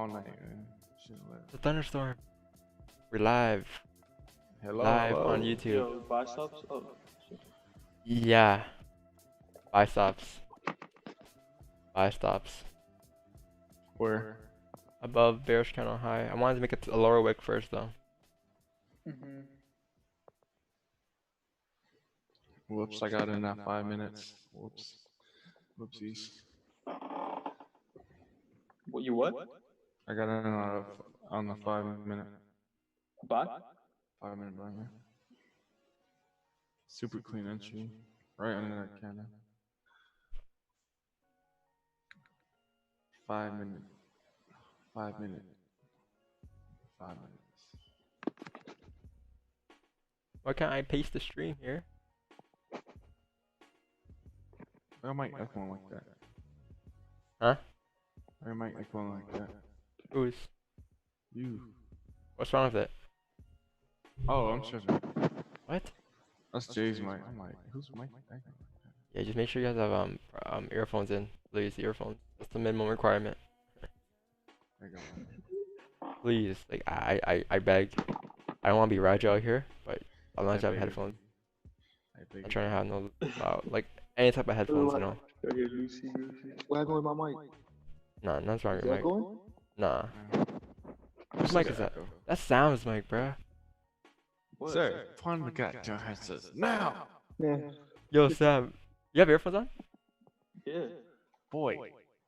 all night, man. Shit lit. The thunderstorm. We're live. Hello. Live on YouTube. Yo, buy stops? Oh, shit. Yeah. Buy stops. Buy stops. Where? Above bearish candle high. I wanted to make a lower wick first though. Whoops, I got in that 5 minutes. Whoops. Whoopsies. What, you what? I got in on the 5 minute. Buy? 5 minute buy, yeah. Super clean entry. Right under that candle. 5 minute. 5 minute. 5 minutes. Why can't I paste the stream here? I might like one like that. Huh? I might like one like that. Who's? You. What's wrong with it? Oh, I'm tripping. What? That's Jay's mic. I'm like, who's mic? Yeah, just make sure you guys have earphones in. Please, earphones. That's the minimum requirement. There you go. Please, like I beg. I don't want to be Raja out here, but I'm not trying to have headphones. I'm trying to have no like any type of headphones, you know. Where I go with my mic? Nah, nothing's wrong with Is your that mic. going? Nah. Whose mic is that? That's Sam's mic, bruh. What? Sir, find the goddamn headsets now. Yeah. Yo, Sam, you have earphones on? Yeah. Boy,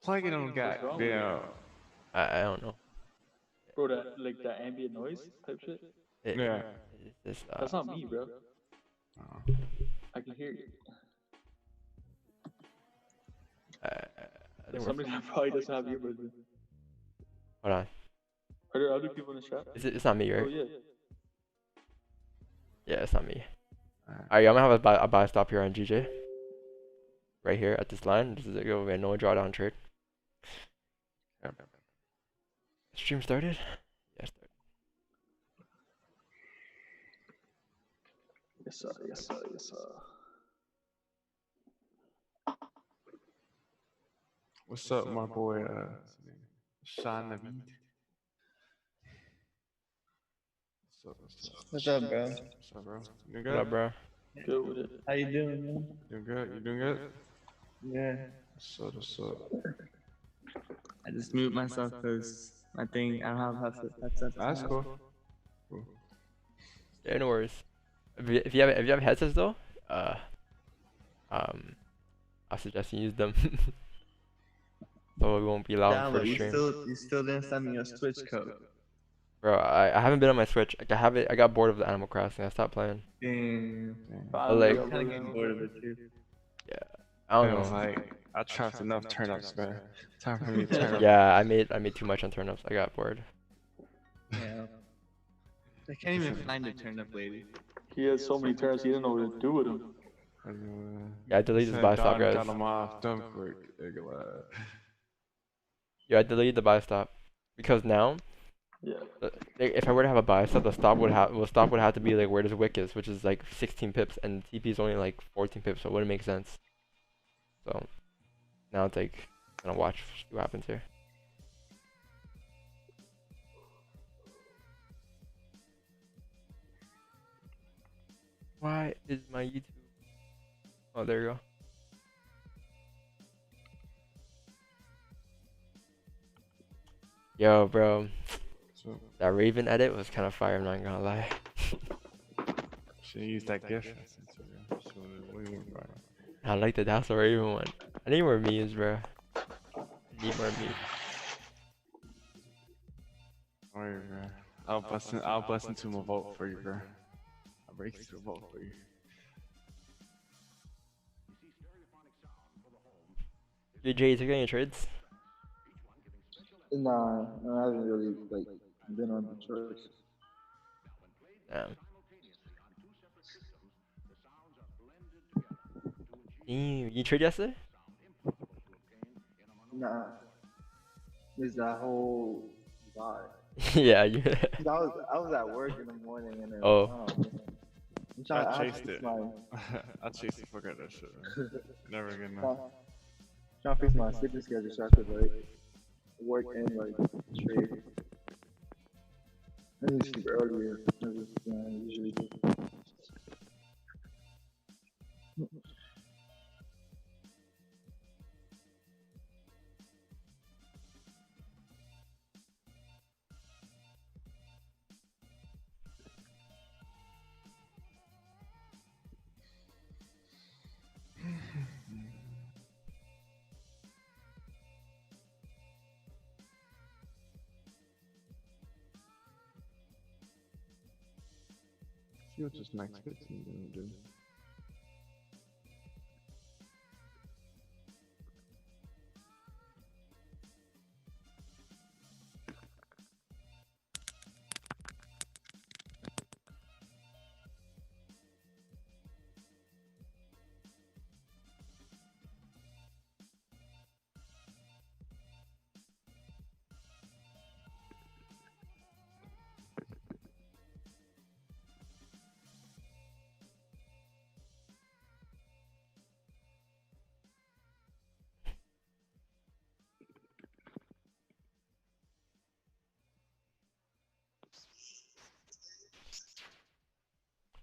plug it on goddamn. I don't know. Bro, that, like, that ambient noise type shit? Yeah. It's just, That's not me, bro. Oh. I can hear you. I think we're Somebody that probably doesn't have earbuds in. hold on. Are there other people in the chat? It's not me, right? Oh, yeah. Yeah, it's not me. Alright. Alright, I'm gonna have a buy stop here on GJ. Right here at this line. This is a go no drawdown trade. Stream started? Yeah, started. Yes, sir. Yes, sir. Yes, sir. What's up, my boy? Sean Navid. What's up, bro? What's up, bro? You doing What up, good? bro? Good with it. How you doing, man? Doing good? You doing good? Yeah. What's up? I just mute myself because I think I don't have headsets. That's cool. Yeah, no worries. If you have headsets though, I suggest you use them. So we won't be loud Damn, for but the stream. you still didn't send me your Switch code. Bro, I haven't been on my Switch. Like, I got bored of the Animal Crossing. I stopped playing. Damn. But like, I'm kind of getting bored of it too. yeah, I don't I was know. like, I trapped enough turnips, man. Time for me to turn up. Yeah, I made too much on turnips. I got bored. Yeah. I can't even find a turnip lady. He has so many turns, he didn't know what to do with them. Yeah, I deleted the buy stop, guys. Got them off. Dump quick. Yeah, I deleted the buy stop because now, Yeah. if I were to have a buy stop, the stop would have to be like where this wick is, which is like 16 pips, and TP is only like 14 pips, so it wouldn't make sense. So now it's like gonna watch what happens here. Why is my YouTube? Oh, there you go. Yo, bro, So, that Raven edit was kind of fire. I'm not gonna lie. should use that gift. I like the That's a Raven one. I need more memes, bro. I need more memes. Alright, bro. I'll bust into my vote for you, bro. I'll break into a vote for you. Yo, Jay, you took any trades? Nah, I haven't really like been on the choice. Damn. Damn, you trade yesterday? Nah, there's that whole vibe. Yeah, you. I was at work in the morning and then Oh. I'm trying I to chased it. I chased the fuck out of that shit, man. Never again, man. trying to fix my sleeping schedule so I could like work and like trade. need to sleep earlier. I usually do. See what this next 15 gonna do.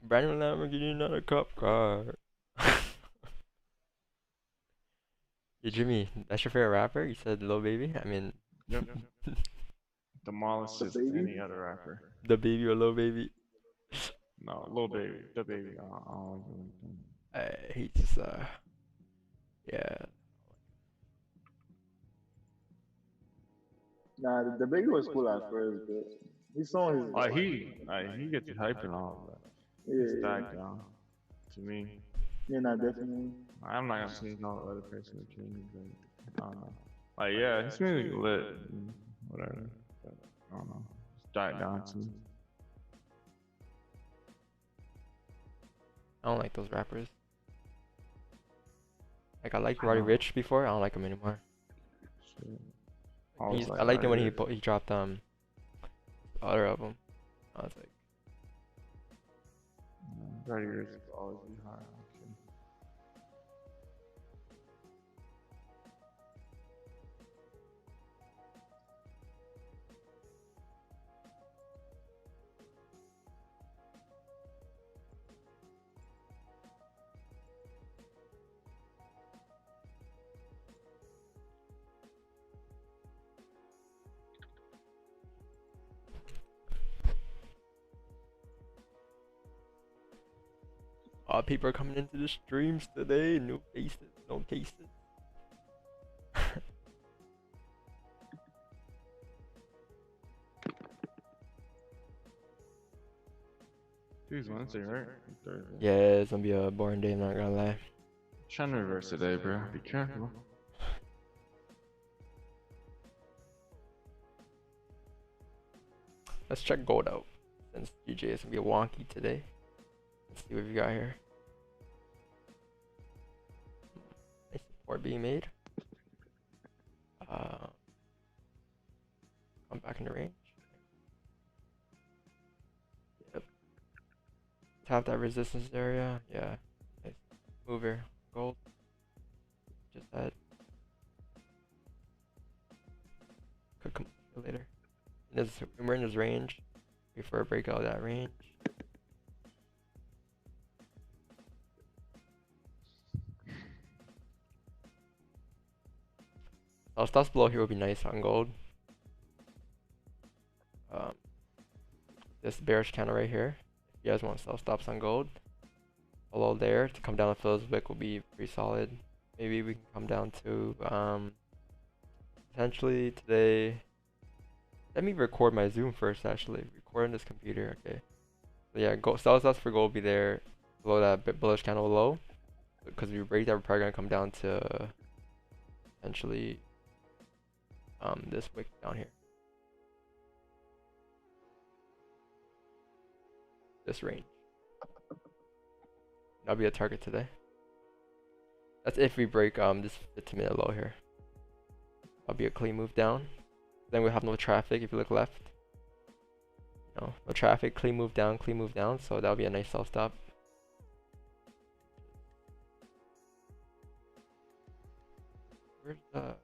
Brand new Lamborghini, not a cop car. Hey Jimmy, that's your favorite rapper? You said Lil Baby? I mean, Yep. Demolishes Baby? any other rapper. the baby or Lil Baby? No, Lil Baby, the baby. I don't like him. He just, yeah. Nah, the baby was cool at first, but his song is He gets you hyped and all, but yeah, it's died down. To me, yeah, nah, definitely. I'm not gonna say no other person opinion, but I don't know. Like, yeah, his music lit, whatever. But I don't know. It's died down to me. I don't like those rappers. Like, I liked Roddy Ricch before, I don't like him anymore. Shit. I liked him when he dropped, the other album. I was like, Roddy Ricch will always be high. Okay. people are coming into the streams today. New faces, no cases. Tuesday, Wednesday, right? Thursday. Yeah, it's gonna be a boring day, I'm not gonna lie. Trying to reverse today, bro. Be careful. Let's check gold out. Since GJ is gonna be wonky today. Let's see what we got here. Nice support being made. Come back into range. Yep. Tap that resistance area. Yeah. Nice. Move here. Gold. Just that. Could come later. We're in his range. Before I break out of that range. Stops below here would be nice on gold. This bearish candle right here. If you guys want sell stops on gold, below there to come down to fill his wick will be pretty solid. Maybe we can come down to potentially today. Let me record my Zoom first. Actually, record on this computer. Okay. So yeah, sell stops for gold will be there below that bullish candle low. Because if we break that, we're probably gonna come down to potentially this wick down here. This range. That'll be a target today. That's if we break this 15-minute low here. That'll be a clean move down. Then we have no traffic if you look left. No traffic, clean move down, so that'll be a nice sell stop. Where's the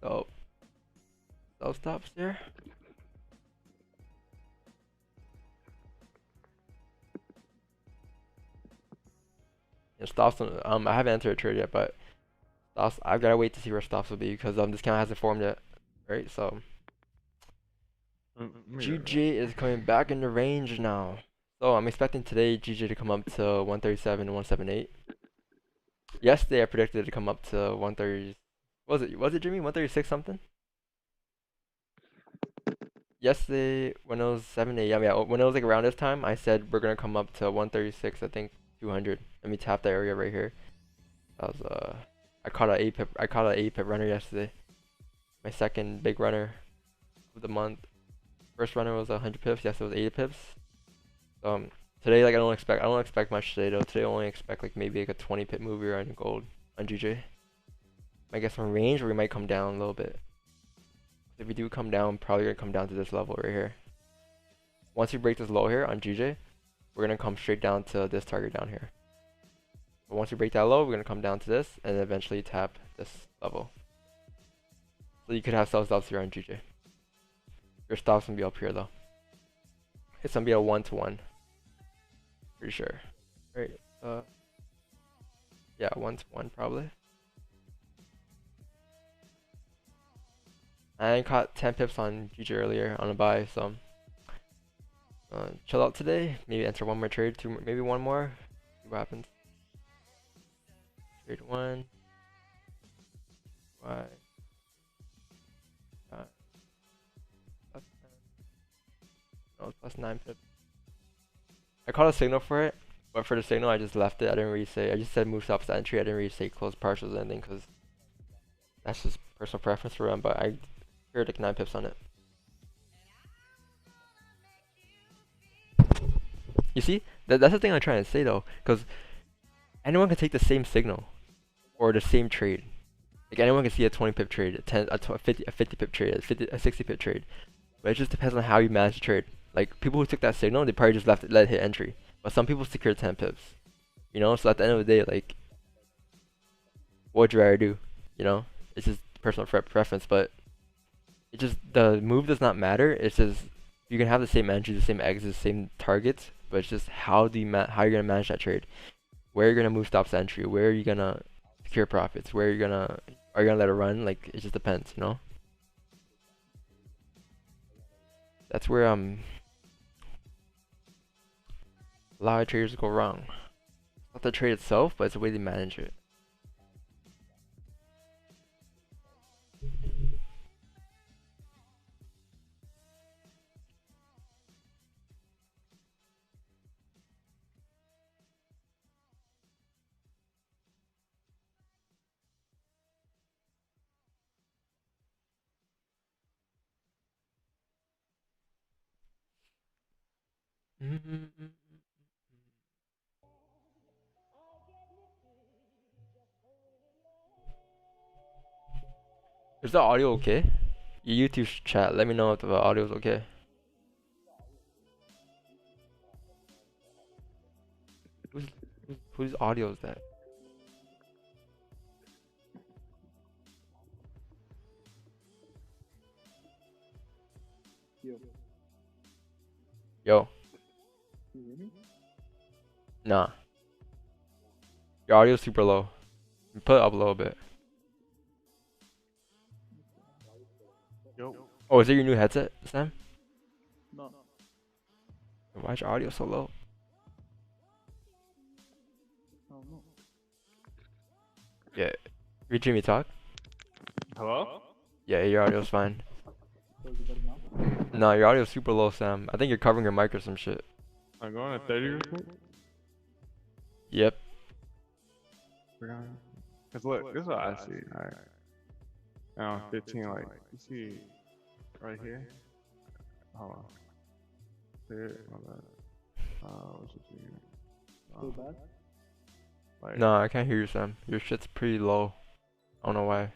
So, sell stops there. Yeah, stops. I haven't entered a trade yet, but stops. I've gotta wait to see where stops will be because this account hasn't formed yet, right? So GJ is coming back into range now. So I'm expecting today GJ to come up to 137 and 178. Yesterday I predicted it to come up to 130. Was it Jimmy? 136 something? Yesterday when it was 7 a.m. Yeah, when it was like around this time, I said we're gonna come up to 136. I think 200. Let me tap that area right here. That was I caught a 8 pip. I caught an 8 pip runner yesterday. My second big runner of the month. First runner was 100 pips. Yes, it was 80 pips. Today, like I don't expect much today though. Today I only expect like maybe like a 20 pip move here on gold on GJ. I guess from range, or we might come down a little bit. If we do come down, probably gonna come down to this level right here. Once we break this low here on GJ, we're gonna come straight down to this target down here. But once we break that low, we're gonna come down to this and eventually tap this level. So you could have sell stops here on GJ. Your stops gonna be up here though. It's gonna be a 1-to-1. Pretty sure. Right. Yeah, 1-to-1 probably. I caught 10 pips on GJ earlier on a buy, so chill out today. Maybe enter one more trade, maybe one more. See what happens. Trade 1. Why? Plus 10. No, it's plus 9 pips. I caught a signal for it, but for the signal I just left it. I didn't really say. I just said move stops to entry. I didn't really say close partials or anything because that's just personal preference for them. But I heard like 9 pips on it. You see, that's the thing I'm trying to say though, because anyone can take the same signal or the same trade. Like anyone can see a 20 pip trade, a 50 pip trade, a 60 pip trade. But it just depends on how you manage the trade. Like people who took that signal, they probably just let it hit entry. But some people secure 10 pips. You know, so at the end of the day, like, what would you rather do? You know, it's just personal preference. But it just, the move does not matter. It's just you can have the same entry, the same exits, same targets, but it's just how you're gonna manage that trade. Where you're gonna move stops to entry. Where are you gonna secure profits? Are you gonna let it run? Like it just depends. You know. That's where a lot of traders go wrong. It's not the trade itself, but it's the way they manage it. Is the audio okay? Your YouTube chat, let me know if the audio is okay. Whose audio is that? Yo. Yo. Can you hear me? Nah. Your audio's super low. Put it up a little bit. Yo. Oh, is it your new headset, Sam? No. Why is your audio so low? I don't know. Yeah. You hear me talk? Hello? Yeah, your audio's fine. So is it better now? No, your audio's super low, Sam. I think you're covering your mic or some shit. I'm going to 30 or something? Yep. Cause look, this is what I see. Alright. Now 15, like you see right here. Hold on. Here, hold on. What's it doing? Still bad? Like, No, I can't hear you, Sam. Your shit's pretty low. I don't know why.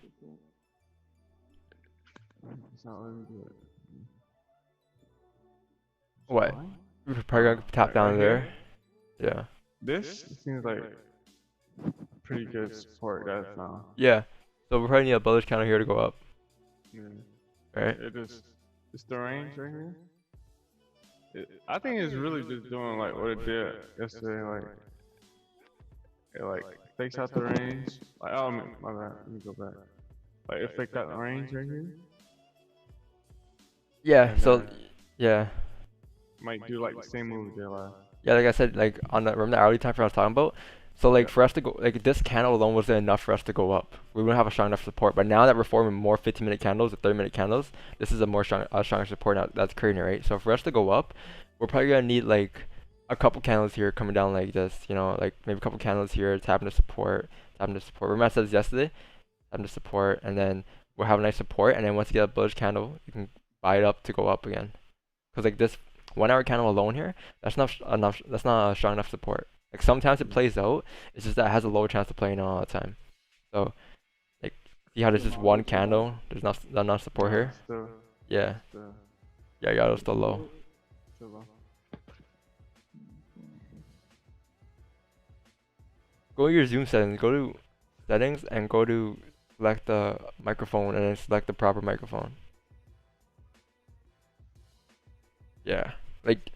it's not letting me do it. What? Fine. You're probably gonna tap down Right there. here? Yeah. This seems like pretty good support, guys. Now. Yeah. So we probably need a bullish counter here to go up. Yeah. right? It's the range right here. I think it's really just doing like what it did yesterday. Like it like fakes out the range. Like oh my bad. Let me go back. Like it faked out the range right here. Yeah. And So yeah. might do like the same move it did last. Yeah, like I said, like on the remember the hourly time frame I was talking about. So like Yeah. for us to go, like this candle alone wasn't enough for us to go up. We wouldn't have a strong enough support. But now that we're forming more 15-minute candles or 30-minute candles, this is a more stronger support now that's creating, right? So for us to go up, we're probably gonna need like a couple candles here coming down like this, you know, like maybe a couple candles here tapping to support, tapping to support. Remember I said this yesterday, tapping to support, and then we'll have a nice support, and then once you get a bullish candle, you can buy it up to go up again. Cause like this 1 hour candle alone here, that's not enough. That's not a strong enough support. Like sometimes it plays out. It's just that it has a lower chance of playing out all the time. So like see how there's just one candle. There's not enough support here. Still, Yeah. still, Yeah, yeah, it's still low. still low. Go to your zoom settings. Go to settings and go to select the microphone and then select the proper microphone. Yeah. Like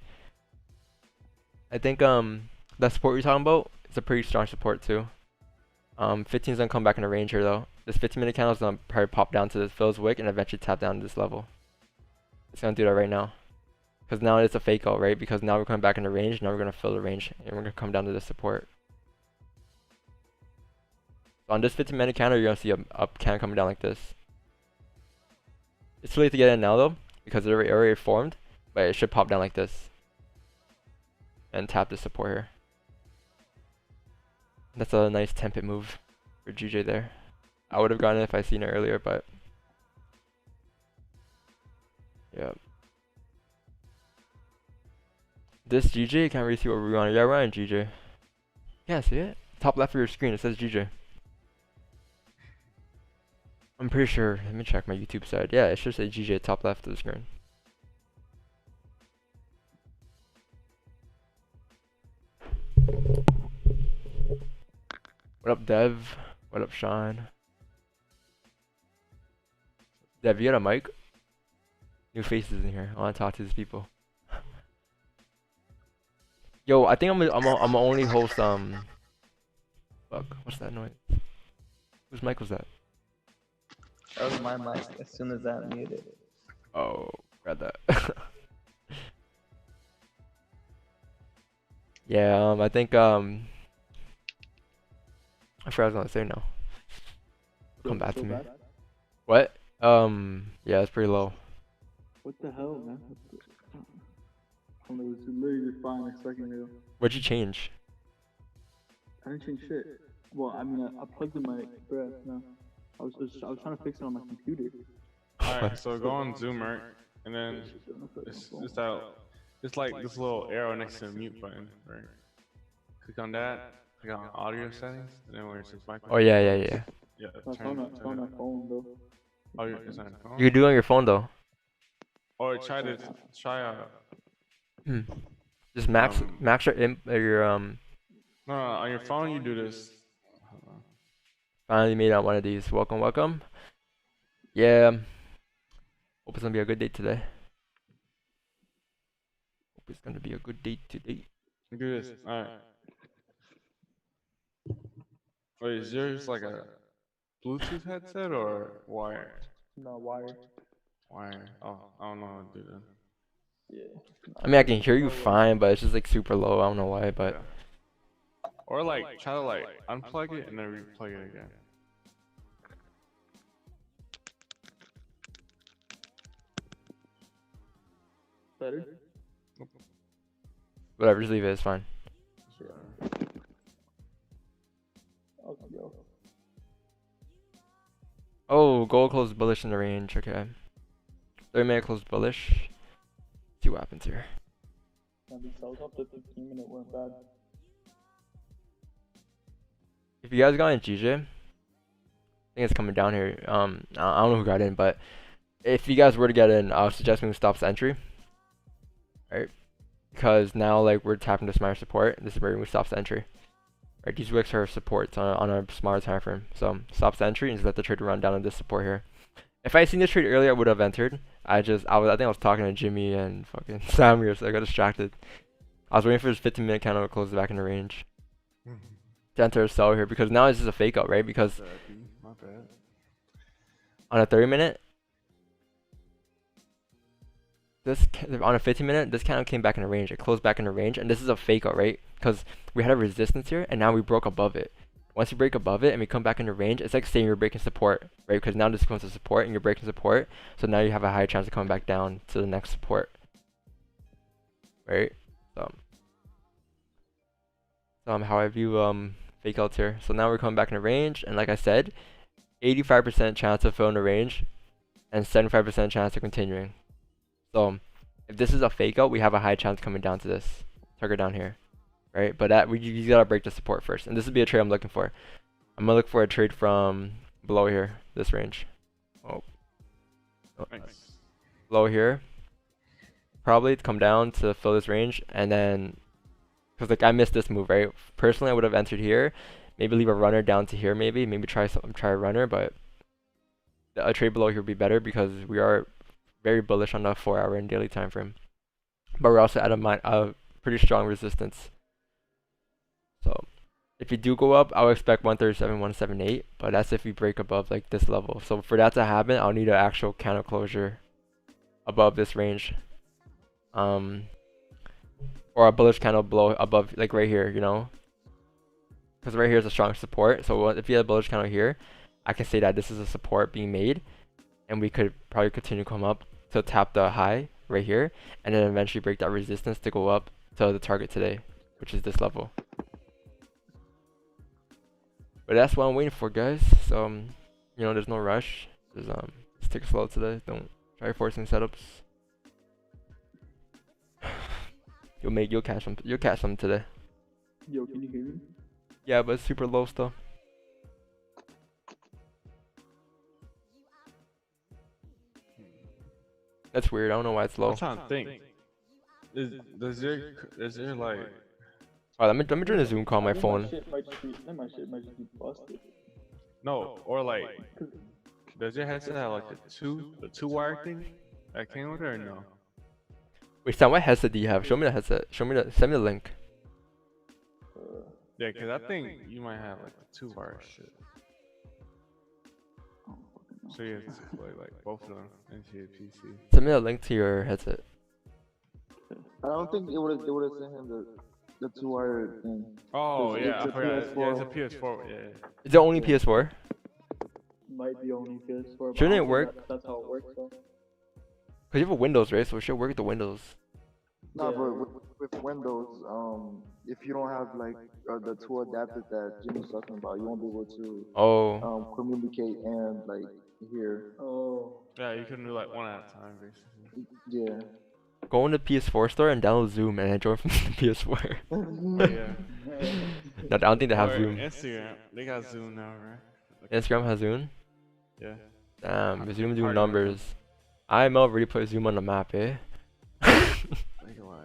I think that support you're talking about, it's a pretty strong support too. 15's gonna come back in the range here though. This 15-minute candle is gonna probably pop down to this Phil's wick and eventually tap down to this level. It's gonna do that right now. Because now it's a fake out, right? Because now we're coming back in the range, now we're gonna fill the range and we're gonna come down to this support. So on this 15-minute candle, you're gonna see a candle coming down like this. It's too late to get in now though, because it already formed, but it should pop down like this. And tap the support here. That's a nice 10-pip move for GJ there. I would have gotten it if I seen it earlier, but yeah. This GJ, can't really see what we're on. Yeah, we're on GJ. Can't see it. Top left of your screen, it says GJ. I'm pretty sure. Let me check my YouTube side. Yeah, it should say GJ top left of the screen. What up, Dev? What up, Sean? Dev, you got a mic? New faces in here. I want to talk to these people. Yo, I think I'm only host Fuck, what's that noise? Whose mic was that? That was my mic as soon as that muted. Oh, read that. Yeah, I think I forgot what I was gonna say now. Come back to me. Bad? What? Yeah, it's pretty low. What the hell, man? It was literally just fine a second ago. What'd you change? I didn't change shit. Well, I mean, I plugged in my breath. No, I was trying to fix it on my computer. Alright, so go on Zoomer, and then it's that. It's like this little arrow next to the mute button, right? Click on that. Click on audio settings, and then where it says microphone. Oh yeah, yeah, yeah. Yeah, It's turn on it. my phone though. Oh, it's on your phone. You can do it on your phone though. Or try Just max Um, max your No, on your phone you do this. Hold on. Finally made out one of these. Welcome, welcome. Yeah. Hope it's gonna be a good day today. Hope it's gonna be a good day today. You do this. Alright. Wait, is yours like a Bluetooth headset or wired? No wire. Wire. Oh, I don't know how to do that. Yeah. I mean, I can hear you fine, but it's just like super low. I don't know why, but Yeah. Or like try to like unplug it and then replug it again. Better. whatever. Just leave it. It's fine. Okay, yo. Oh, gold closed bullish in the range. Okay. 30-minute closed bullish. See what happens here. And the cells up to 15-minute weren't bad. If you guys got in GJ, I think it's coming down here. I don't know who got in, but if you guys were to get in, I would suggest moving stops to entry. Right? Because now like we're tapping to smaller support. This is where we move stops to entry. Right? These wicks are supports on a smaller time frame. So stops to entry and just let the trade run down on this support here. If I seen this trade earlier, I would have entered. I think I was talking to Jimmy and fucking Samir, so I got distracted. I was waiting for his 15-minute candle to close back in the range to enter a sell here because now it's just a fake out, right? Because My bad. on a 30-minute, on a 15-minute, this candle came back in the range. It closed back in the range, and this is a fake out, right? Because we had a resistance here, and now we broke above it. Once you break above it and we come back into range, it's like saying you're breaking support, right? Because now this comes to support and you're breaking support, so now you have a high chance of coming back down to the next support, right? So how I view fake outs here. So now we're coming back into range, and like I said, 85% chance of filling the range, and 75% chance of continuing. So if this is a fake out, we have a high chance coming down to this target down here, right? But you gotta break the support first, and this would be a trade I'm looking for. I'm gonna look for a trade from below here, this range. Oh, Nice. below here, probably to come down to fill this range, and then because like I missed this move, right? Personally, I would have entered here, maybe leave a runner down to here, maybe try a runner, but a trade below here would be better because we are very bullish on the 4-hour and daily time frame, but we're also at a pretty strong resistance. So if you do go up, I'll expect 137, 178, but that's if we break above like this level. So for that to happen, I'll need an actual candle closure above this range, or a bullish candle below above, like right here, you know, because right here is a strong support. So if you have a bullish candle here, I can say that this is a support being made, and we could probably continue to come up to tap the high right here, and then eventually break that resistance to go up to the target today, which is this level. But that's what I'm waiting for, guys. So you know, there's no rush. Just take it slow today. Don't try forcing setups. You'll catch some today. Yo, can you hear me? Yeah, but it's super low still. That's weird. I don't know why it's low. I'm trying to think. Does there like? Alright, let me join the Zoom call on my phone. My shit might just be busted. No, or like, does your headset have like the two wire thing that came with it or no? Wait, Sam, what headset do you have? Show me the headset. Send me the link. Yeah, cause I think you might have like the 2 wire shit. So you have to play like both of them into your PC. Send me the link to your headset. I don't think it would have sent him the 2-wire thing. Oh It's yeah, I a forgot. PS4. Yeah, it's a PS4. Yeah. Is it only PS4? Might be only PS4. but Shouldn't it honestly, work? That's how it works, though. Cause you have a Windows, right? So it should work with the Windows. No, Yeah. but with Windows, if you don't have like the 2 adapters that Jimmy's talking about, you won't be able to communicate and like hear. Oh. Yeah, you can do like one at a time, basically. Yeah. Go in the PS4 store and download Zoom and enjoy from the PS4. Yeah. No, I don't think they have Or Zoom. Instagram, they got Zoom now, right? Like, Instagram has Zoom. yeah. Damn, Zoom do Hard numbers. IML already put Zoom on the map, eh? Like what?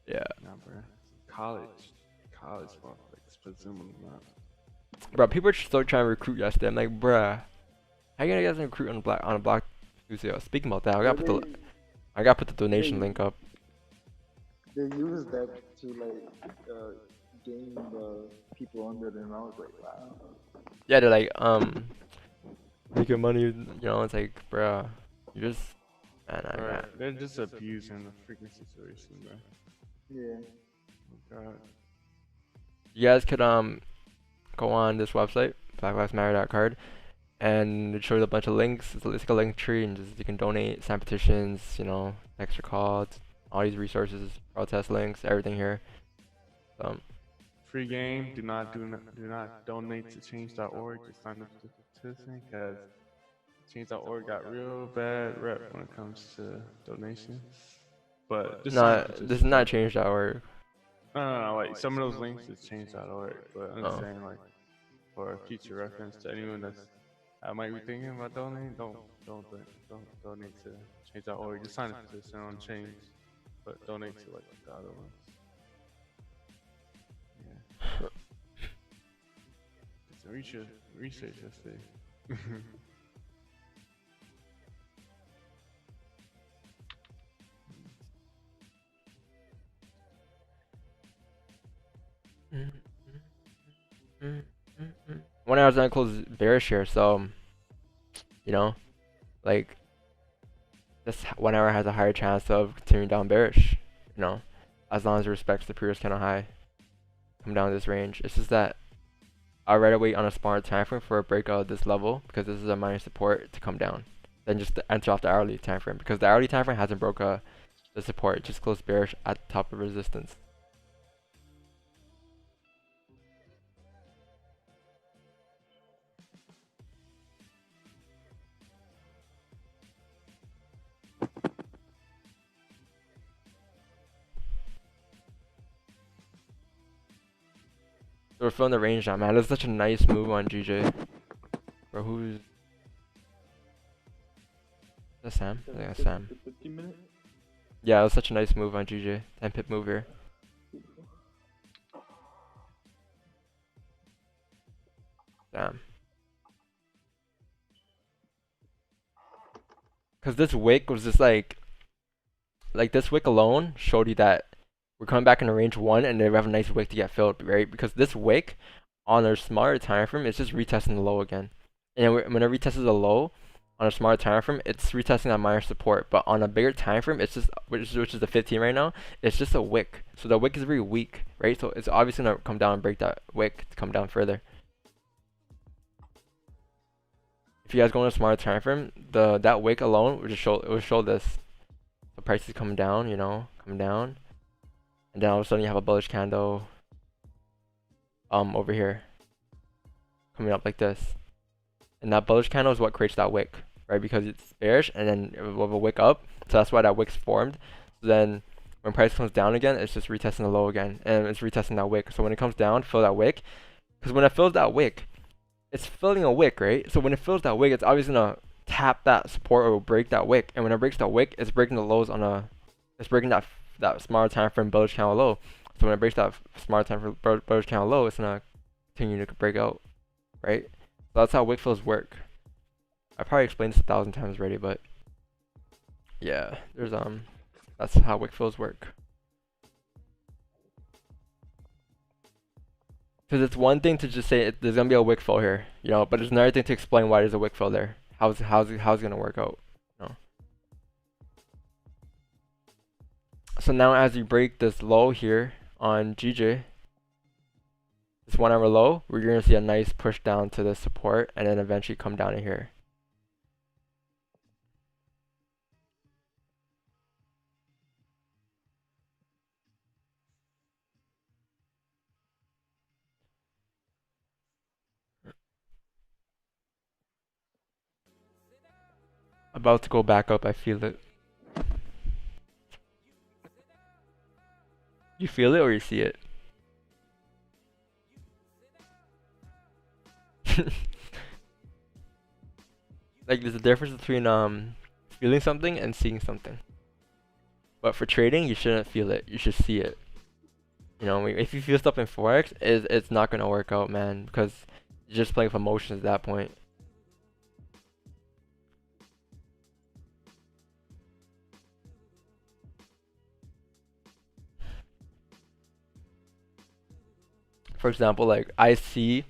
Yeah. Nah, bro. College, bro. Like, put Zoom on the map. Bro, people were still trying to recruit yesterday. I'm like, bruh, how you gonna get us recruit on a block Tuesday? Speaking about that, I gotta put the donation link up. They use that to like gain the people under them. I was like, wow. Yeah, they're like, making money, you know, it's like, bruh, you just, man. They're just abusing the freaking situation, bro. Yeah. Oh, God. You guys could go on this website, blacklivesmatter.card, and it shows a bunch of links. It's like a link tree, and just you can donate, sign petitions, you know, extra calls, all these resources, protest links, everything here. Free game. Do not donate to change.org. Just sign up to the petition because change.org got real bad rep when it comes to donations. But just sign up to This is not change.org. No, like some of those links is change.org, but I'm Oh. saying like for future reference to anyone I might be thinking about donating, don't donate to change.org. Just sign a petition on change, but donate to like the other ones. Yeah. Did some research yesterday. Mm, mm, 1 hour's not close bearish here, so you know, like this 1 hour has a higher chance of continuing down bearish. You know, as long as it respects the previous candle high, come down this range. It's just that I'd rather wait on a smaller time frame for a breakout of this level because this is a minor support to come down than just to enter off the hourly time frame because the hourly time frame hasn't broke the support. It just closed bearish at the top of resistance. So we're filling the range now, man. That's such a nice move on GJ. Bro, who's that? Sam? I think that's Sam. 15 minutes? Yeah, it was such a nice move on GJ. 10 pip move here. Damn. Because this wick was just like this wick alone showed you that we're coming back in the range 1 and they have a nice wick to get filled, right? Because this wick on a smaller time frame, it's just retesting the low again. And when it retests the low on a smaller time frame, it's retesting that minor support. But on a bigger time frame, it's just which is the 15 right now, it's just a wick. So the wick is very weak, right? So it's obviously gonna come down and break that wick to come down further. If you guys go on a smaller time frame, that wick alone would just show this. The price is coming down, you know, coming down. And then all of a sudden you have a bullish candle over here coming up like this. And that bullish candle is what creates that wick, right? Because it's bearish and then it will have a wick up. So that's why that wick's formed. So then when price comes down again, it's just retesting the low again. And it's retesting that wick. So when it comes down, fill that wick. Because when it fills that wick, it's filling a wick, right? So when it fills that wick, it's obviously gonna tap that support or break that wick. And when it breaks that wick, it's breaking the lows it's breaking that smaller time frame bullish candle low. So when it breaks that smaller time frame bullish candle low, it's gonna continue to break out, right? So that's how wick fills work. I probably explained this 1,000 times already, but yeah, that's how wick fills work. Because it's one thing to just say there's gonna be a wick fill here, you know, but it's another thing to explain why there's a wick fill there. How's it gonna work out, you know? So now as you break this low here on GJ, this 1 hour low, we're gonna see a nice push down to the support and then eventually come down to here. About to go back up, I feel it. You feel it or you see it? Like there's a difference between feeling something and seeing something. But for trading, you shouldn't feel it. You should see it. You know, if you feel stuff in Forex, it's not gonna work out, man, because you're just playing with emotions at that point. For example, like I see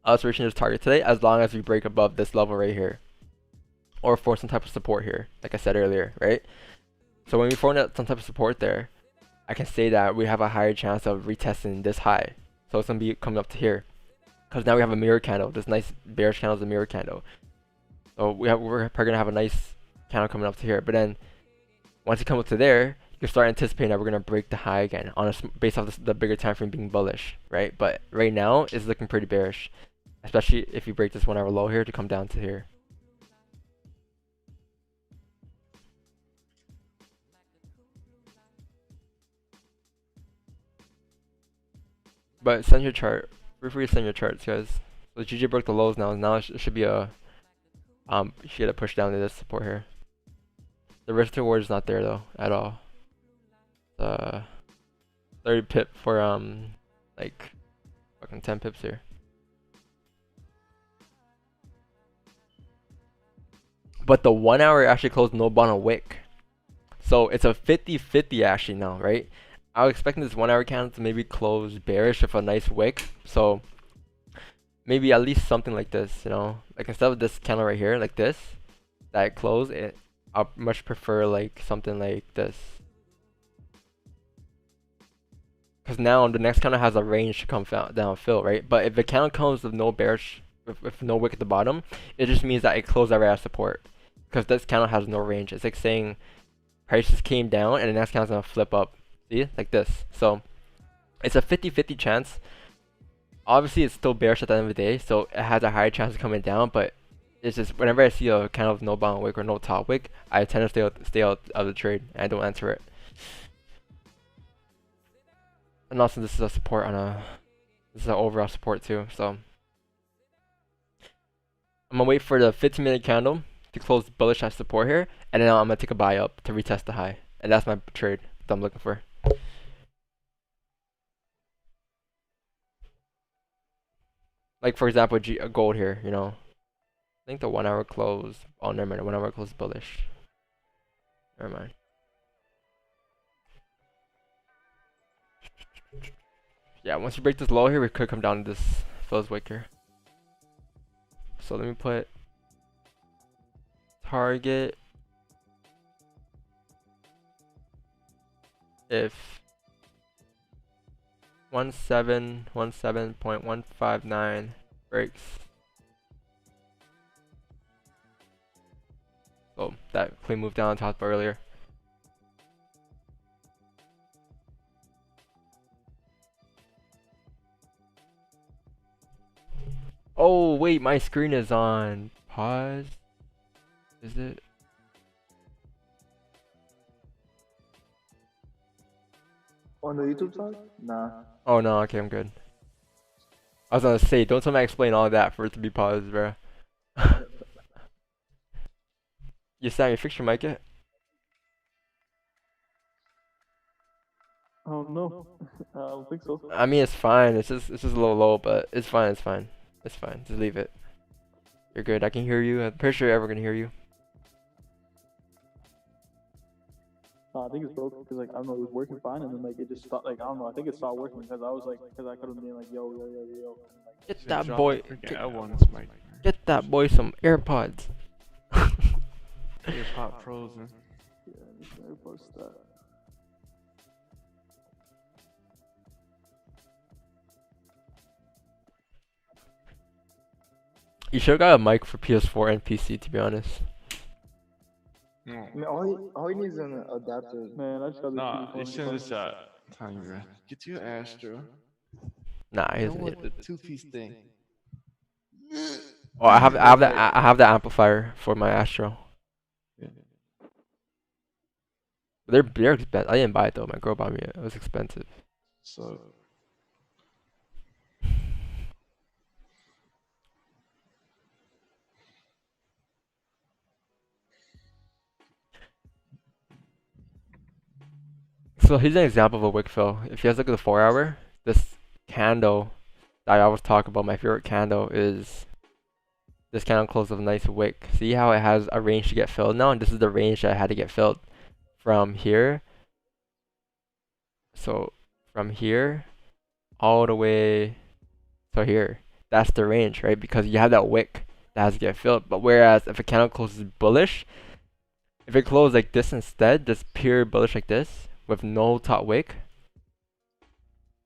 us reaching this target today as long as we break above this level right here, or form some type of support here, like I said earlier, right? So when we form some type of support there, I can say that we have a higher chance of retesting this high. So it's gonna be coming up to here, because now we have a mirror candle. This nice bearish candle is a mirror candle. So we're probably gonna have a nice candle coming up to here. But then once you come up to there, you can start anticipating that we're gonna break the high again on based off the bigger time frame being bullish, right? But right now it's looking pretty bearish, especially if you break this 1 hour low here to come down to here. But send your chart. Feel free to send your charts, guys. So GJ broke the lows now. Now it should be a you should get a push down to this support here. The risk to reward is not there though at all. 30 pip for like fucking 10 pips here. but the 1 hour actually closed no bond on wick. So it's a 50-50 actually now, right? I was expecting this 1 hour candle to maybe close bearish with a nice wick. So maybe at least something like this, you know, like instead of this candle right here, like this, that close it, I much prefer like something like this. Because now the next candle has a range to come down fill, right? But if the candle comes with no bearish, with no wick at the bottom, it just means that it closed right at support. Because this candle has no range. It's like saying prices came down and the next candle's gonna flip up. See? Like this. So it's a 50-50 chance. Obviously it's still bearish at the end of the day, so it has a higher chance of coming down, but it's just whenever I see a kind of no bottom wick or no top wick, I tend to stay out of the trade and I don't enter it. And also this is a support on this is an overall support too, so I'm gonna wait for the 15-minute candle to close bullish at support here, and then I'm gonna take a buy up to retest the high, and that's my trade that I'm looking for. Like for example, gold here, you know. I think the 1 hour close. Oh, never mind. 1 hour close bullish. Never mind. Yeah, once you break this low here, we could come down to this Phil's wick here. So let me put target if 17.159 breaks. So that clean move down on top earlier. Oh wait, my screen is on pause. Is it? On the YouTube side? Nah. Oh no, okay, I'm good. I was gonna say, don't tell me I explain all that for it to be paused, bro. Sam, you fixed your mic yet? Oh no, I don't think so. I mean, it's fine. It's just a little low, but it's fine. It's fine. It's fine. Just leave it. You're good. I can hear you. I'm pretty sure everyone can hear you. I think it's broke because like I don't know, it was working fine and then like it just stopped. Like I don't know, I think it stopped working because I was like, because I could have been like yo. And, like, Get that boy. Get Get that boy some AirPods. AirPod Pros, man. Yeah, this AirPods that. You should have got a mic for PS4 and PC, to be honest. No. I mean, all he needs is an adapter. Man, I just got Nah, you should have shot. Time, bro. Get you an Astro. Nah, he You doesn't know need what? it. The two-piece thing. Oh, I have the amplifier for my Astro. Yeah. They're expensive. I didn't buy it though. My girl bought me it. It was expensive. So. So here's an example of a wick fill. If you guys look at the 4 hour, this candle that I always talk about, my favorite candle is this candle closed with a nice wick. See how it has a range to get filled now, and this is the range that I had to get filled from here. So from here all the way to here. That's the range, right? Because you have that wick that has to get filled. But whereas if a candle closes bullish, if it closes like this instead, just pure bullish like this with no top wick,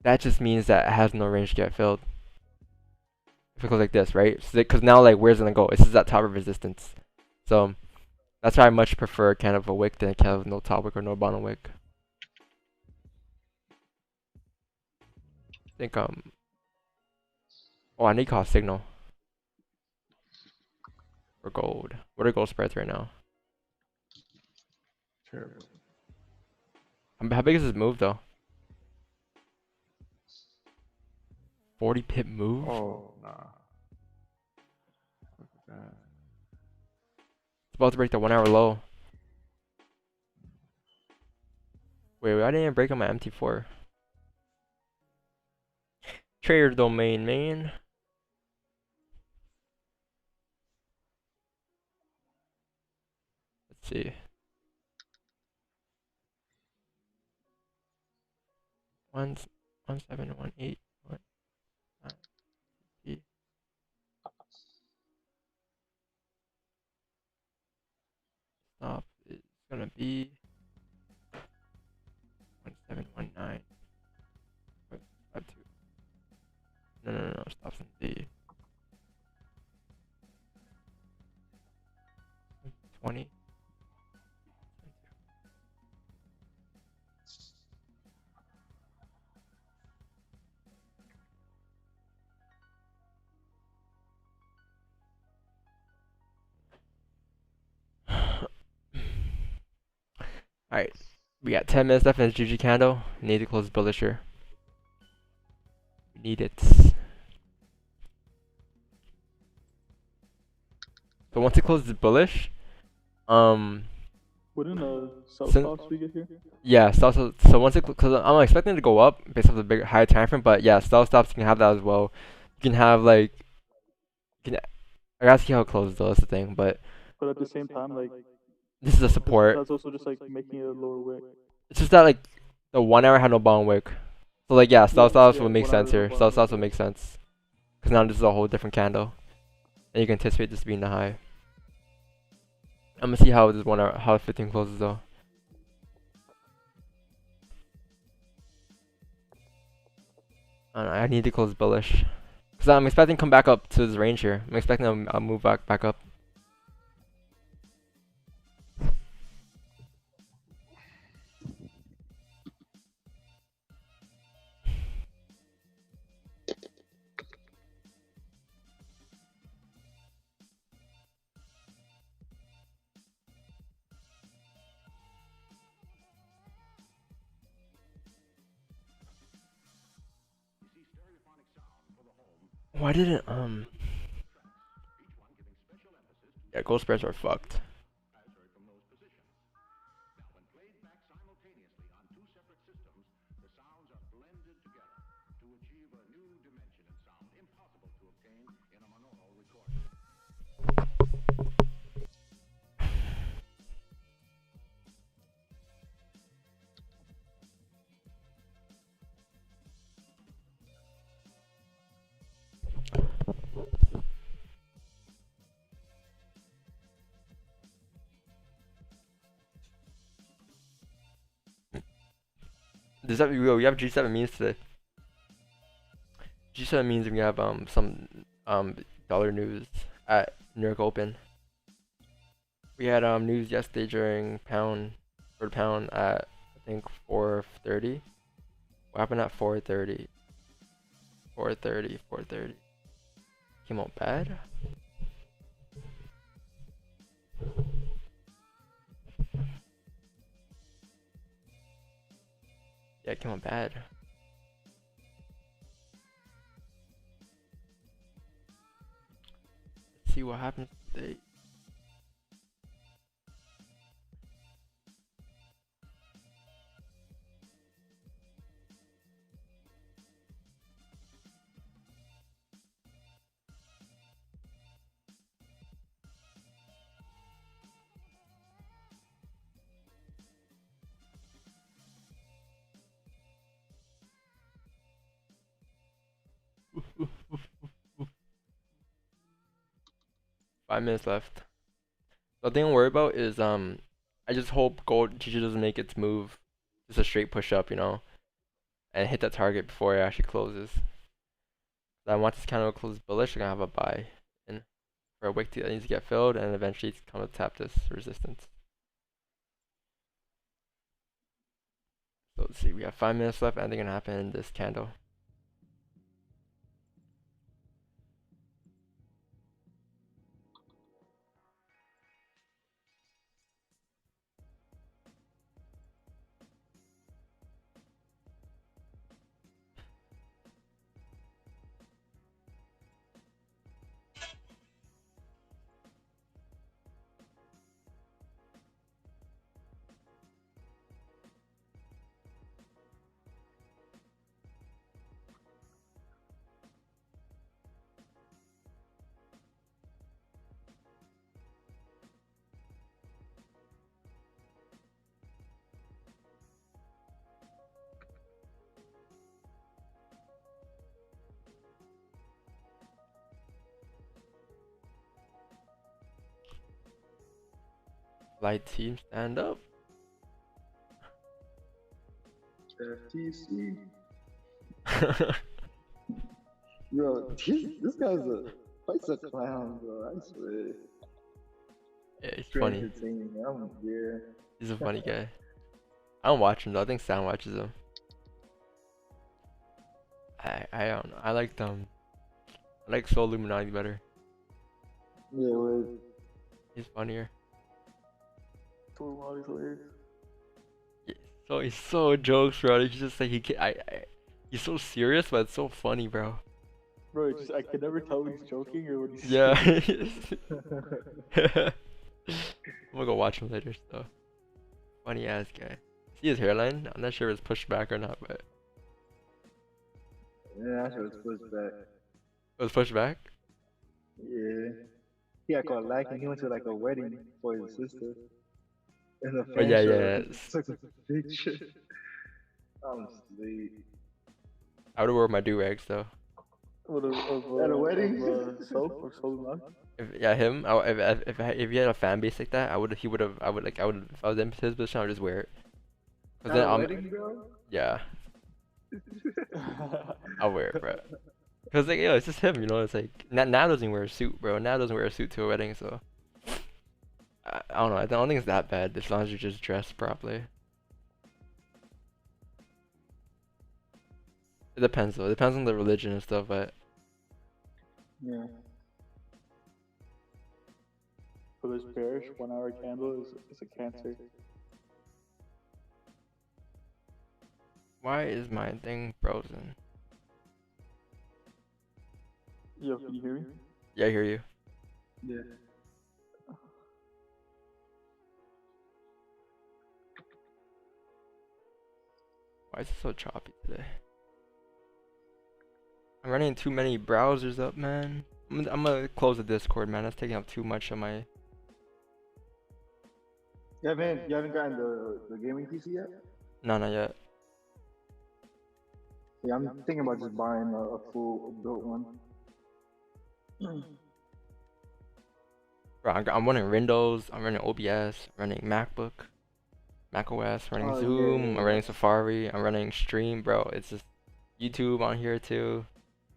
that just means that it has no range to get filled. If it goes like this, right? Because now, like, where's it gonna go? This is at top of resistance. So that's why I much prefer kind of a wick than a kind of no top wick or no bottom wick. I think oh, I need to call a signal for gold. What are gold spreads right now? Terrible. How big is this move though? 40 pip move? Oh, nah. Look at that. It's about to break the 1 hour low. Wait, I didn't even break on my MT4. Trader domain, man. see. 1718. Stop is gonna be 1719. 52. No. Stop's in D. 20. Alright, we got 10 minutes left in this GG candle. We need to close bullish here. We need it. So once it closes bullish, wouldn't sell stops we get here? Yeah, so once it, because I'm expecting it to go up based off the bigger higher time frame, but yeah, sell stops you can have that as well. You can have like, I gotta see how it closes though. That's the thing, but at the same time, like this is a support. that's also just like making it a lower wick. It's just that like the 1 hour had no bond wick, so like yeah, sell stops would make sense here. Sell stops would make sense, because now this is a whole different candle, and you can anticipate this being the high. I'm gonna see how this 1 hour, how 15 closes though. I need to close bullish, because I'm expecting to come back up to this range here. I'm expecting I'll move back up. Why didn't yeah, gold spreads are fucked. Does that we have G7 means today? G7 means we have some dollar news at New York Open. We had news yesterday during pound at I think 4:30. What happened at 4:30? 4:30. Came out bad. Yeah, it came out bad. Let's see what happens today. Five minutes left. The thing I'm worried about is I just hope gold GG doesn't make its move, just a straight push up, you know, and hit that target before it actually closes. I want this candle to close bullish. I'm gonna have a buy in for a wick that needs to get filled, and eventually it's gonna tap this resistance. So let's see, we have 5 minutes left. Anything gonna happen in this candle? Flight team, stand up. FTC. Bro, this guy's a clown, bro. I swear. Yeah, he's Pretty funny. entertaining. Yeah. He's a funny guy. I don't watch him though. I think Sam watches him. I don't know. I like Soul Illuminati better. Yeah, well, He's funnier. Illuminati's hilarious. So he's so jokes, bro. He's just like he's so serious, but it's so funny, bro. Bro, it's just, I can never tell when he's joking or when he's Yeah. serious. I'm gonna go watch him later. So funny ass guy. See his hairline? I'm not sure if it's pushed back or not, but yeah, that shit was pushed back. it was pushed back. Yeah. He got caught lacking. He went to like a wedding for his sister. And the Oh yeah, fan yeah. took a picture. I'm asleep. I would wear my do rags though. At a wedding? Soap or Illuminati? Yeah, him. If he had a fan base like that, I would. If I would. If I was in his position, I would just wear it. At a wedding, bro? Yeah, I'll wear it, bro. Cause like, yo, it's just him, you know. It's like now doesn't wear a suit, bro. Now doesn't wear a suit to a wedding, so I don't know. I don't think it's that bad as long as you just dress properly. It depends though. It depends on the religion and stuff, but Yeah. For this parish, 1 hour candle is a cancer. why is my thing frozen? Yo, can you hear me? Yeah, I hear you. Yeah. Why is it so choppy today? I'm running too many browsers up, man. I'm gonna close the Discord, man. That's taking up too much of my. You haven't gotten the gaming PC yet? No, not yet. Yeah, I'm thinking about just buying a full built one. Bro, I'm running Windows. I'm running OBS. I'm running MacBook, Mac OS. I'm running Oh, yeah, Zoom. yeah, I'm running Safari. I'm running Stream, bro. It's just YouTube on here too.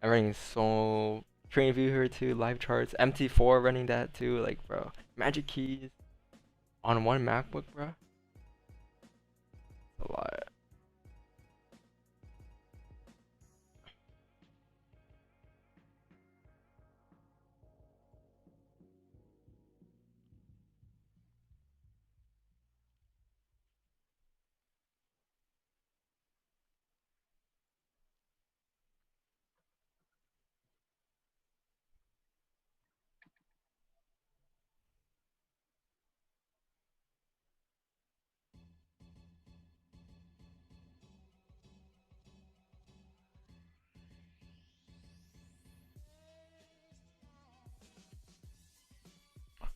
I'm running so TradingView here too. Live charts. MT4 running that too. Like, bro, Magic Keys on one MacBook, bro. A lot.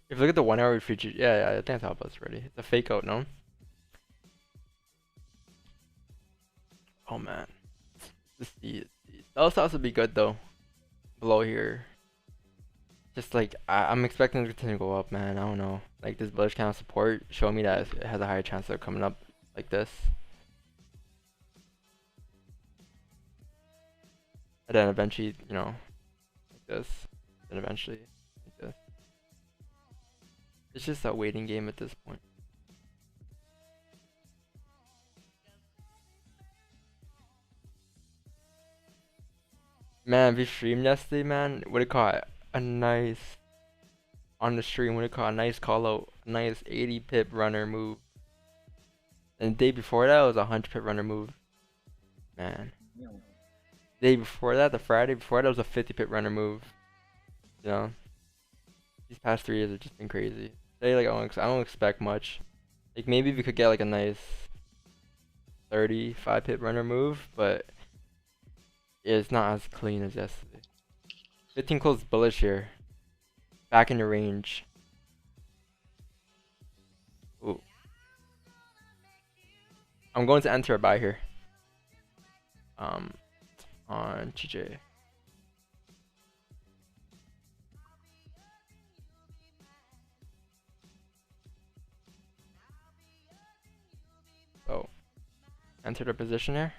If you look at the 1 hour feature, yeah, I think I thought about this already. It's a fake out, no? Oh man, the stocks would be good though. Below here, just like I'm expecting it to continue to go up, man. I don't know. Like this bullish kind of support showing me that it has a higher chance of coming up like this, and then eventually, you know, like this, and eventually like this. It's just a waiting game at this point. Man, we streamed yesterday, man. What do you call it? A nice on the stream. What do you call it? A nice call out, a nice 80 pip runner move. And the day before that was a 100 pip runner move. Man. The day before that, the Friday before that was a 50 pip runner move. You know, these past 3 years have just been crazy. Today, like I don't expect much. Like maybe we could get like a nice 35 pip runner move, but it's not as clean as yesterday. 15 closed bullish here. Back in the range. Ooh. I'm going to enter a buy here. On TJ. entered a position here.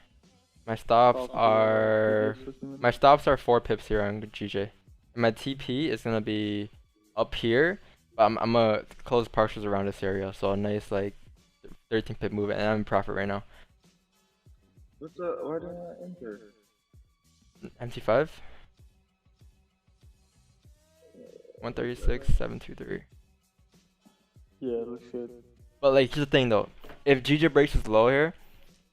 My Stops stops are are 4 pips here on GJ. And my TP is gonna be up here, but I'm gonna close partials around this area, so a nice like 13 pip move, and I'm in profit right now. Why did I enter? MT5. 136, 723. Yeah, it looks good. But like, here's the thing though. If GJ breaks is low here,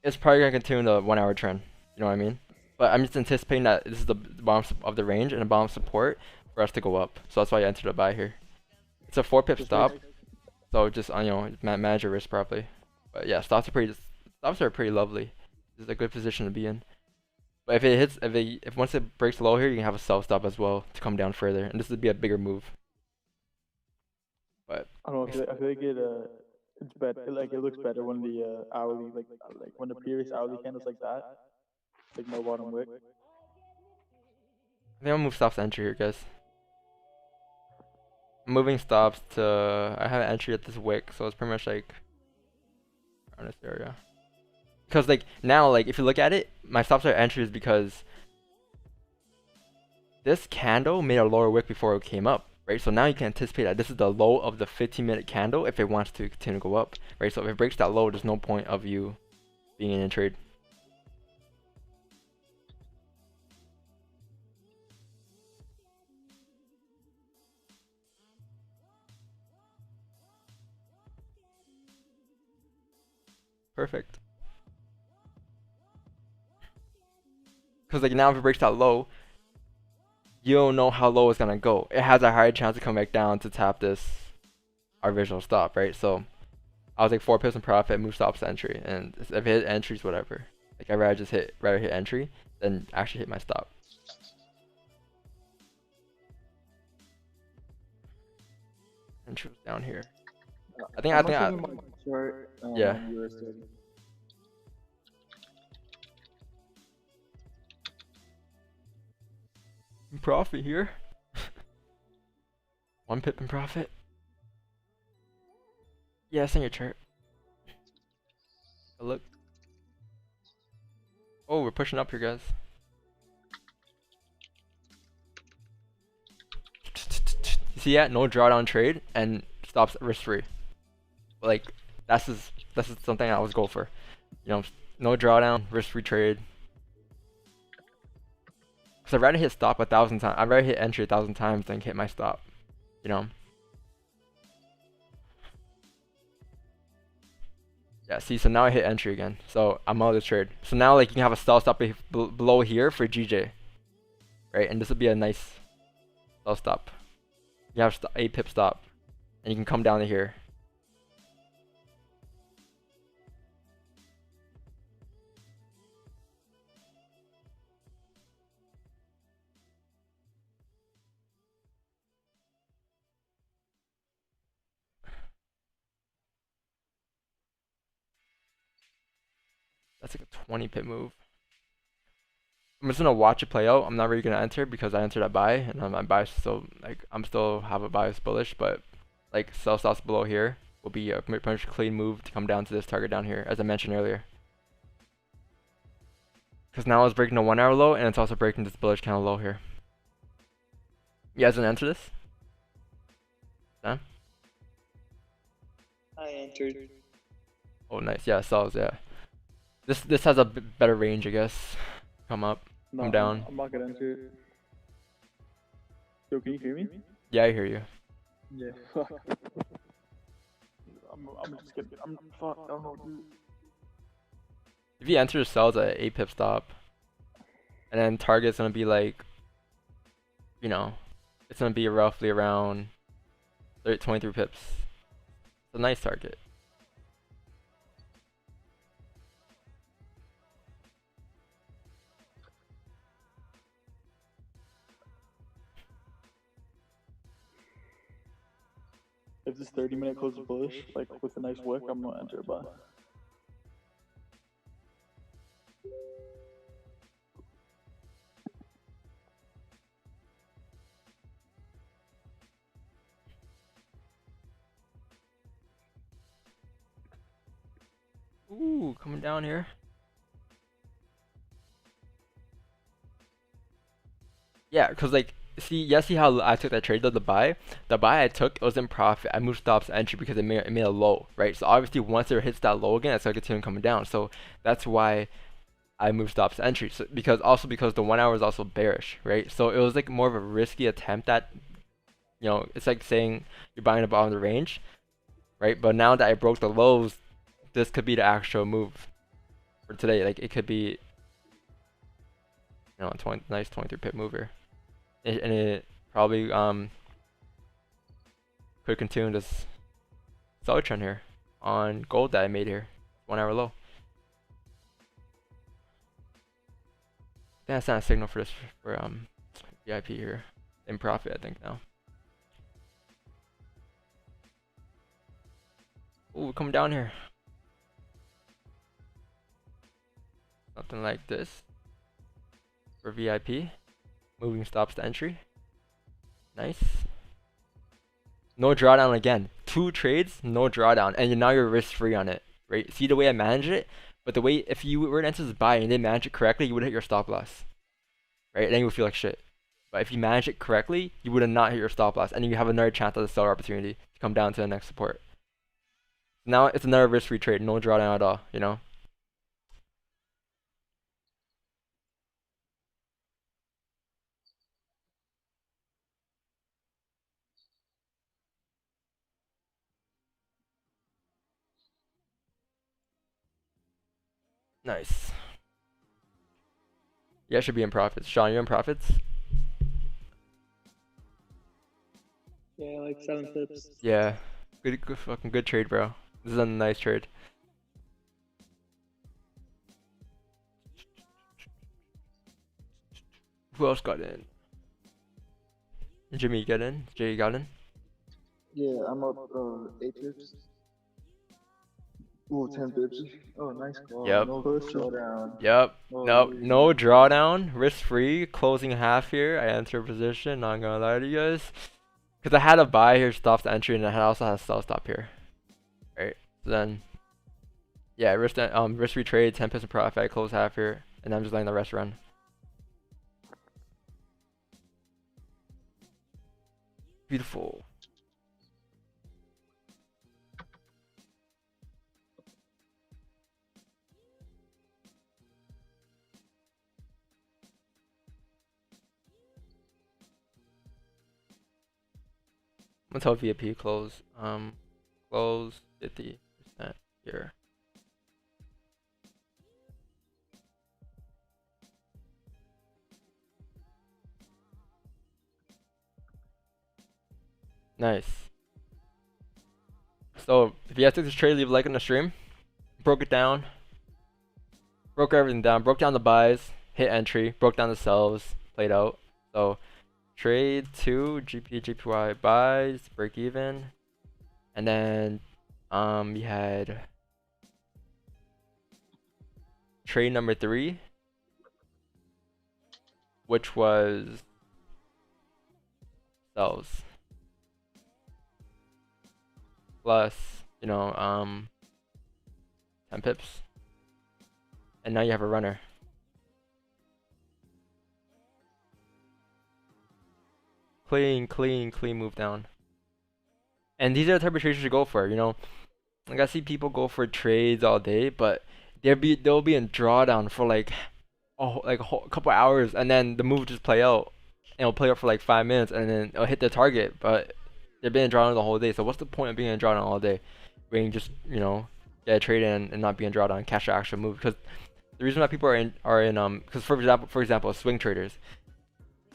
it's probably gonna continue the 1 hour trend. You know what I mean? But I'm just anticipating that this is the bottom of the range and a bottom support for us to go up. So that's why I entered a buy here. It's a 4 pip stop, so just you know, manage your risk properly. But yeah, stops are pretty lovely. This is a good position to be in. But if once it breaks low here, you can have a self stop as well to come down further, and this would be a bigger move. But I don't know. I feel like it's better. Like it looks better when the hourly, like when the previous hourly candles like that, like no bottom wick. I think I'll move stops to entry here, guys. I'm moving stops to. I have an entry at this wick, so it's pretty much like around this area. Because like now, like if you look at it, my stops are entries because this candle made a lower wick before it came up, right? So now you can anticipate that this is the low of the 15-minute candle if it wants to continue to go up, right? So if it breaks that low, there's no point of you being in a trade. Perfect. Because like now if it breaks that low, you don't know how low it's gonna go. It has a higher chance to come back down to tap this our visual stop, right? So I was like 4 pips in profit, move stops to entry, and if it hit entries, whatever. Like I'd rather hit entry than actually hit my stop. Entry was down here. Yeah. Profit here. 1 pip in profit. Yeah, it's in your chart. Look. Oh, we're pushing up here, guys. You see that? No drawdown trade and stops risk free. Like that's something I always go for. You know, no drawdown, risk free trade. Cause I'd rather hit stop 1,000 times. I'd rather hit entry 1,000 times than hit my stop. You know. Yeah. See, so now I hit entry again. So I'm out of the trade. So now like you can have a stall stop below here for GJ, right? And this would be a nice stall stop. You have 8 pip stop, and you can come down to here. That's like a 20 pip move. I'm just gonna watch it play out. I'm not really gonna enter because I entered at buy, and my buy still I'm still have a bias bullish, but like sell stops below here will be a pretty much clean move to come down to this target down here, as I mentioned earlier. Because now it's breaking a 1 hour low, and it's also breaking this bullish candle low here. You guys gonna enter this? Sam? I entered. Oh, nice. Yeah, sells. Yeah. This has a better range, I guess. Come up, come down. I'm not gonna enter it. Yo, can you hear me? Yeah, I hear you. Yeah. Fuck. I'm just kidding. Fuck. I don't know, dude. If you enter the sells at 8 pip stop, and then target's gonna be like, you know, it's gonna be roughly around 23 pips. It's a nice target. If this 30-minute closes bullish, like with a nice wick, I'm gonna enter a buy. Ooh, coming down here. Yeah, cause like see how I took that trade though, the buy I took, it was in profit. I moved stops to entry because it made a low, right? So obviously once it hits that low again, it's gonna continue coming down. So that's why I moved stops to entry. So because the 1 hour is also bearish, right? So it was like more of a risky attempt at, it's like saying you're buying a bottom of the range, right? But now that I broke the lows, this could be the actual move for today. Like it could be, a nice 23 pip mover. And it probably could continue this seller trend here on gold that I made here, 1 hour low. That's not a signal for VIP here in profit, I think now. Ooh, come down here. Something like this for VIP. Moving stops to entry. Nice. No drawdown again. 2 trades, no drawdown, and now you're risk free on it, right? See the way I manage it? But the way, if you were to enter this buy and you didn't manage it correctly, you would hit your stop loss, right? And then you would feel like shit. But if you manage it correctly, you would have not hit your stop loss, and you have another chance at the seller opportunity to come down to the next support. Now it's another risk free trade, no drawdown at all, Nice. Yeah, I should be in profits. Sean, you in profits? Yeah, like 7 pips. Yeah. Good, fucking good trade, bro. This is a nice trade. Who else got in? Jimmy, get in? Jay got in? Yeah, I'm up 8 pips. Ooh, 10 pips. Oh, nice call. Yep. No drawdown. Yep. Oh, Nope. really? No drawdown. Risk free. Closing half here. I enter position. Not gonna lie to you guys. Because I had a buy here, stop the entry, and I also had a sell stop here. Right. So then, yeah, risk free trade, 10 pips in profit. I close half here, and I'm just letting the rest run. Beautiful. I'm gonna tell VIP close. Close 50% here. Nice. So if you guys took this trade, leave a like on the stream. Broke it down. Broke everything down. Broke down the buys. Hit entry. Broke down the sells. Played out. So trade 2 GP GPY buys, break even, and then we had trade number 3, which was sells plus 10 pips, and now you have a runner. Clean move down. And these are the type of trades you should go for, Like I see people go for trades all day, but they'll be in drawdown for like a couple hours, and then the move just play out. And it'll play out for like 5 minutes, and then it'll hit their target, but they're being in drawdown the whole day. So what's the point of being in drawdown all day? Where you can just, get a trade in and not be in drawdown, catch the actual move. Because the reason why people are in because for example, swing traders.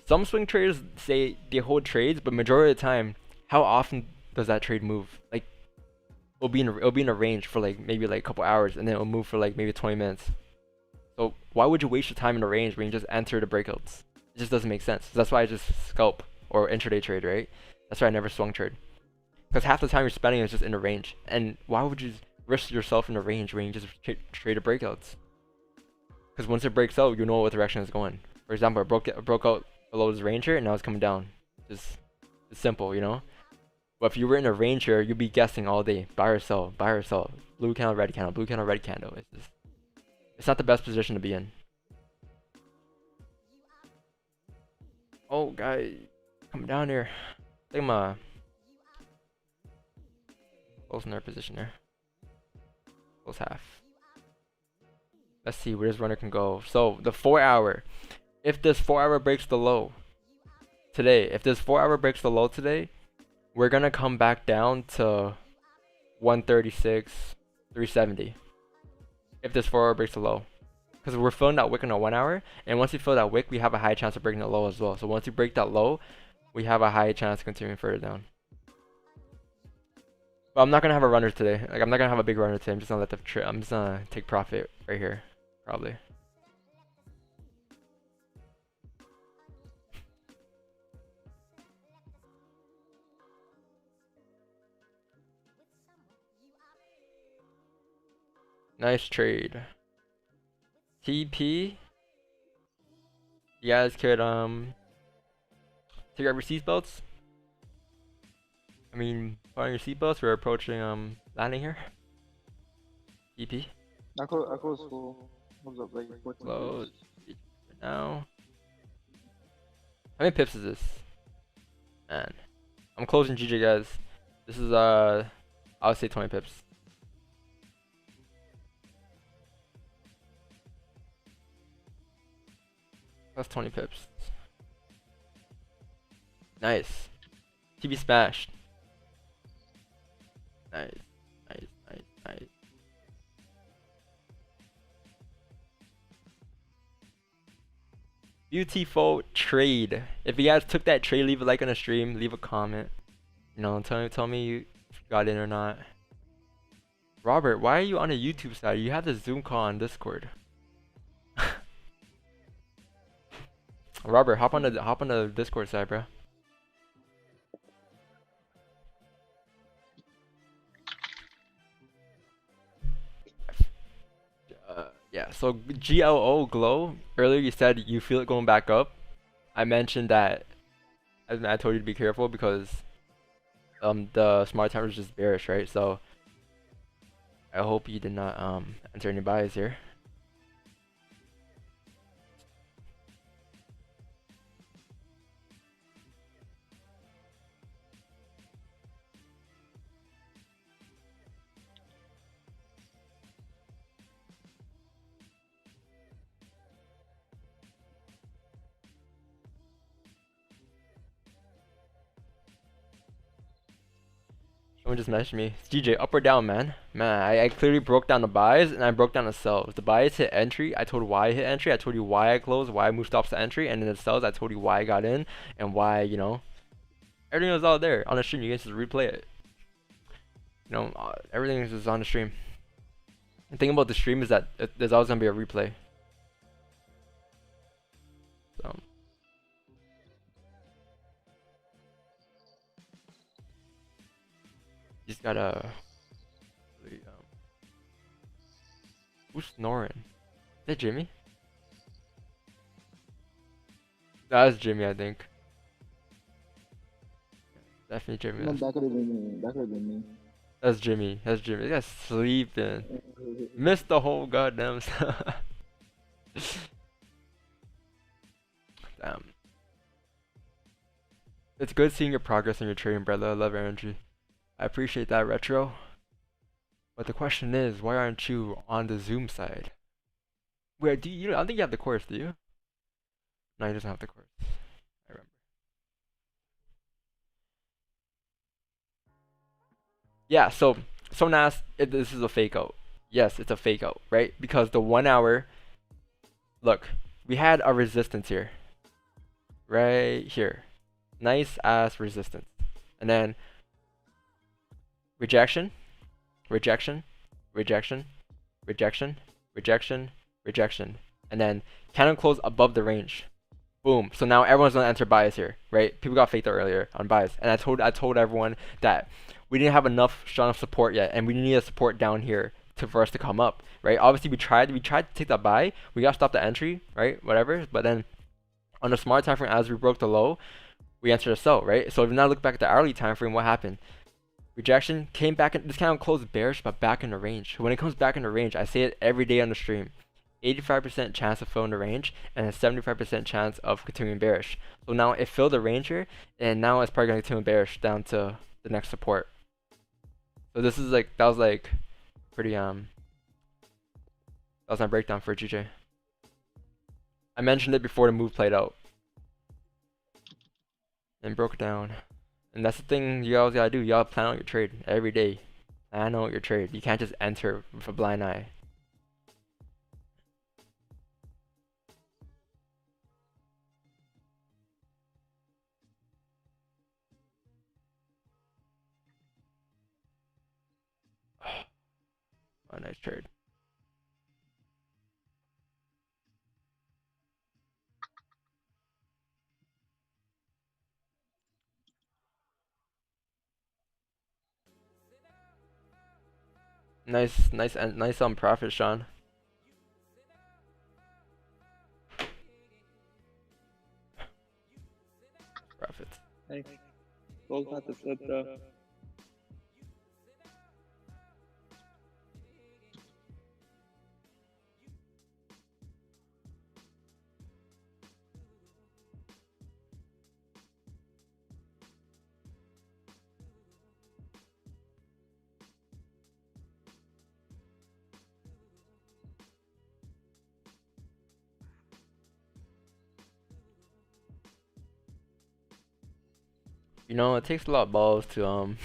Some swing traders say they hold trades, but majority of the time, how often does that trade move? Like, it'll be in a range for like maybe like a couple hours, and then it'll move for like maybe 20 minutes. So why would you waste your time in a range when you just enter the breakouts? It just doesn't make sense. That's why I just scalp or intraday trade, right? That's why I never swung trade. Because half the time you're spending is just in a range, and why would you risk yourself in a range when you just trade the breakouts? Because once it breaks out, you know what direction it's going. For example, it broke out below this range here, and now it's coming down. It's simple, But if you were in a range here, you'd be guessing all day. Buy or sell, buy or sell. Blue candle, red candle, blue candle, red candle. It's not the best position to be in. Oh, guys, come down here. I think I'm close in their position there. Close half. Let's see where this runner can go. So the 4 hour. If this 4 hour breaks the low today, we're gonna come back down to 136, 370. If this 4 hour breaks the low, because we're filling that wick in a 1 hour, and once we fill that wick, we have a high chance of breaking the low as well. So once we break that low, we have a high chance of continuing further down. But I'm not gonna have a runner today. Like, I'm not gonna have a big runner today. I'm just gonna let the I'm just gonna take profit right here, probably. Nice trade. TP. You guys could take out your seatbelts. I mean, put on your seatbelts. We're approaching landing here. TP. I close full. What's up, like 14 Close pips. now. How many pips is this? Man, I'm closing GG, guys. This is I would say 20 pips. That's 20 pips. Nice. TB smashed. Nice. Nice, nice, nice. Beautiful trade. If you guys took that trade, leave a like on the stream, leave a comment. You know, tell me if you got in or not. Robert, why are you on a YouTube side? You have the Zoom call on Discord. Robert, hop on the Discord side, bro. Yeah, so GLO glow. Earlier you said you feel it going back up. I mentioned that I told you to be careful because the smart timer is just bearish, right? So I hope you did not enter any buys here. Someone just messaged me. It's DJ, up or down, man? Man, I clearly broke down the buys and I broke down the sells. If the buys hit entry, I told why I hit entry. I told you why I closed, why I moved stops to entry, and then the sells, I told you why I got in and why, you know, everything was out there on the stream. You guys just replay it. You know, everything is just on the stream. The thing about the stream is that there's always gonna be a replay. So. Just gotta really, who's snoring? Is that Jimmy? That's Jimmy, I think. Definitely Jimmy. No, that could have been me. That could have been me. That's Jimmy. That's Jimmy. This guy's sleeping. Missed the whole goddamn stuff. Damn. It's good seeing your progress in your trading, brother. I love your energy. I appreciate that, Retro. But the question is, why aren't you on the Zoom side? Where do you? I don't think you have the course, do you? No, he doesn't have the course. I remember. Yeah. So someone asked if this is a fake out. Yes, it's a fake out, right? Because the 1 hour. Look, we had a resistance here. Right here. Nice ass resistance, and then. Rejection, rejection, rejection, rejection, rejection, rejection, and then candle close above the range. Boom. So now everyone's gonna enter bias here, right? People got faked out earlier on bias, and I told everyone that we didn't have enough strong enough support yet, and we need a support down here for us to come up, right? Obviously we tried to take that buy. We got stopped the entry, right? Whatever. But then on the smart time frame, as we broke the low, we entered a sell, right? So if you now look back at the hourly time frame, what happened? Rejection came back in. This kind of closed bearish, but back in the range. When it comes back in the range, I say it every day on the stream. 85% chance of filling the range, and a 75% chance of continuing bearish. So now it filled the range here, and now it's probably going to continue bearish down to the next support. So this is like, that was like pretty, that was my breakdown for GJ. I mentioned it before the move played out. And broke it down. And that's the thing you always gotta do. You gotta plan out your trade every day. Plan out your trade. You can't just enter with a blind eye. Oh, nice trade. Nice profit, Sean. Profits. Hey, gold had to flip though. You know, it takes a lot of balls to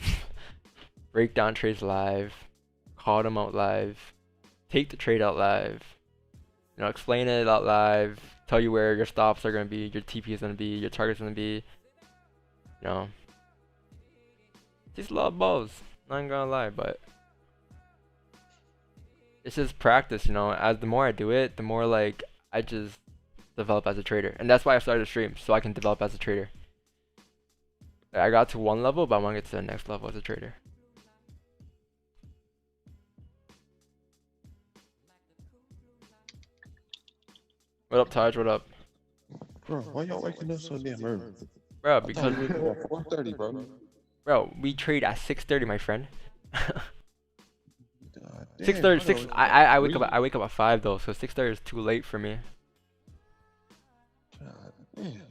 break down trades live, call them out live, take the trade out live, you know, explain it out live, tell you where your stops are gonna be, your TP is gonna be, your target's gonna be. You know, it takes a lot of balls. Not even gonna lie, but it's just practice. You know, as the more I do it, the more like I just develop as a trader, and that's why I started a stream, so I can develop as a trader. I got to one level, but I want to get to the next level as a trader. What up, Taj? What up? Bro, why y'all waking up so damn early? Bro, because 4:30, bro. Bro, we trade at 6:30, my friend. God, 6:30, damn, 6. I wake up at 5 though, so 6:30 is too late for me. God, damn.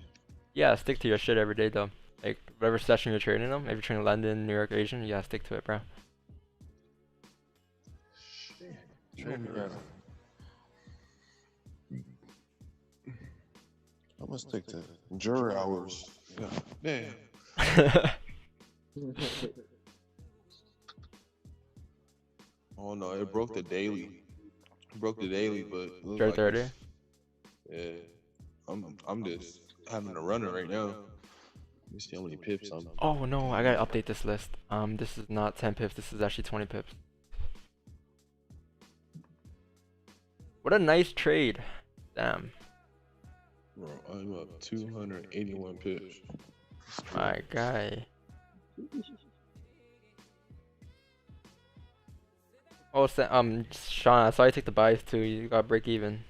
Yeah, stick to your shit every day though. Like whatever session you're trading them, if you're trading London, New York, Asian, you gotta stick to it, bro. Shit. I'm gonna stick to jury hours. God, damn. Oh no, it broke the daily. It broke the daily, but it looks like 30. yeah. I'm just having a runner right now. Let me see how many pips I'm. Oh no, I gotta update this list. This is not 10 pips. This is actually 20 pips. What a nice trade. Damn. Bro, I'm up 281 pips. My guy. Oh, Sean, I saw you take the buys too. You got break even.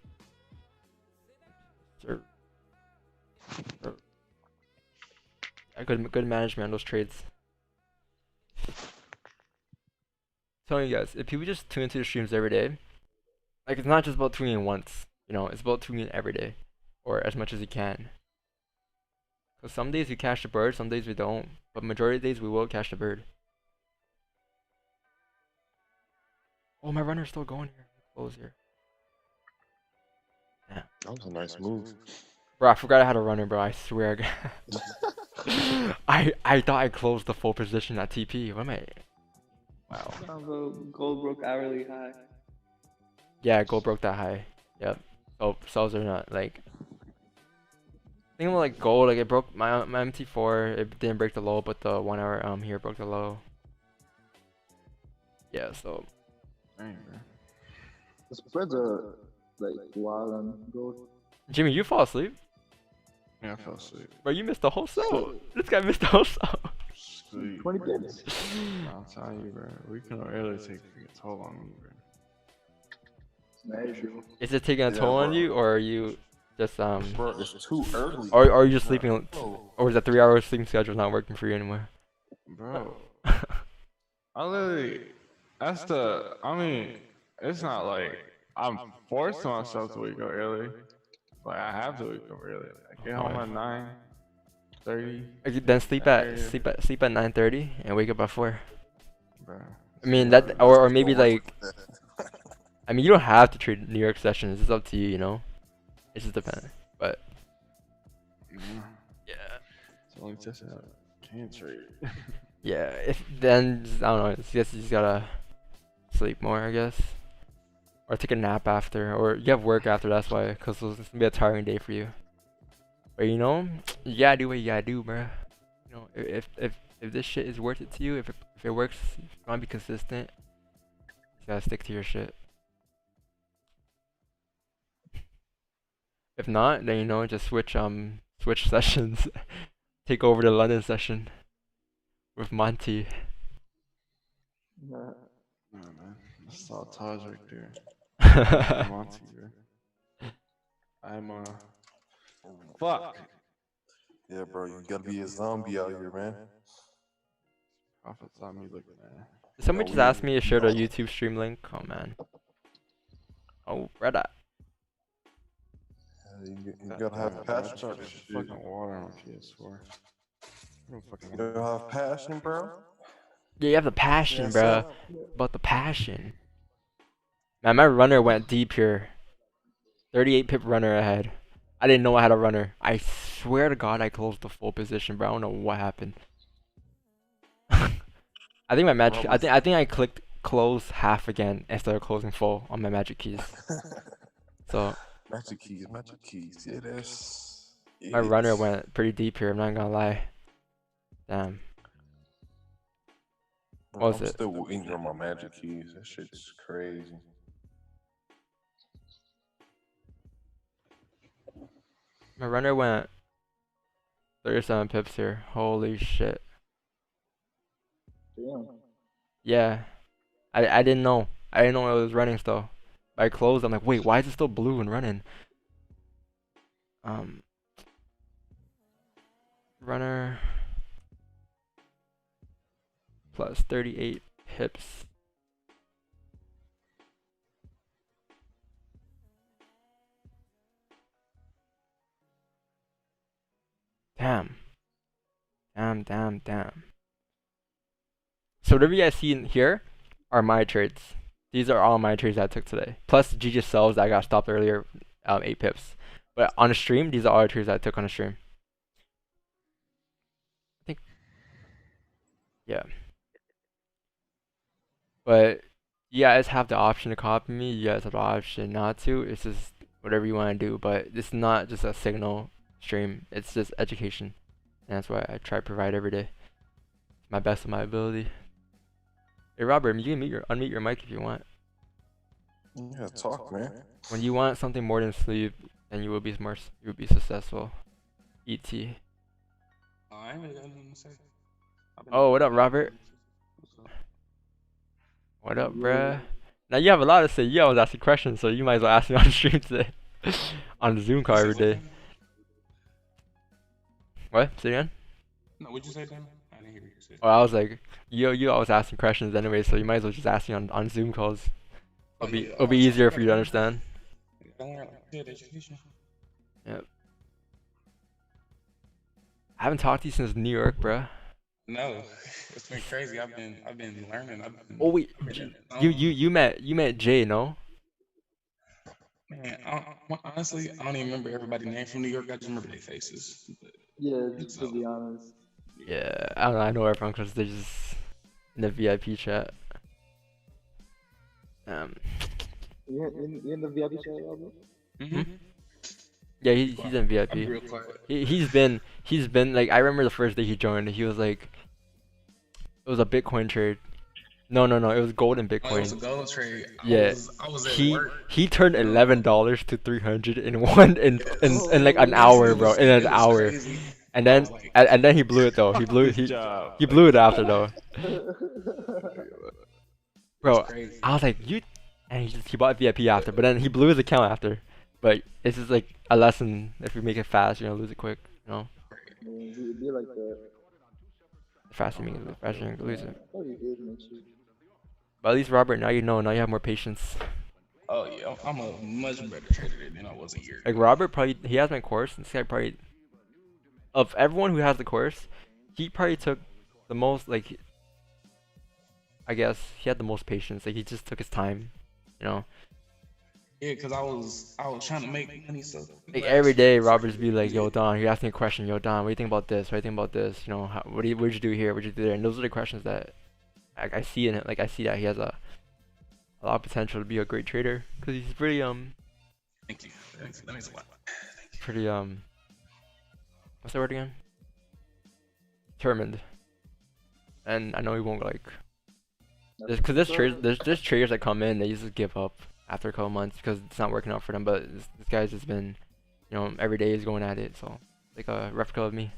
Sir. Good management on those trades. Telling you guys, if people just tune into the streams every day, like it's not just about tuning in once, you know, it's about tuning in every day, or as much as you can. Cause some days we cash the bird, some days we don't, but majority of days we will cash the bird. Oh, my runner's still going here. Close here. Yeah. That was a nice move. Bro, I forgot I had a runner, bro. I swear. I thought I closed the full position at TP. What am I? Wow. Gold broke hourly high. Yeah, gold broke that high. Yep. Oh, sells are not like. Think about like gold, like it broke my MT4. It didn't break the low, but the 1 hour here broke the low. Yeah, so. Dang, bro. The spreads are like wild on gold. Jimmy, you fall asleep? Yeah, I fell asleep. Bro, you missed the whole cell. This guy missed the whole cell. Sleep. 20 pips. I'll tell you, bro. We can really take a toll on me, bro. Is it taking a toll on you, or are you just Bro, it's too early. or are you just sleeping, or is that 3 hour sleeping schedule not working for you anymore? Bro. I literally, I mean, it's not like I'm forcing myself to wake up early. Like I have to wake up early. I get home at 9:30. Then sleep that at area. sleep at 9:30 and wake up at 4. Bro, I mean yeah, that, Most or people maybe work like, like that. I mean you don't have to trade New York sessions. It's up to you, you know. It just depends. But yeah. yeah, It's only just can't trade. yeah. If then I don't know. I guess you just gotta sleep more, I guess, or take a nap after, or you have work after. That's why, cause it's gonna be a tiring day for you. But you know, you gotta do what you gotta do, bruh. You know, if this shit is worth it to you, if it works, you wanna be consistent. You gotta stick to your shit. If not, then you know, just switch sessions. Take over the London session with Monty. Nah. Nah, man. That's all Taj right there. Monty, bro. I'm fuck. Yeah, bro, you gotta be a zombie out here, man. Prophets on me looking at. Somebody No, just asked me to share the YouTube stream link. Oh man. Oh, brother. You gotta have passion for this shit. Fucking water on PS4. I don't fucking You gotta have passion, bro. Yeah, you have the passion, Yes, bruh. sir. About the passion. Man, my runner went deep here. 38 pip runner ahead. I didn't know I had a runner. I swear to God, I closed the full position, bro. I don't know what happened. I think my magic. I think I clicked close half again instead of closing full on my magic keys. So Magic keys. Yeah, that's. my runner went pretty deep here. I'm not gonna lie. Damn. What was I'm it? still waiting on my magic keys. That shit's crazy. My runner went 37 pips here. Holy shit. Damn. Yeah. I didn't know. I didn't know it was running still. I closed. I'm like, wait, why is it still blue and running? Runner plus 38 pips. Damn. Damn. So whatever you guys see in here are my trades. These are all my trades I took today. Plus GG sells that got stopped earlier, 8 pips. But on a stream, these are all the trades I took on a stream. I think, yeah. But you guys have the option to copy me. You guys have the option not to. It's just whatever you want to do. But it's not just a signal stream. It's just education. And that's why I try to provide every day. My best of my ability. Hey Robert, you can unmute your mic if you want. Yeah, talk, man. When you want something more than sleep, then you will be successful. ET. I ain't really got nothing to say. Oh, what up, Robert? What up, bruh? Now you have a lot to say. You always asking questions, so you might as well ask me on stream today. On the Zoom call every day. What? Say again? No, what'd you say, Dan? I didn't hear what you said. Oh, I was like, you always asking questions anyway, so you might as well just ask me on Zoom calls. It'll be easier for you to understand. Yep. I haven't talked to you since New York, bruh. No, it's been crazy. I've been learning. Oh wait, you met Jay, no? Man, honestly, I don't even remember everybody's name from New York. I just remember their faces. Yeah, to be honest. Yeah, I don't know. I know everyone because they're just in the VIP chat. You in the VIP chat, Robert? Mm-hmm. Yeah, he's in VIP. He's been like, I remember the first day he joined. He was like, it was a Bitcoin trade. No, it was gold and Bitcoin. Oh, it was a gold trade. Yeah, I was at work. he turned $11 to 300 in like an hour, bro. In an hour. Crazy. And then he blew it though. He blew it after though. Bro, I was like, and he bought VIP after, but then he blew his account after. But it's just like a lesson. If you make it fast, you're gonna lose it quick. You know. Yeah, it'd be like that. The faster you make it, the faster you're gonna lose it. Oh, you did mention. But at least Robert, now you know. Now you have more patience. Oh yeah, I'm a much better trader than I was a year Like ago. Robert probably he has my course. And this guy probably of everyone who has the course, he probably took the most like I guess he had the most patience. Like he just took his time, you know. Yeah, cause I was trying to make money, so Like every last day, year, Robert's be like, yeah. "Yo, Don, you asked me a question. Yo, Don, what do you think about this? What do you think about this? You know, what'd you do here? What'd you do there?" And those are the questions that I see in it. Like I see that he has a lot of potential to be a great trader because he's pretty Thank you. That means a lot. pretty what's the word again? Determined. And I know he won't like because there's traders that come in they just give up after a couple months because it's not working out for them. But this guy's just been, you know, every day he's going at it. So like a replica of me.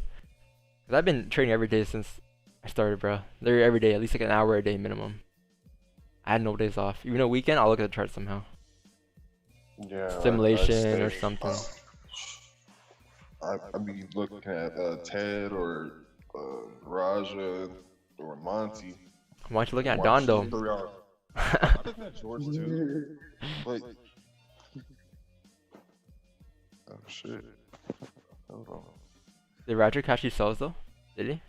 Cause I've been trading every day since I started, bro. Literally every day, at least like an hour a day minimum. I had no days off. Even a weekend, I'll look at the chart somehow. Yeah, Simulation or something. I be looking at Ted or Raja or Monty. Why aren't you looking at Don though? 3 hours. I look at George too. But oh shit. Hold on. Did Roger catch you sells though? Did he?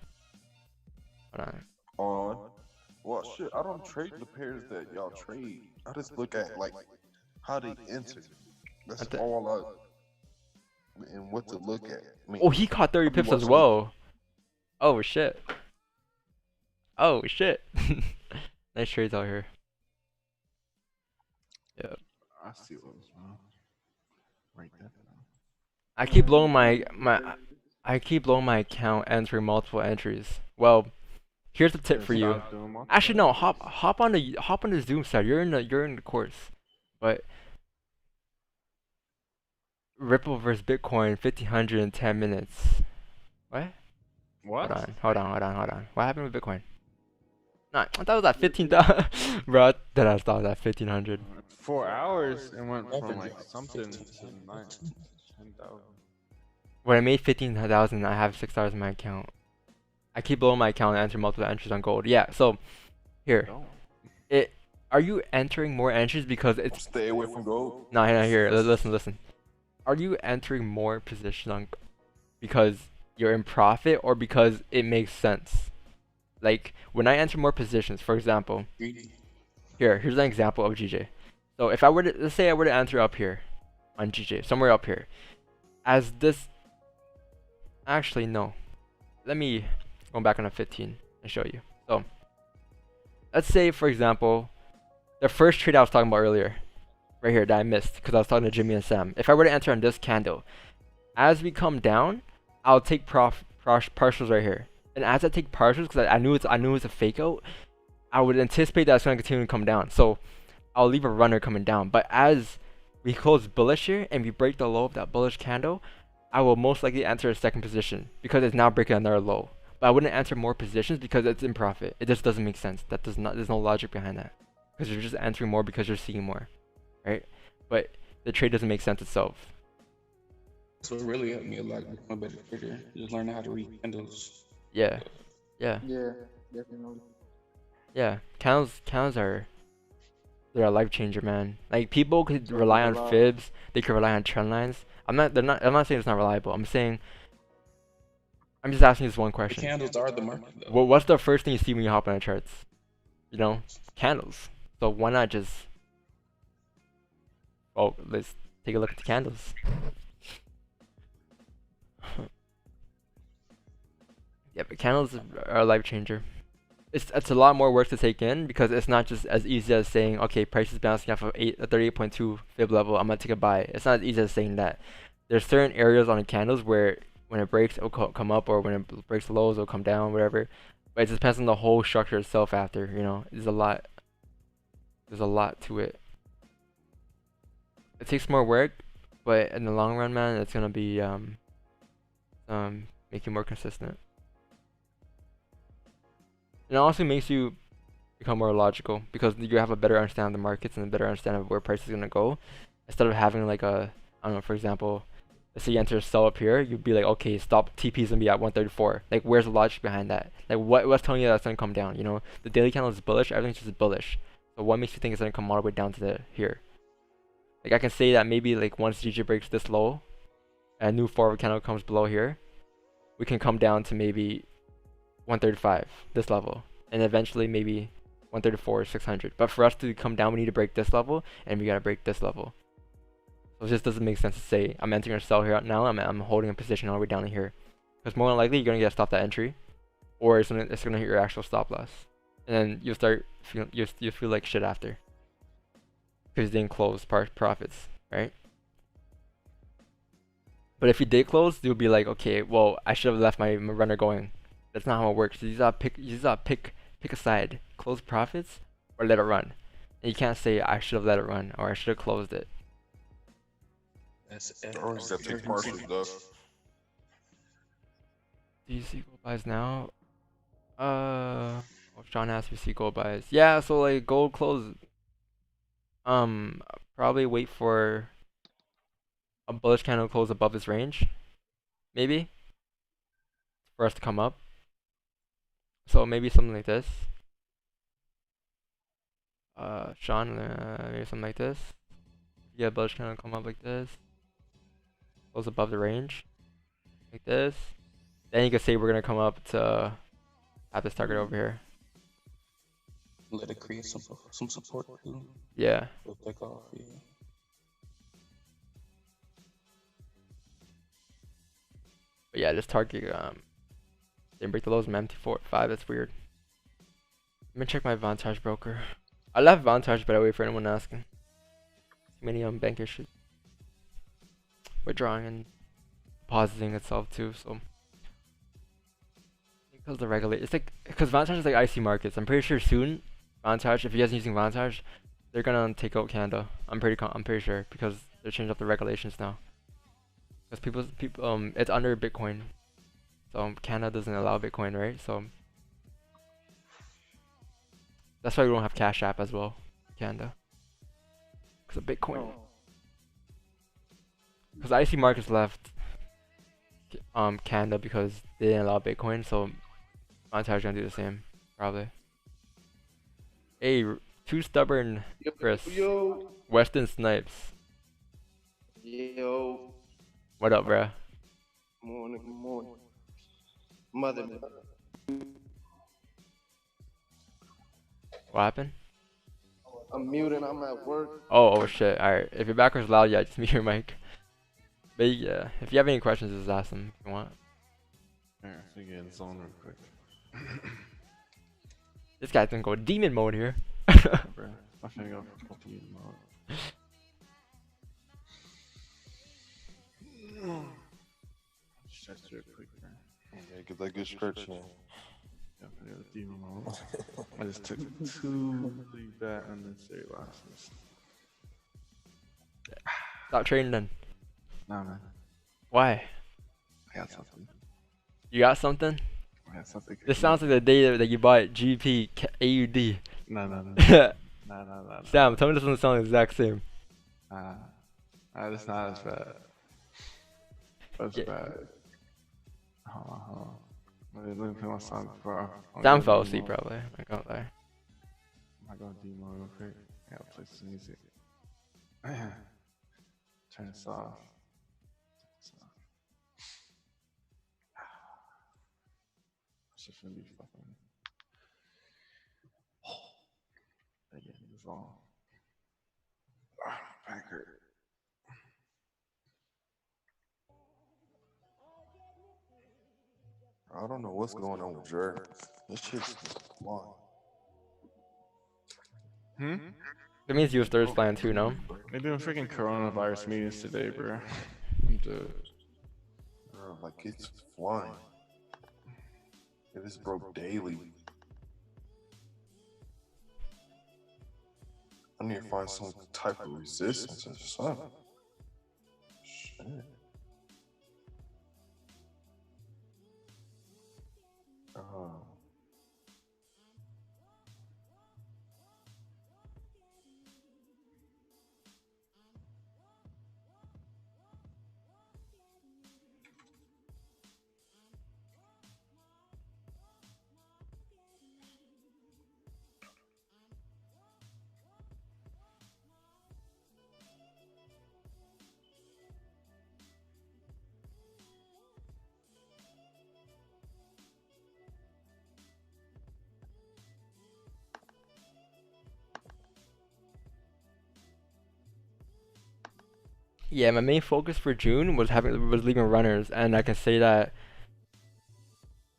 Hold on. On. Well, shit, I don't trade the pairs that y'all trade. I just look at like how they enter. That's all I and what to look at. I mean, Oh, he caught 30 pips as well. Oh shit. Oh shit. Nice trades out here. Yeah. I see what was wrong. Right there. I keep blowing I keep blowing my account entering multiple entries. Well, here's a tip for you. Actually, no. Hop on the Zoom side. You're in the course, but Ripple versus Bitcoin 1500 in 10 minutes. What? What? Hold on. What happened with Bitcoin? Nah, I thought it was at 15,000. Bro, that I thought it was at 1500. 4 hours and went from like something to 10,000. When I made 15,000, I have $6 in my account. I keep blowing my account and enter multiple entries on gold. Yeah, so here. Are you entering more entries because it's stay away from gold? No, here. Listen. Are you entering more positions on because you're in profit or because it makes sense? Like when I enter more positions, for example, here's an example of GJ. So if I were to let's say I were to enter up here on GJ, somewhere up here, as this. Actually, no. Let me go back on a 15 and show you. So let's say, for example, the first trade I was talking about earlier, right here that I missed because I was talking to Jimmy and Sam. If I were to enter on this candle, as we come down, I'll take partials right here. And as I take partials, because I knew it's a fake out, I would anticipate that it's going to continue to come down. So I'll leave a runner coming down. But as we close bullish here and we break the low of that bullish candle, I will most likely enter a second position because it's now breaking another low. But I wouldn't enter more positions because it's in profit. It just doesn't make sense. There's no logic behind that. Because you're just entering more because you're seeing more, right? But the trade doesn't make sense itself. So it really helped me a lot become a better trader. Just learning how to read candles. Yeah. Yeah, definitely. Yeah, candles are they're a life changer, man. Like people could rely on fibs, they could rely on trend lines. I'm not saying it's not reliable. I'm just asking this one question. The candles are the market though. What's the first thing you see when you hop on the charts? You know, candles. So why not just let's take a look at the candles. Yeah, but candles are a life changer. It's a lot more work to take in because it's not just as easy as saying, okay, price is bouncing off of 38.2 fib level, I'm gonna take a buy. It's not as easy as saying that. There's certain areas on the candles where when it breaks, it'll come up, or when it breaks lows, it'll come down, whatever. But it just depends on the whole structure itself after, you know. There's a lot to it. It takes more work, but in the long run, man, it's gonna be make you more consistent. It also makes you become more logical because you have a better understanding of the markets and a better understanding of where price is gonna go. Instead of having like I don't know, for example, let's say you enter a sell up here, you'd be like, okay, stop, TP is gonna be at 134. Like, where's the logic behind that? Like, what's telling you that's gonna come down? You know, the daily candle is bullish, everything's just bullish. So what makes you think it's gonna come all the way down to here? Like I can say that maybe like once GJ breaks this low, and a new forward candle comes below here, we can come down to maybe 135, this level, and eventually maybe 134 or 600. But for us to come down, we need to break this level, and we gotta break this level. So it just doesn't make sense to say I'm entering a sell here now. I'm holding a position all the way down here, because more than likely you're gonna get stopped at entry, or it's gonna hit your actual stop loss, and then you'll start feeling you feel like shit after, because you didn't close profits, right? But if you did close, you'll be like, okay, well, I should have left my runner going. That's not how it works. You just gotta pick a side, close profits, or let it run. And you can't say I should have let it run or I should have closed it. That's Or is that take partial though? Do you see gold buys now? Oh, Sean asked if you see gold buys. Yeah, so like gold close. Probably wait for a bullish candle close above this range, maybe, for us to come up. So maybe something like this. Sean, maybe something like this. Yeah, bullish candle come up like this. Close above the range, like this. Then you can say we're gonna come up to have this target over here. Let it create some support too. Yeah. It'll take off. Yeah. But yeah, this target didn't break the lows. MT4 5. That's weird. Let me check my Vantage broker. I left Vantage, but I wait for anyone asking. Too many bank issues. Withdrawing and depositing itself too. So because the regulate, it's like because Vantage is like IC markets. I'm pretty sure soon Vantage, if you guys are using Vantage, they're gonna take out Canada. I'm pretty sure because they're changing up the regulations now. Because people it's under Bitcoin, so Canada doesn't allow Bitcoin, right? So that's why we don't have Cash App as well, Canada, because of Bitcoin. Because IC markets left Canada because they didn't allow Bitcoin, so Vantage gonna do the same probably. Hey, too stubborn, Chris. Yo. Weston Snipes. Yo. What up, bruh? Morning, good morning. Mother. What happened? I'm muted, I'm at work. Oh shit. Alright. If your background's loud, yeah, just mute your mic. But yeah, if you have any questions, just ask them if you want. Alright, so get in zone real quick. This guy's gonna go demon mode here. Bruh, I'm finna go demon mode. Stretch real quick, man. Yeah, get that good stretch in. Yeah, I'm finna go demon mode. I just took 2 really bad unnecessary losses. Stop trading then. Nah, man. Why? I got something. You got something? I got something. This sounds like the day that you bought GP AUD. No. Nah. Sam, tell me this doesn't sound the exact same. It's not as bad. That's bad. Hold on. Let me play my song before. Sam fell asleep probably. I can't lie. I'm gonna demo real quick. I gotta play some music. Turn this off. This is gonna be fucking. Again, it's all. Back hurt. I don't know what's going on with Jer. This shit's flying. That means you was third flying too, no? They're doing freaking coronavirus meetings today, bro. I'm dead. Bro, like it's flying. It is broke daily. I need to find some type of resistance or something. Shit. Yeah, my main focus for June was leaving runners, and I can say that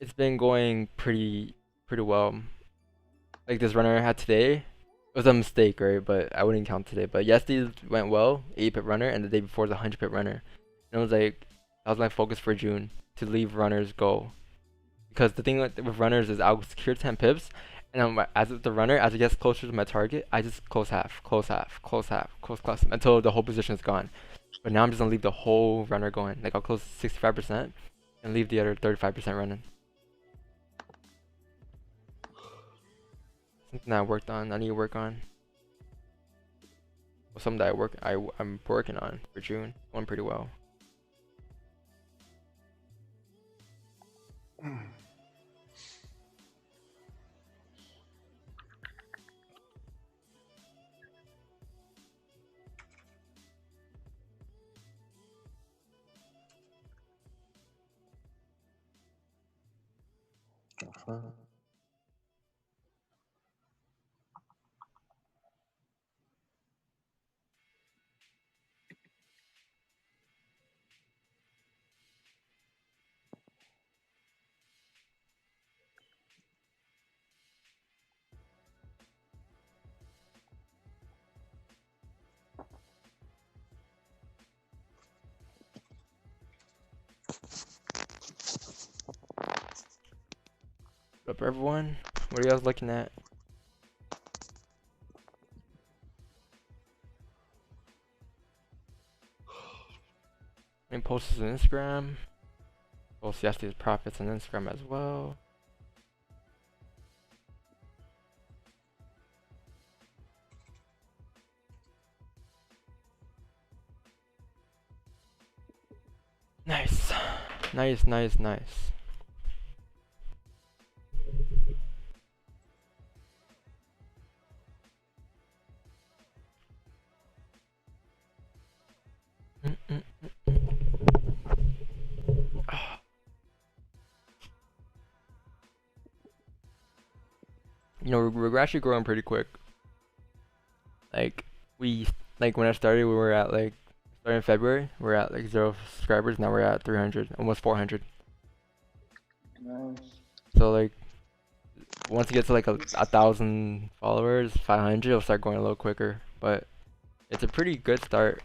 it's been going pretty well. Like this runner I had today, it was a mistake, right? But I wouldn't count today. But yesterday went well, 8-pip runner, and the day before was a 100-pip runner. And it was like that was my focus for June, to leave runners go. Because the thing with runners is I'll secure 10 pips, and as the runner, as it gets closer to my target, I just close half, close half, close half, close until the whole position is gone. But now I'm just gonna leave the whole runner going. Like I'll close 65% and leave the other 35% running. Something that I worked on. I need to work on. Well, something that I'm working on for June. Going pretty well. What up, everyone? What are you guys looking at? And post this on Instagram. Post yesterday's profits on Instagram as well. Nice. Nice. You know, we're actually growing pretty quick. Like when I started, we were at like starting in February, we're at like 0 subscribers. Now we're at 300, almost 400. Nice. So like once you get to like 1,000 followers, 500, it'll start going a little quicker. But it's a pretty good start.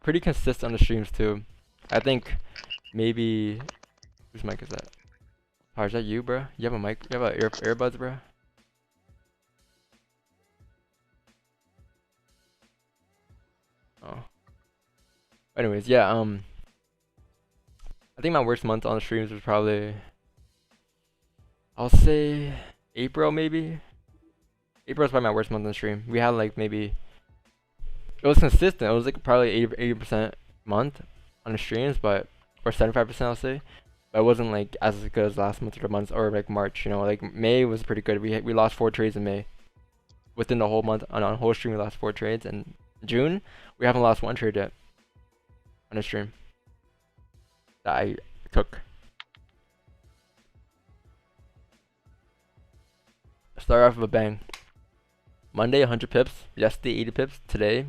Pretty consistent on the streams too. I think maybe whose mic is that? Oh, is that you, bro? You have a mic? You have earbuds, bro? Oh. Anyways, yeah. I think my worst month on the streams was probably, I'll say April maybe. April was probably my worst month on the stream. We had like maybe, it was consistent. It was like probably 80% month on the streams, but or 75% I'll say. But it wasn't like as good as last month or the months or like March. You know, like May was pretty good. We lost 4 trades in May. Within the whole month on a whole stream, we lost 4 trades. And June, we haven't lost 1 trade yet on a stream that I took. Start off with a bang. Monday 100 pips, yesterday 80 pips, today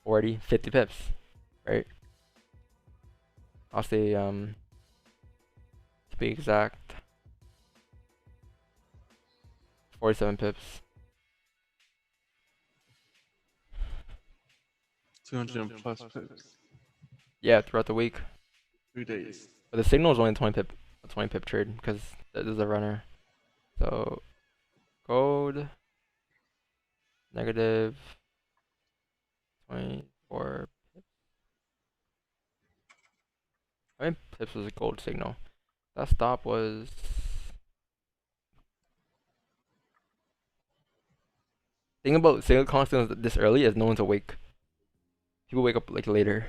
40, 50 pips, right? I'll say to be exact, 47 pips. 200 plus pips. Yeah, throughout the week. 3 days. But the signal is only a 20 pip trade because this is a runner. So gold negative 24 pips. How many pips was a gold signal? That stop was thing about signal constants this early is no one's awake. People wake up like later.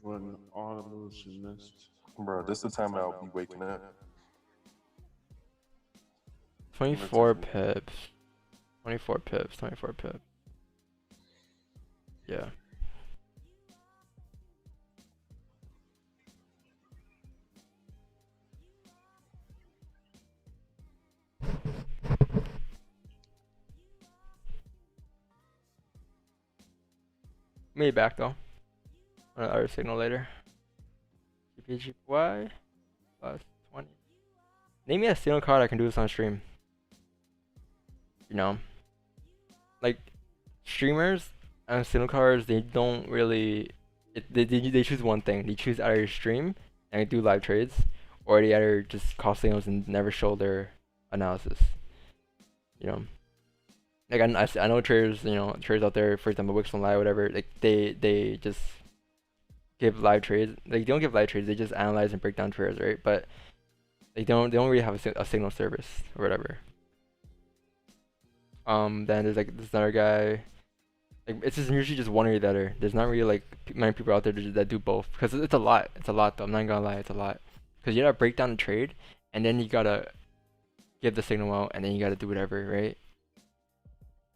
When all the moves you missed. Bro, this is the time I'll be waking up. 24 pips. 24 pips. Yeah. Maybe back though. On another signal later. GPGY plus 20. Name me a signal card I can do this on stream. You know, like streamers and signal cards, they don't really. They choose one thing. They choose either stream and do live trades, or they either just call signals and never show their analysis. You know, like I know traders, you know, traders out there, for example, Wix Online, whatever. Like they just give live trades. Like they don't give live trades. They just analyze and break down trades, right? But they don't really have a signal service or whatever. Then there's like this other guy. Like it's just usually just one or the other. There's not really like many people out there that do both, because it's a lot. It's a lot though. I'm not gonna lie, it's a lot. Because you gotta break down the trade, and then you gotta give the signal out, and then you gotta do whatever, right?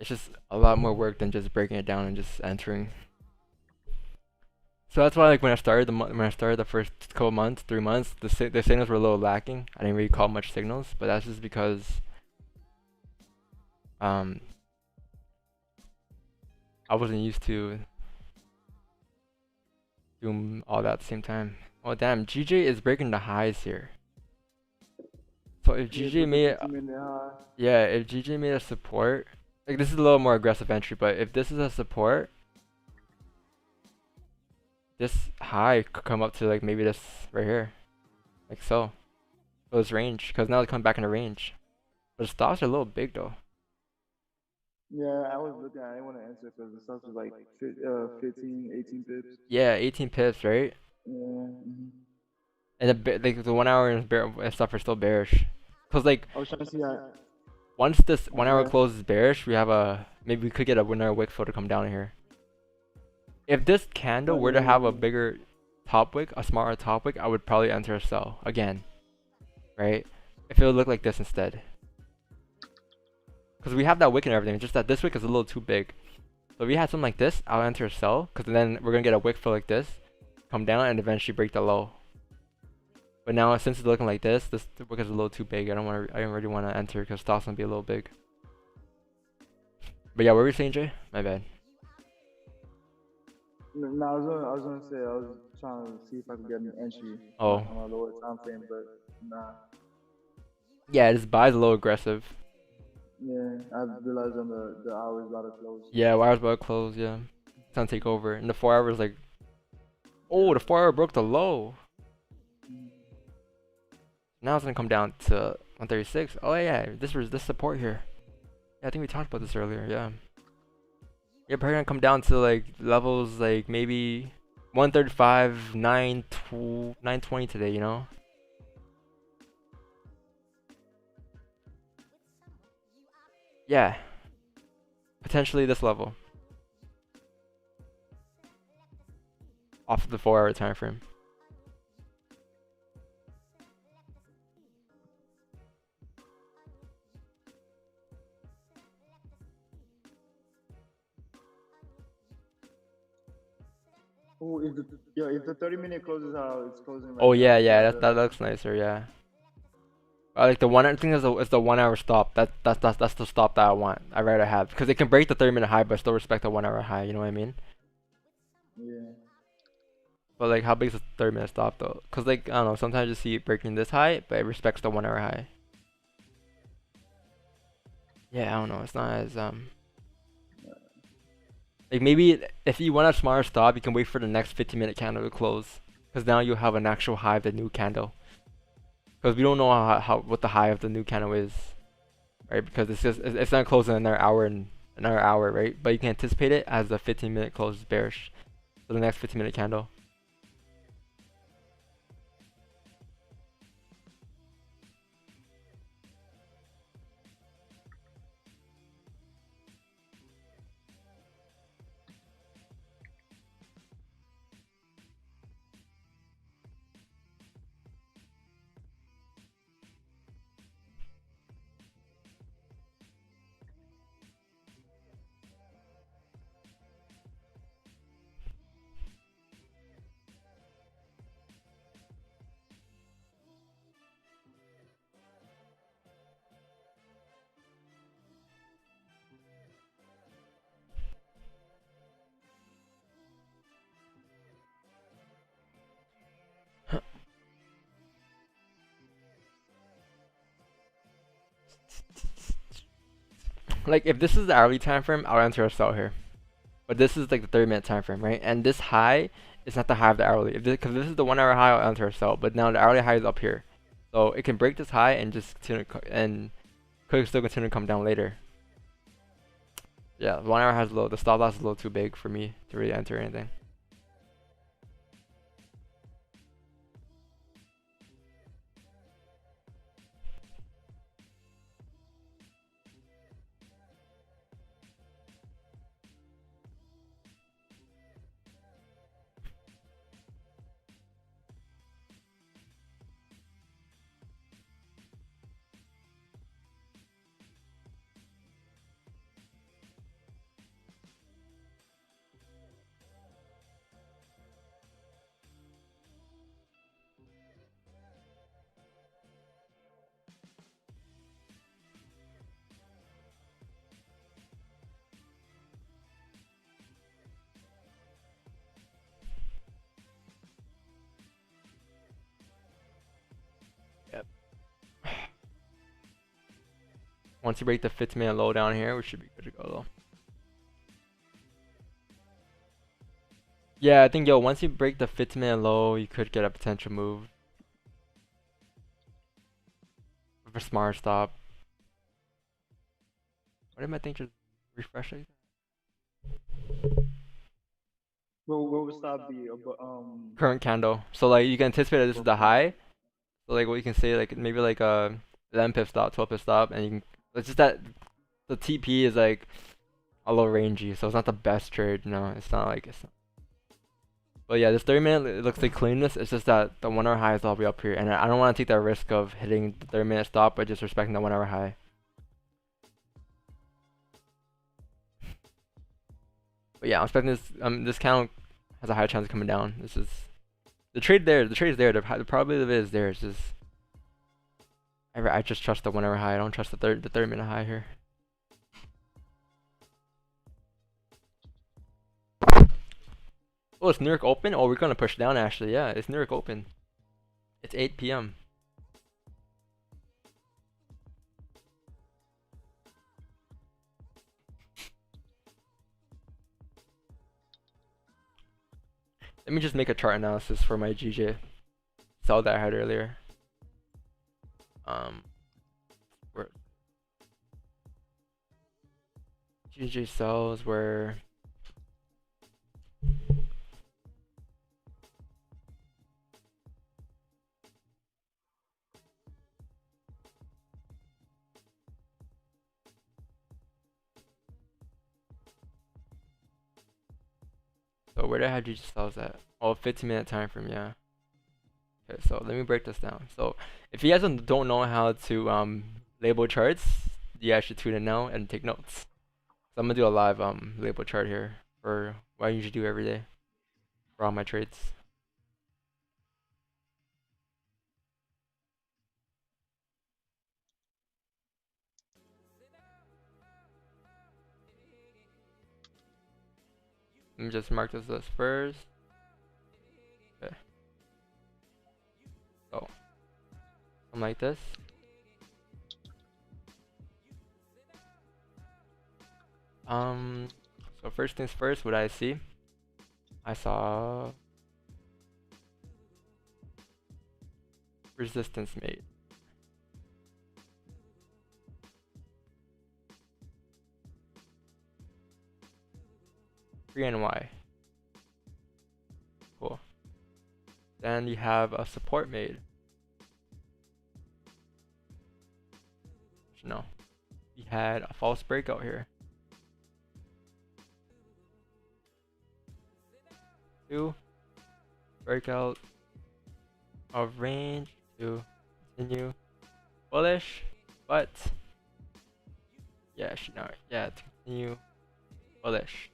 It's just a lot more work than just breaking it down and just entering. So that's why, like when I started the first couple months, 3 months, the signals were a little lacking. I didn't really call much signals, but that's just because I wasn't used to doing all that at the same time. Oh damn, GJ is breaking the highs here. So if GJ made if GJ made a support, like this is a little more aggressive entry, but if this is a support, this high could come up to like maybe this right here, like so. So it's range, because now it's coming back into range. But the stops are a little big though. Yeah, I was looking. I didn't want to answer because the stuff was like 15, 18 pips. Yeah, 18 pips, right? Yeah. Mm-hmm. And like the 1 hour and stuff are still bearish. Cause like I was trying to see that. Once this 1 hour close is bearish, we have maybe we could get another wick fill to come down here. If this candle were to have a bigger top wick, a smaller top wick, I would probably enter a sell again, right? If it would look like this instead. Because we have that wick and everything, it's just that this wick is a little too big. So if we had something like this, I'll enter a sell, because then we're going to get a wick fill like this, come down and eventually break the low. But now since it's looking like this wick is a little too big. I don't really want to enter because stock's going to be a little big. But yeah, what were you saying, Jay? My bad. No, I was gonna say I was trying to see if I could get an entry on a lower time frame, but nah. Yeah, this buy's a little aggressive. Yeah, I realized on the hours about to close. Yeah, hours about to close. Yeah, it's gonna take over. And the 4 hours like, oh, the 4 hour broke the low. Now it's gonna come down to 136. Oh yeah, this support here. Yeah, I think we talked about this earlier. Yeah. Yeah, probably gonna come down to like levels like maybe 135, 920 today, you know? Yeah. Potentially this level. Off of the 4 hour time frame. Oh, if the 30-minute closes how it's closing right oh now, yeah, that looks nicer, yeah. I like the one. I think it's the 1 hour stop. That's the stop that I want. I'd rather have, because it can break the 30-minute high, but still respect the 1 hour high. You know what I mean? Yeah. But like, how big is the 30-minute stop though? Cause like I don't know. Sometimes you see it breaking this high, but it respects the 1 hour high. Yeah, I don't know. It's not as like maybe if you want a smaller stop, you can wait for the next 15-minute candle to close, cause now you have an actual high of the new candle. Because we don't know what the high of the new candle is, right? Because it's not closing in another hour, right? But you can anticipate it as the 15-minute close is bearish, so the next 15-minute candle. like if this is the hourly time frame, I'll enter a sell here. But this is like the 30-minute time frame, right? And this high is not the high of the hourly. Because this is the 1 hour high, I'll enter a sell. But now the hourly high is up here, so it can break this high and just continue and could still continue to come down later. Yeah, the 1 hour has low. The stop loss is a little too big for me to really enter anything. Yep. Once you break the 50-minute low down here, we should be good to go though. Yeah, I think, yo, once you break the 50-minute low, you could get a potential move. For smart stop. What did my thing just refresh like that? Well, what would stop be? Current candle. So like you can anticipate that this is the high. So like what you can say, like maybe like 11 pip stop, 12 pip stop, and you can. It's just that the TP is like a little rangy, so it's not the best trade. You know, it's not like it's. But yeah, this 30-minute, it looks like cleanness. It's just that the 1 hour high is all the way up here, and I don't want to take that risk of hitting the 30-minute stop by just respecting the 1 hour high. But yeah, I'm expecting this. This candle has a high chance of coming down. This is the trade there. The trade is there. The probability of it is there. It's just I just trust the 1 hour high. I don't trust the 30-minute high here. Oh, it's New York Open? Oh, we're gonna push down actually. Yeah, it's New York Open. It's 8 p.m. Let me just make a chart analysis for my GJ sell that I had earlier. Where GJ sells were so where did I have GJ sells at? Oh, 15-minute time frame, yeah. Okay, so let me break this down. So if you guys don't know how to label charts, you guys should tune in now and take notes. So I'm gonna do a live label chart here for what I usually do every day for all my trades. Let me just mark this as first. Okay. So something like this. So first things first, what I see? I saw resistance made. Y. Cool. Then you have a support made. No. We had a false breakout here. 2. Breakout of range to continue bullish, but yeah, to continue bullish.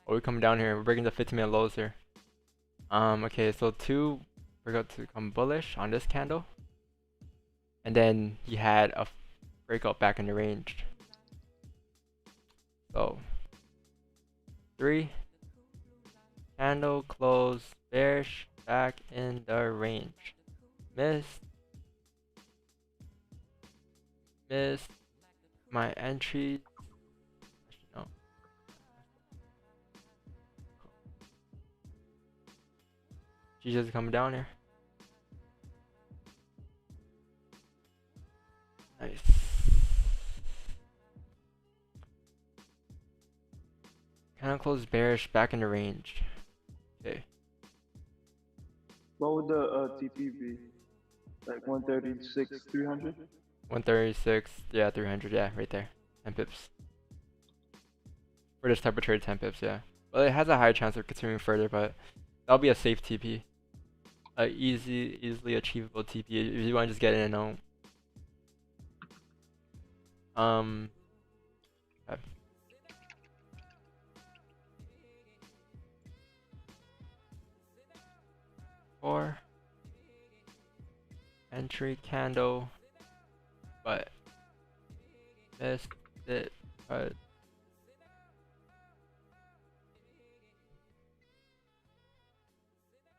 Oh, we're coming down here. We're breaking the 15-minute lows here. Okay, so 2 breakout to come bullish on this candle, and then he had a breakout back in the range. So 3 candle close bearish back in the range. Missed. missed my entry. No. She's just coming down here. Nice. Kind of close bearish back in the range. Okay. What would the TP be? Like 136, 300? 136, yeah, 300, yeah, right there. 10 pips. For this type of trade, 10 pips, yeah. Well, it has a high chance of continuing further, but that'll be a safe TP. A easily achievable TP if you want to just get in and out. Okay. Four. Entry candle, but missed it, but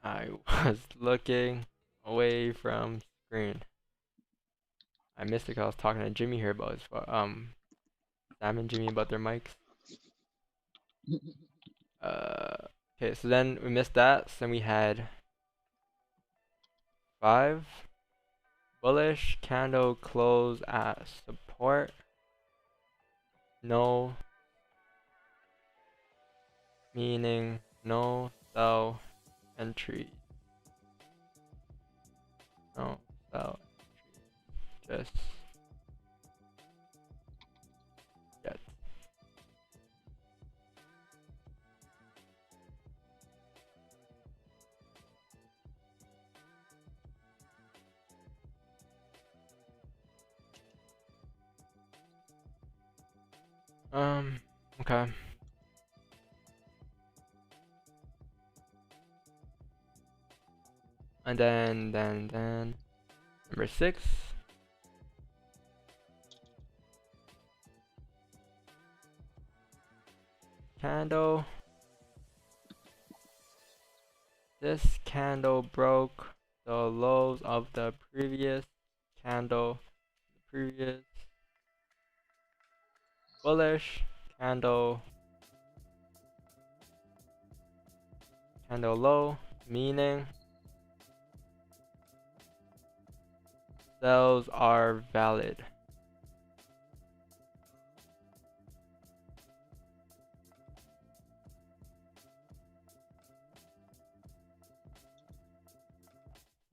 I was looking away from screen. I missed it because I was talking to Jimmy here about his Sam and Jimmy about their mics. Okay, so then we missed that. So then we had 5 bullish candle close at support. No, meaning no sell entry. No sell entry. Just get. Okay. And then number 6. Candle. This candle broke the lows of the previous candle. Previous bullish candle low, meaning sells are valid.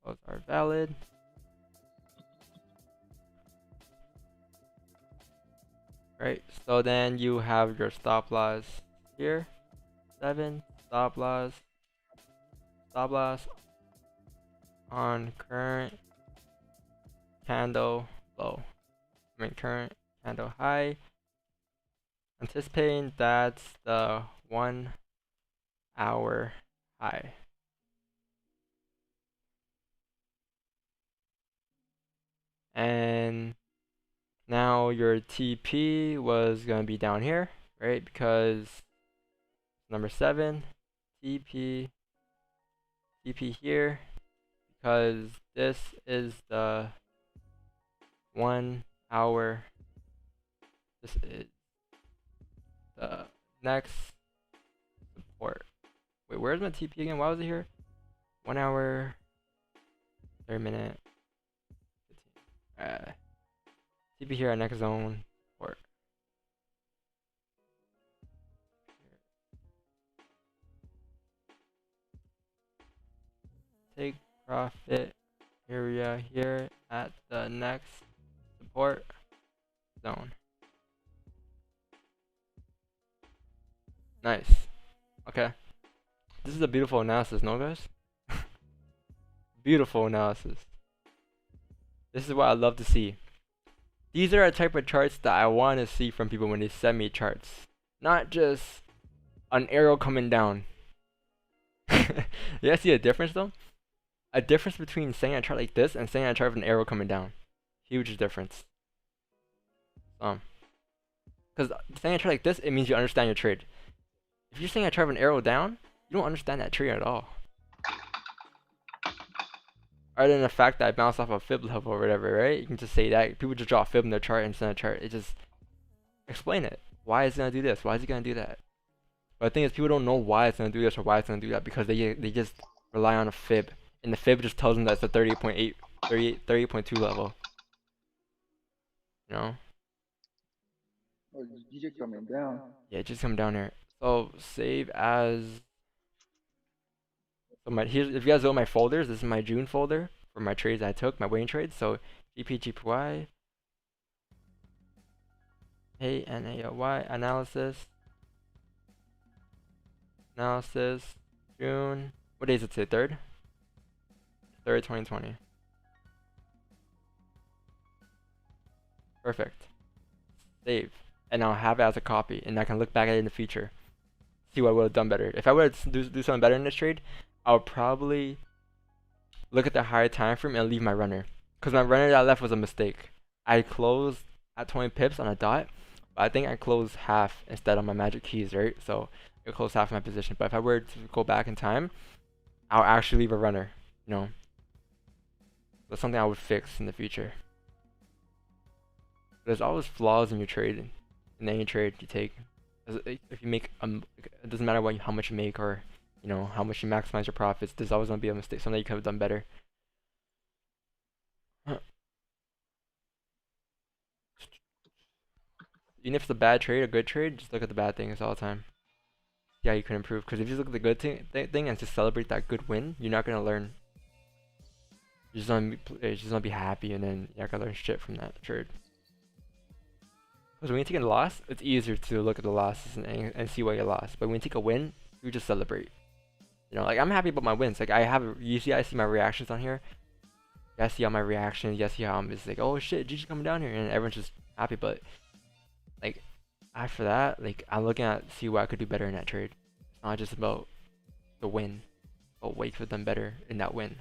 Those are valid. Right, so then you have your stop loss here. 7 stop loss on current candle low. Current candle high. Anticipating that's the 1 hour high. And now your TP was going to be down here, right? Because number 7, TP here, because this is the 1 hour. This is the next support. Wait, where's my TP again? Why was it here? 1 hour, 30 minute. TP here at next zone support. Take profit area here at the next support zone. Nice. Okay. This is a beautiful analysis, no guys? Beautiful analysis. This is what I love to see. These are a type of charts that I want to see from people when they send me charts. Not just an arrow coming down. You guys see a difference though? A difference between saying a chart like this and saying a chart with an arrow coming down. Huge difference. Because saying a chart like this, it means you understand your trade. If you're saying a chart with an arrow down, you don't understand that trade at all. Other than the fact that I bounced off a fib level or whatever, right? You can just say that. People just draw a fib in their chart instead of chart. It just explain it. Why is it gonna do this? Why is it gonna do that? But the thing is, people don't know why it's gonna do this or why it's gonna do that because they just rely on a fib, and the fib just tells them that it's a 38.8, 30.2 level. You know? Oh, DJ coming down. Yeah, just come down here. So save as. So here's, if you guys know my folders, this is my June folder for my trades I took, my weighing trades. So GPGPY, ANAOY, analysis, June. What day is it today? 3rd? 3rd, 2020. Perfect. Save. And I'll have it as a copy, and I can look back at it in the future. See what I would have done better. If I would have do something better in this trade, I would probably look at the higher time frame and leave my runner. Because my runner that I left was a mistake. I closed at 20 pips on a dot, but I think I closed half instead on my magic keys, right? So I closed half my position. But if I were to go back in time, I'll actually leave a runner, you know. That's something I would fix in the future. There's always flaws in your trade, in any trade you take. If you make it doesn't matter how much you make or you know how much you maximize your profits. There's always gonna be a mistake, something you could have done better. Even if it's a bad trade, a good trade, just look at the bad things all the time. Yeah, you can improve. Because if you look at the good thing and just celebrate that good win, you're not gonna learn. You're just gonna be happy, and then you're not gonna learn shit from that trade. Because when you take a loss, it's easier to look at the losses and see why you lost. But when you take a win, you just celebrate. You know, like I'm happy about my wins. Like I see my reactions on here. I see all my reactions. You see how I'm just like, oh shit, GG coming down here, and everyone's just happy. But like after that, like I'm looking at see what I could do better in that trade. It's not just about the win, but what you could have done better in that win,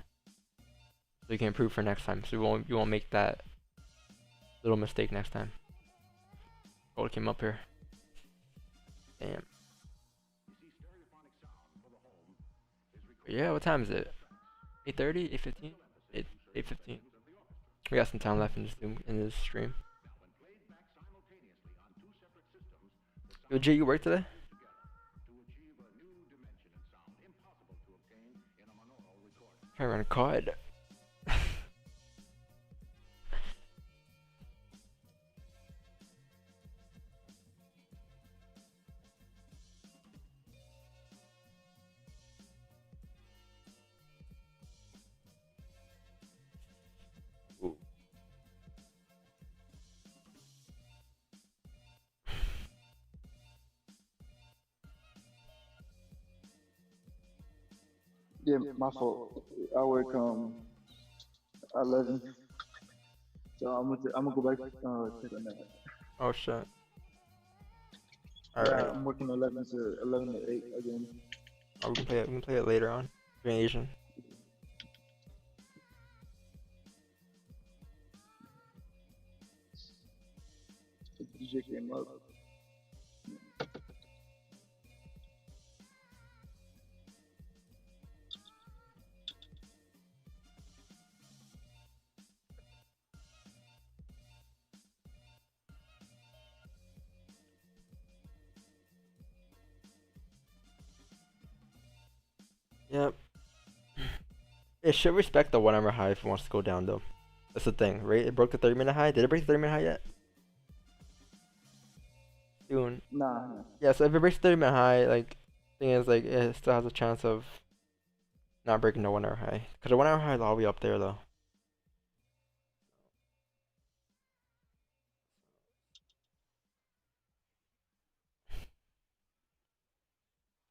so you can improve for next time. So you won't make that little mistake next time. Gold came up here. Damn. But yeah, what time is it? 8:30, 8:15, 8:15. We got some time left in this stream. Yo, Jay, you work today? Trying to run a card. Yeah, my fault. I work 11, so I'm gonna go back take a nap. Oh shit. Yeah, Alright. I'm working 11 to 8 again. Oh, we can play it later on. During Asian. DJ came up. Yep. It should respect the 1 hour high if it wants to go down though. That's the thing, right? It broke the 30-minute high. Did it break the 30-minute high yet? Soon. Nah. Yeah, so if it breaks the 30-minute high, like, thing is, like, it still has a chance of not breaking the 1 hour high. Because the 1 hour high is all the way up there though.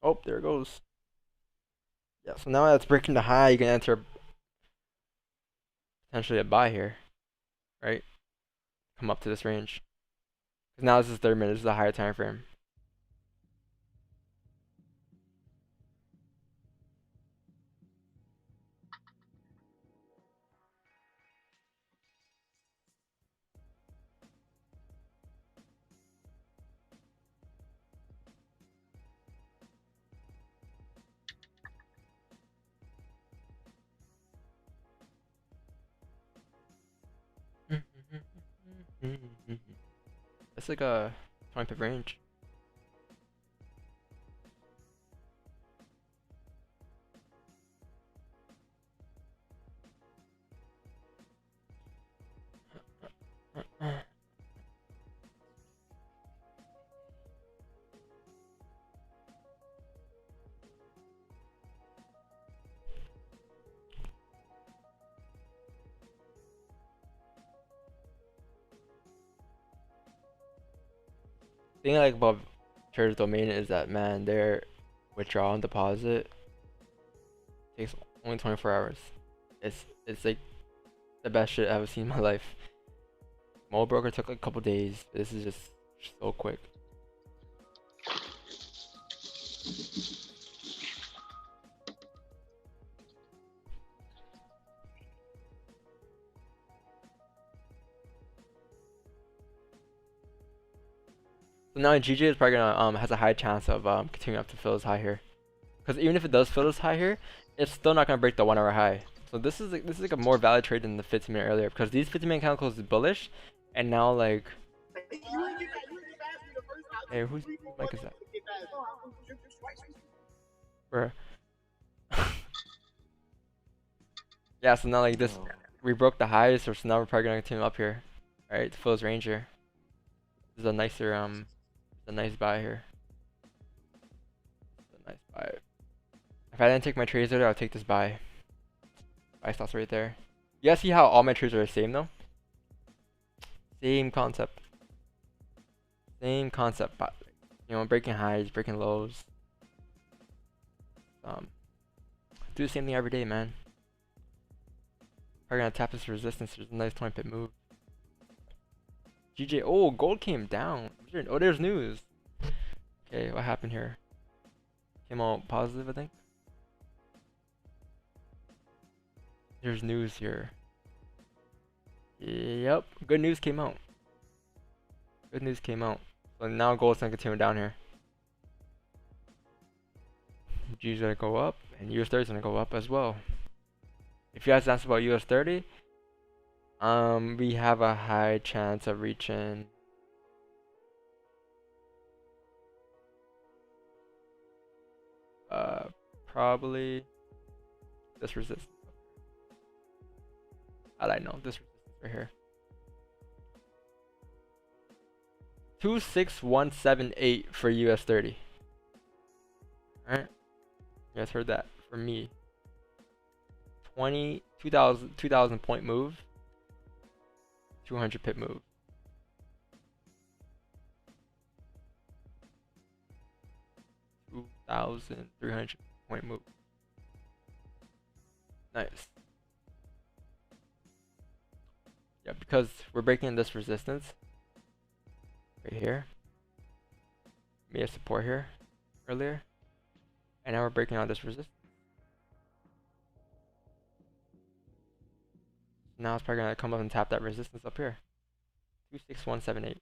Oh, there it goes. Yeah, so now that it's breaking the high, you can enter potentially a buy here, right? Come up to this range. Because now this is 30 minutes, this is a higher time frame. It's like a 20 pip range. Thing I like about Trader's Domain is that, man, their withdrawal and deposit takes only 24 hours. It's like the best shit I've ever seen in my life. Mobile broker took like a couple days. This is just so quick. So now GJ is probably gonna has a high chance of continuing up to fill his high here. Because even if it does fill his high here, it's still not gonna break the 1 hour high. So this is like a more valid trade than the 15-minute earlier, because these 15-minute candle closes bullish, and now like, hey, whose mic is that? Bruh. Yeah, so now like this, we broke the highs, so now we're probably gonna continue up here, right, to fill his range here. This is a nicer a nice buy here. It's a nice buy. If I didn't take my trades there, I'll take this buy. Buy stops right there. You guys see how all my trades are the same though? Same concept. Same concept, but you know, breaking highs, breaking lows. Do the same thing every day, man. Probably gonna tap this resistance. There's a nice 20 pip move. GJ, oh, gold came down. Oh, there's news. Okay, what happened here? Came out positive, I think. There's news here. Yep, good news came out. Good news came out. So now gold's gonna continue down here. G's gonna go up, and US 30 is gonna go up as well. If you guys ask about US 30, we have a high chance of reaching probably this resistance. I don't know, this resistance right here. 26178 for US 30. Alright. You guys heard that from me. 2000 point move. 200 pip move. $2,300 point move. Nice. Yeah, because we're breaking this resistance right here. Made a support here earlier, and now we're breaking on this resistance. Now it's probably gonna come up and tap that resistance up here. 26178.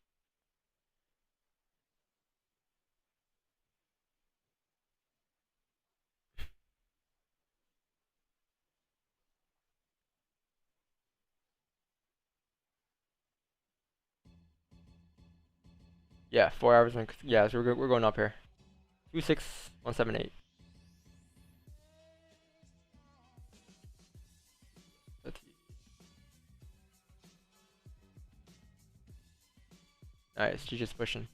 Yeah, 4 hours and yeah, so we're going up here. 26178. Nice, she's just pushing.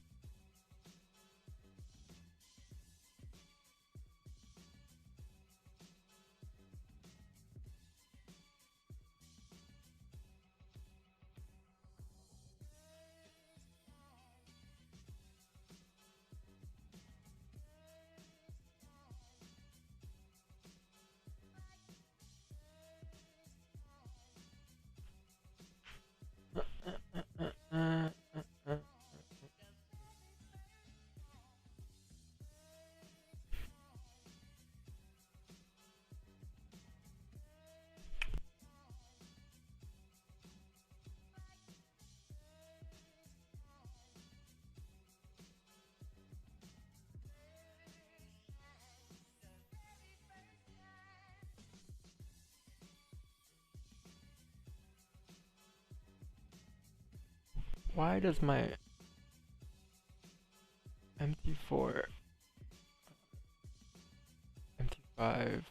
why does my MT4 MT5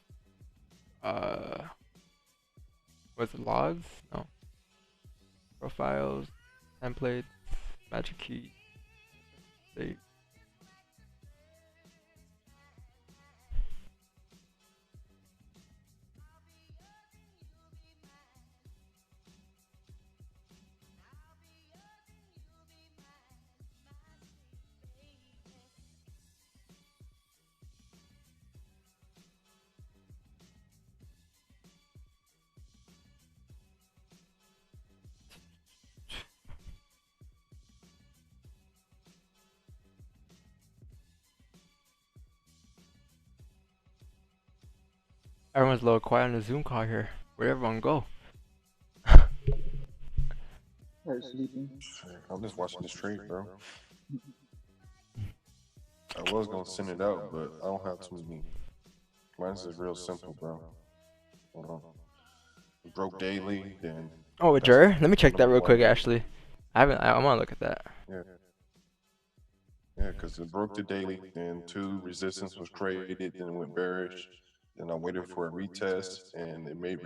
was it logs? No. Profiles, templates, magic key, save. Everyone's a little quiet on the Zoom call here. Where'd everyone go? They're sleeping. I'm just watching the stream, bro. I was gonna send it out, but I don't have too many. Mine's is real simple, bro. Hold on. Broke daily, then. Oh, a juror? Let me check that real quick, actually. I want to look at that. Yeah. Yeah, because it broke the daily, then 2 resistance was created, then it went bearish. Then I waited for a retest, and it made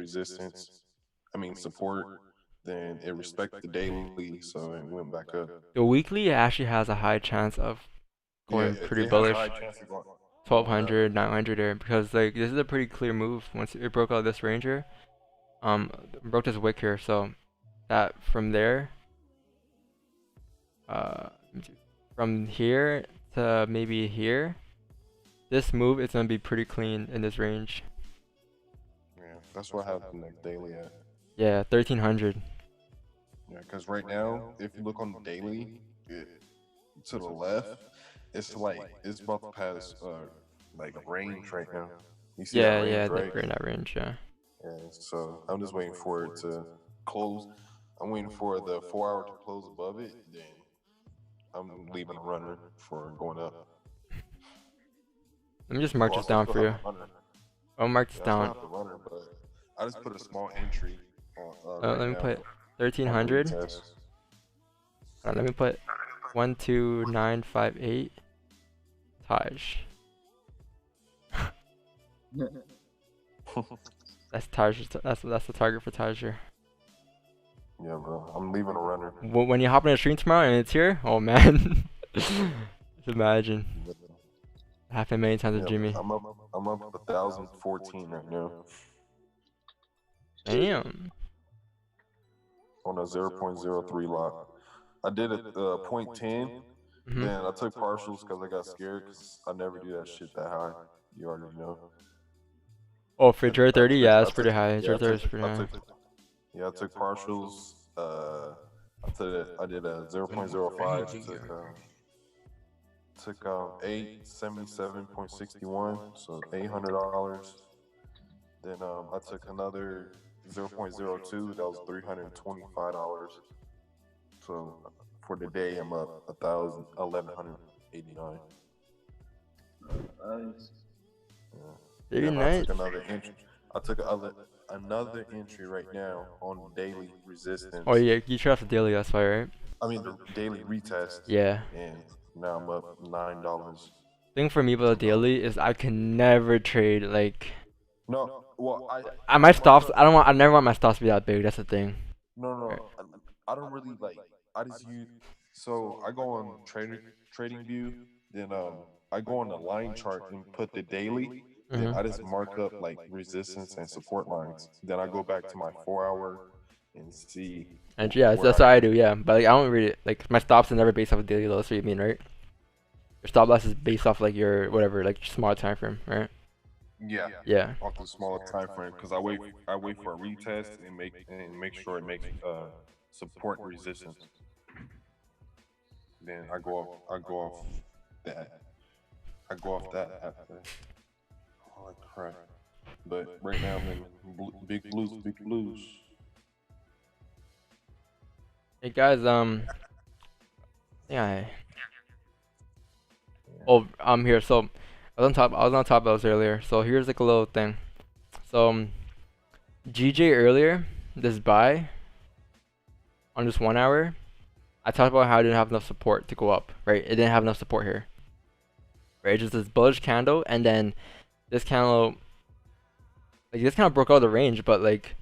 support. Then it respected the daily, so it went back up. The weekly actually has a high chance of going pretty bullish. 1200, 900 there, because like this is a pretty clear move. Once it broke out this range here, broke this wick here, so that from there, from here to maybe here, this move is gonna be pretty clean in this range. Yeah, that's what happened like daily at. Yeah, 1300. Yeah, because right now, if you look on the daily, to the left, it's about to pass like a range right now. You see that range, right? We're in that range, yeah. Yeah, so I'm just waiting for it to close. I'm waiting for the 4 hour to close above it, then I'm leaving a runner for going up. Let me just mark this down for you. I'll mark this down. I still have the runner, but I just put a small entry on. Let me put 1300. Let me put 12958. Taj. That's Taj. That's the target for Taj here. Yeah, bro. I'm leaving a runner. When you hop on a stream tomorrow and it's here, oh man. Just imagine. Happened many times with Jimmy. I'm up 1,014 right now. Damn. On a 0.03 lot. I did a 0.10. Then I took partials because I got scared because I never do that shit that high. You already know. Oh, for Jur 30, yeah, that's pretty high. Jur 30 is pretty high. Yeah, I took partials. I did a 0.05. Took 877.61, so $800. Then I took another 0.02. That was $325. So for the day, I'm up 1,189. Nice. Very nice. I took another entry right now on daily resistance. Oh yeah, you trust the daily, that's why, right? I mean the daily retest. Yeah. And now I'm up $9. Thing for me about the daily is I can never trade like. No, well my stops. I never want my stops to be that big. That's the thing. No. I don't really like. I just use. So I go on trading view, then I go on the line chart and put the daily. Then I just mark up like resistance and support lines. Then I go back to my 4 hour and see. And yeah, that's what I do. Yeah, but like, I don't really like my stops are never based off of daily low. That's what you mean, right? Your stop loss is based off like your whatever, like small time frame, right? Yeah. Yeah. Off the smaller time frame, because I wait for a retest and make sure it makes support and resistance. Then I go off that. I go off that after. Holy crap! But right now I'm in big blues. Hey guys, yeah. Oh, I'm here. So I was on top of those earlier. So here's like a little thing. So GJ earlier, this buy on this 1 hour, I talked about how it didn't have enough support to go up, right? It didn't have enough support here, right? Just this bullish candle, and then this candle, like this kind of broke out of the range, but like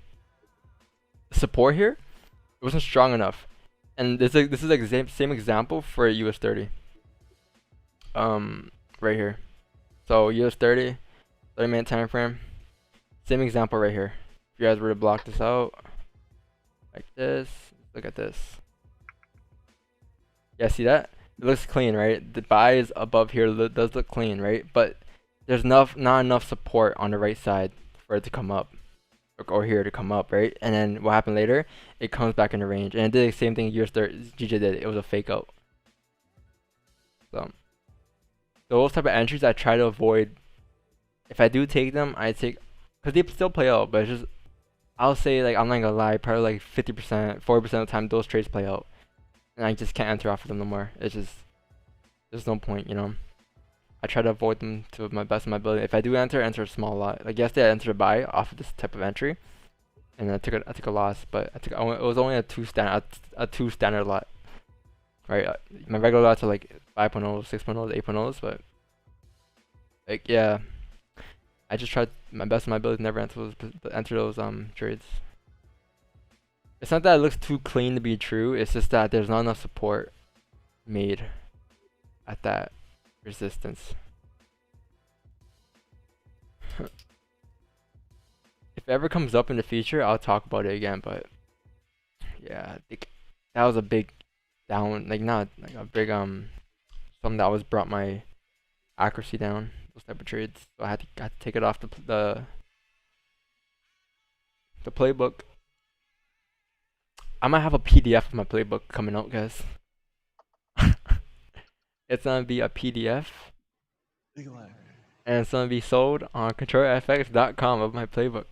support here, it wasn't strong enough. And this is like same example for US 30. Right here. So US 30 minute time frame. Same example right here. If you guys were to block this out like this, look at this. Yeah, see that? It looks clean, right? The buy is above here, does look clean, right? But there's not enough support on the right side for it to come up, or here to come up, right? And then what happened later? It comes back in the range, and it did the same thing US 30 GJ did. It was a fake out. So those type of entries I try to avoid. If I do take them, I take, because they still play out, but it's just, I'll say, like, I'm not gonna lie, probably like 50%, 40% of the time those trades play out, and I just can't enter off of them no more. It's just, there's no point, you know. I try to avoid them to my best of my ability. If I do enter a small lot. Like yesterday, I entered a buy off of this type of entry, and I took a loss, but it was only a two standard lot, right? My regular lots are like 5.0, 6.0, 8.0s, but like yeah, I just tried my best of my ability to never enter those trades. It's not that it looks too clean to be true. It's just that there's not enough support made at that resistance. If it ever comes up in the future, I'll talk about it again. But yeah, I think that was a big down, like not like a big something that was brought my accuracy down. Those type of trades, so I had to take it off the playbook. I might have a PDF of my playbook coming out, guys. It's gonna be a PDF, and it's gonna be sold on controllerfx.com of my playbook.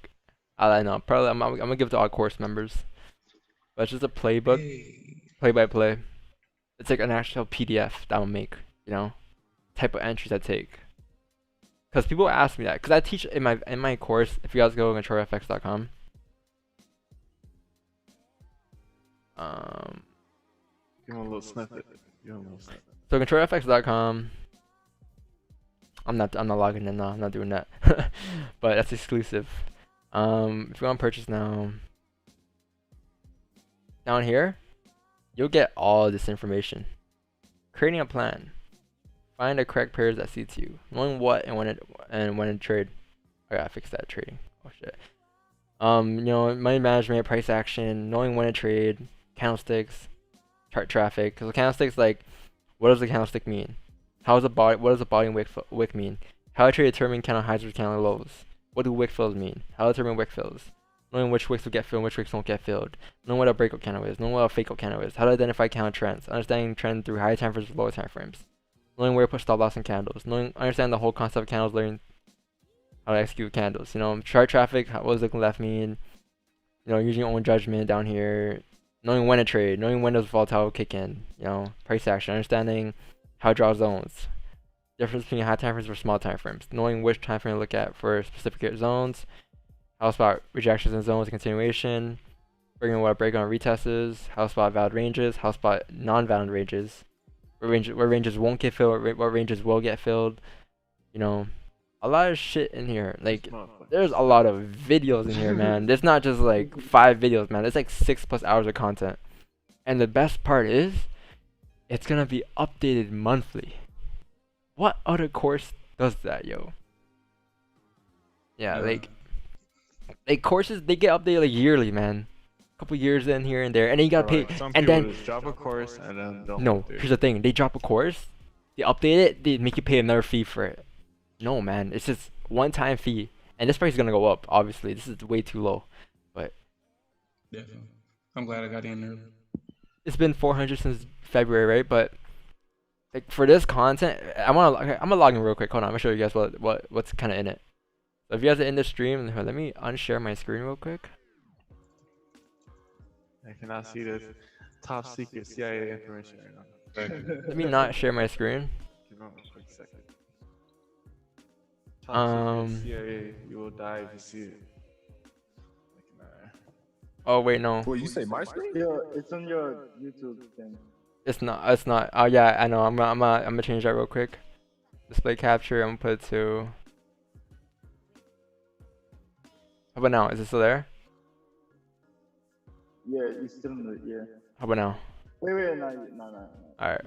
I know, probably I'm gonna give it to all course members, but it's just a playbook, play by play. It's like an actual PDF that I'll make, you know, type of entries I take. Because people ask me that, because I teach in my course. If you guys go to controllerfx.com, give them a little snippet. So controllerfx.com. I'm not logging in now. I'm not doing that. But that's exclusive. If you want to purchase now, down here, you'll get all this information. Creating a plan. Find the correct pairs that suits you. Knowing what and when to trade. I gotta fix that trading. Oh shit. You know, money management, price action, knowing when to trade, candlesticks, chart traffic. Because the candlesticks, like, what does the candlestick mean? What does the volume wick mean? How to trade determine candle highs or candle lows. What do wick fills mean? How to determine wick fills. Knowing which wicks will get filled and which wicks won't get filled. Knowing what a breakout candle is. Knowing what a fake out candle is. How to identify candle trends. Understanding trends through higher time frames and lower time frames. Knowing where to put stop loss in candles. Understand the whole concept of candles, learning how to execute candles. You know, chart traffic, what does looking left mean? You know, using your own judgment down here. Knowing when to trade. Knowing when does volatile kick in. You know, price action. Understanding how to draw zones. Difference between high time frames versus small time frames. Knowing which time frame to look at for specific zones. How to spot rejections in zones and continuation. Figuring what a breakout and retest is. How to spot valid ranges. How to spot non-valid ranges. What ranges won't get filled, what ranges will get filled. You know, a lot of shit in here. Like, there's a lot of videos in here, man. It's not just like 5 videos, man. It's like 6+ hours of content. And the best part is, it's gonna be updated monthly. What other course does that, yo? Yeah, like courses, they get updated like yearly, man. Couple years in here and there, and then you gotta pay. And then just drop a course and then don't. No, here's the thing: they drop a course, they update it, they make you pay another fee for it. No, man, it's just one-time fee, and this price is gonna go up. Obviously, this is way too low, but definitely, I'm glad I got in there. It's been 400 since February, right? But like for this content, I'm gonna log in real quick. Hold on, I'm gonna show you guys what's kind of in it. So if you guys are in the stream, let me unshare my screen real quick. I cannot see this top secret CIA information right now. Let me not share my screen. Give me a quick second. Top secret CIA, you will die if you see it. Oh wait, no. Well, you say my screen? Yeah, it's on your YouTube thing. It's not. It's not. Oh yeah, I know. I'm gonna change that real quick. Display capture. I'm gonna put it to. How about now? Is it still there? Yeah, you still in the yeah. How about now? Wait, no. Alright.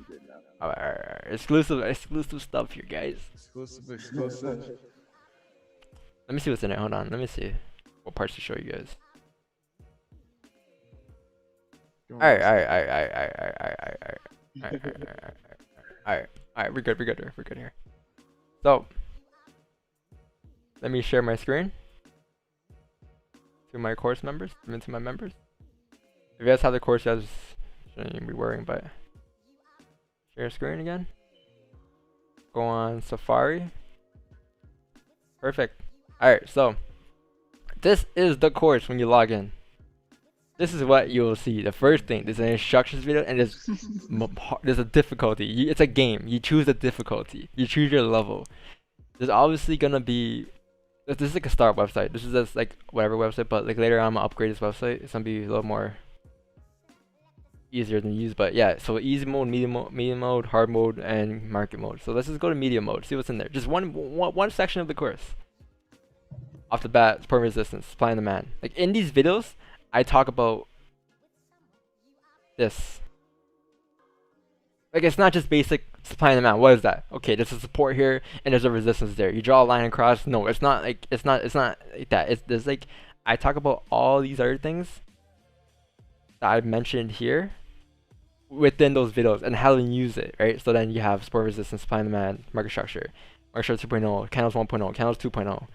Alright. Exclusive stuff here, guys. Exclusive. Let me see what's in it. Hold on. Let me see what parts to show you guys. Alright. We're good here. So, let me share my screen to my course members. To my members. If you guys have the course, you guys shouldn't even be worrying, but share screen again. Go on Safari. Perfect. Alright, so this is the course when you log in. This is what you will see. The first thing, there's an instructions video and there's a difficulty. It's a game. You choose the difficulty. You choose your level. There's obviously gonna be. This is like a start website. This is just like whatever website, but like later on I'm gonna upgrade this website. It's gonna be a little more easier than use. But yeah, so easy mode, medium mode, hard mode, and market mode. So let's just go to medium mode. See what's in there. Just one section of the course. Off the bat, support resistance, supply and demand. Like in these videos, I talk about this. Like it's not just basic supply and demand. What is that? Okay, there's a support here and there's a resistance there. You draw a line across. No, it's not like that. There's like I talk about all these other things that I've mentioned here within those videos and how to use it, right? So then you have support resistance, supply and demand, market structure 2.0, candles 1.0, candles 2.0.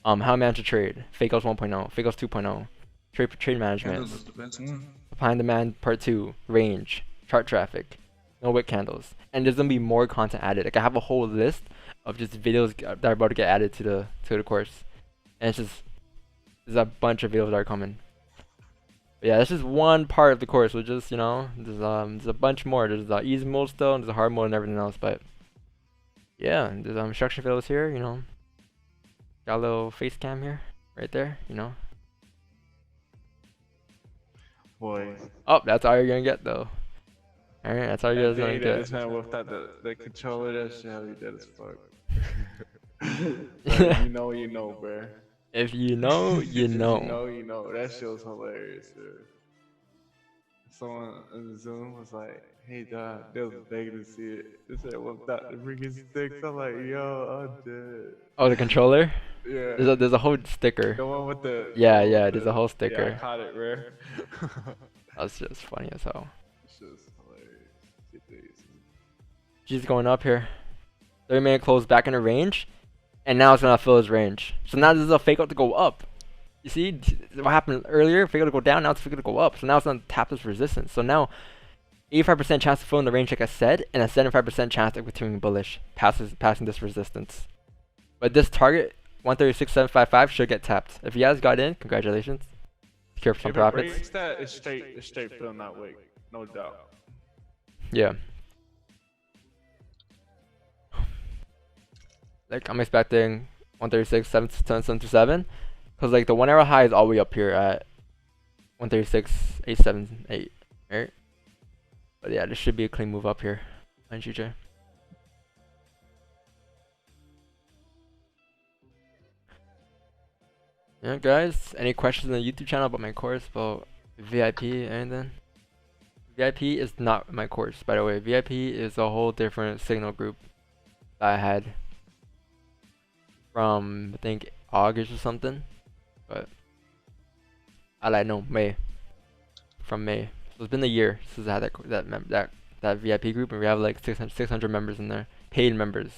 How to manage a trade, Fakos 1.0, Fakos 2.0, trade management, supply and demand part 2, range, chart traffic, no wick candles, and there's gonna be more content added. Like I have a whole list of just videos that are about to get added to the course, and it's just there's a bunch of videos that are coming. But yeah, that's just one part of the course. So just there's a bunch more. There's the easy mode still, and there's a hard mode and everything else. But yeah, there's instruction videos here. Got a little face cam here, right there, Boy. Oh, that's all you're gonna get though. Alright, that's all you're gonna get. This man whipped out the controller, that shit how he dead as fuck. Like, you know, bruh. If you know, you know. You know. That shit was hilarious, dude. Someone in Zoom was like, hey dog, they was begging to see it. They said whipped out the freaking sticks. I'm like, yo, I'm dead. Oh, the controller? Yeah. There's a whole sticker. The one with the there's a whole sticker. Yeah, I caught it, bro. That's just funny as hell. It's just hilarious. She's going up here. 30-minute close back in the range, and now it's gonna fill his range. So now this is a fake out to go up. You see what happened earlier? Fake out to go down. Now it's fake out to go up. So now it's gonna tap this resistance. So now 85% chance to fill in the range, like I said, and a 75% chance of continuing bullish, passing this resistance. But this target 136.755 should get tapped. If you guys got in, congratulations. Secure some profits. It's straight filling that way, no doubt. Yeah. Like I'm expecting 136.727, because like the 1 hour high is all the way up here at 136.878, right? But yeah, this should be a clean move up here on GJ. Yeah, guys, any questions on the YouTube channel about my course, about VIP, anything? VIP is not my course, by the way. VIP is a whole different signal group that I had from, I think, August or something. But May. From May. So it's been a year since I had that VIP group, and we have like 600 members in there, paid members.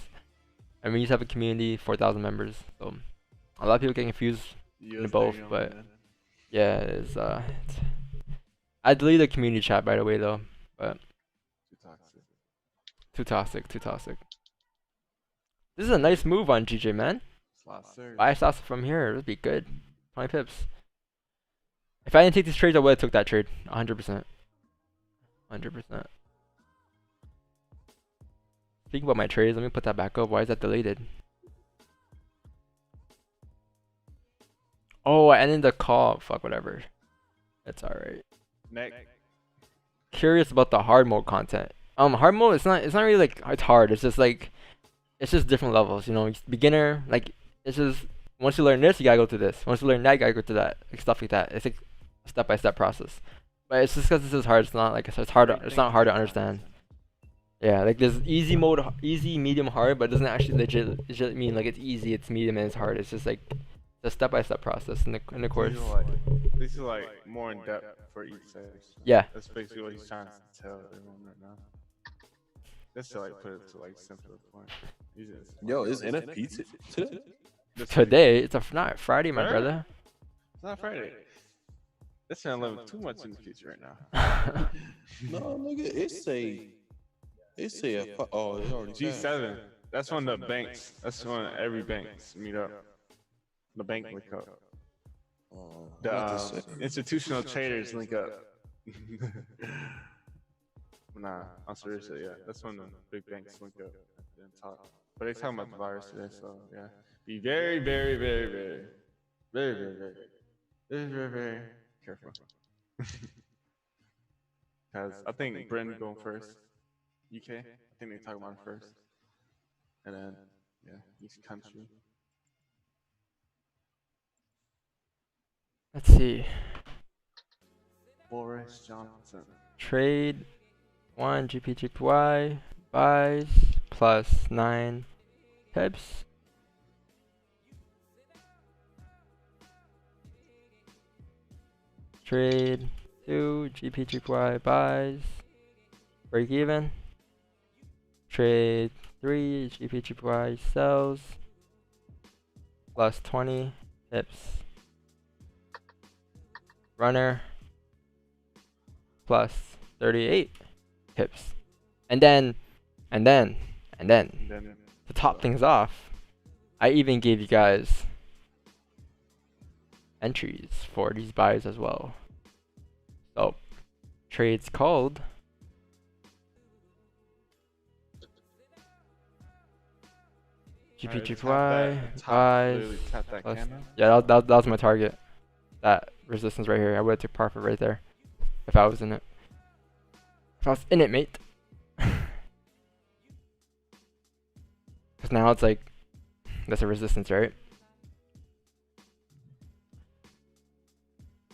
And we used to have a community, 4,000 members. So a lot of people get confused in both, but yeah, I deleted the community chat, by the way, though. But too toxic. This is a nice move on GJ, man. Buy stocks from here. This would be good. 20 pips. If I didn't take these trades, I would have took that trade. 100%. 100%. Speaking about my trades, let me put that back up. Why is that deleted? Oh, I ended the call. Fuck, whatever. It's alright. Next. curious about the hard mode content. Hard mode, it's not really like it's hard. It's just like it's just different levels. You know, beginner, like it's just once you learn this, you gotta go to this. Once you learn that, you gotta go to that. Like stuff like that. It's like a step-by-step process. But it's just because this is hard. It's not like it's hard. It's not hard to understand. Yeah, like there's easy mode, easy, medium, hard, but it doesn't actually legit mean like it's easy, it's medium, and it's hard. It's just like a step-by-step process in the course. This is like more in depth for each stage. Yeah. That's basically what he's trying to tell everyone right now. Just to like put it to like simpler point. Yo, is NFP today? Today, it's not Friday, my brother. It's not Friday. This sounds living too much in the future right now. No, nigga, it say oh, it already G7. That's when the banks. That's when every banks meet up. The bank link up. The institutional traders link up. Nah, I'm serious. Yeah, that's when the big banks link up and talk. But they talking about the virus today, so yeah. Be very, very, very, very, very, very, very, very, very, very careful. Because I think Britain going first. UK, I think they talk about it first. And then, yeah, each country. Let's see. Boris Johnson. Trade 1 GPGPY buys plus 9 pips. Trade 2 GPGPY buys break even. Trade 3 GPGPY sells plus 20 pips. Runner plus 38 pips. And then to top things off, I even gave you guys entries for these buys as well. So trades called GPGPY buys. Yeah, that was my target. That resistance right here. I would have took profit right there if I was in it. If I was in it, mate. Because now it's like that's a resistance, right?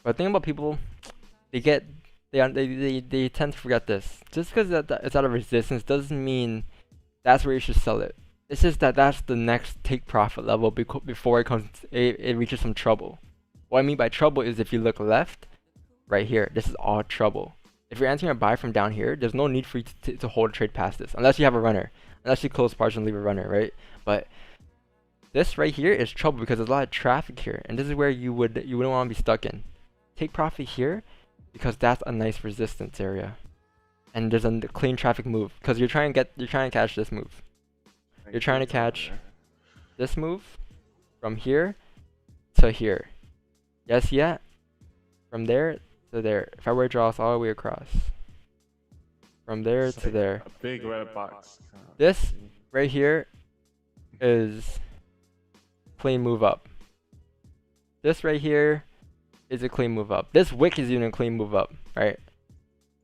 But the thing about people, they tend to forget this. Just because it's out of resistance doesn't mean that's where you should sell it. It's just that's the next take profit level before it reaches some trouble. What I mean by trouble is if you look left, right here, this is all trouble. If you're entering a buy from down here, there's no need for you to hold a trade past this, unless you have a runner. Unless you close partial and leave a runner, right? But this right here is trouble because there's a lot of traffic here, and this is where you wouldn't want to be stuck in. Take profit here because that's a nice resistance area, and there's a clean traffic move because you're trying to catch this move. You're trying to catch this move from here to here. Yes, yeah. From there to there. If I were to draw this all the way across. From there to there. A big red box. This right here is clean move up. This right here is a clean move up. This wick is even a clean move up, right?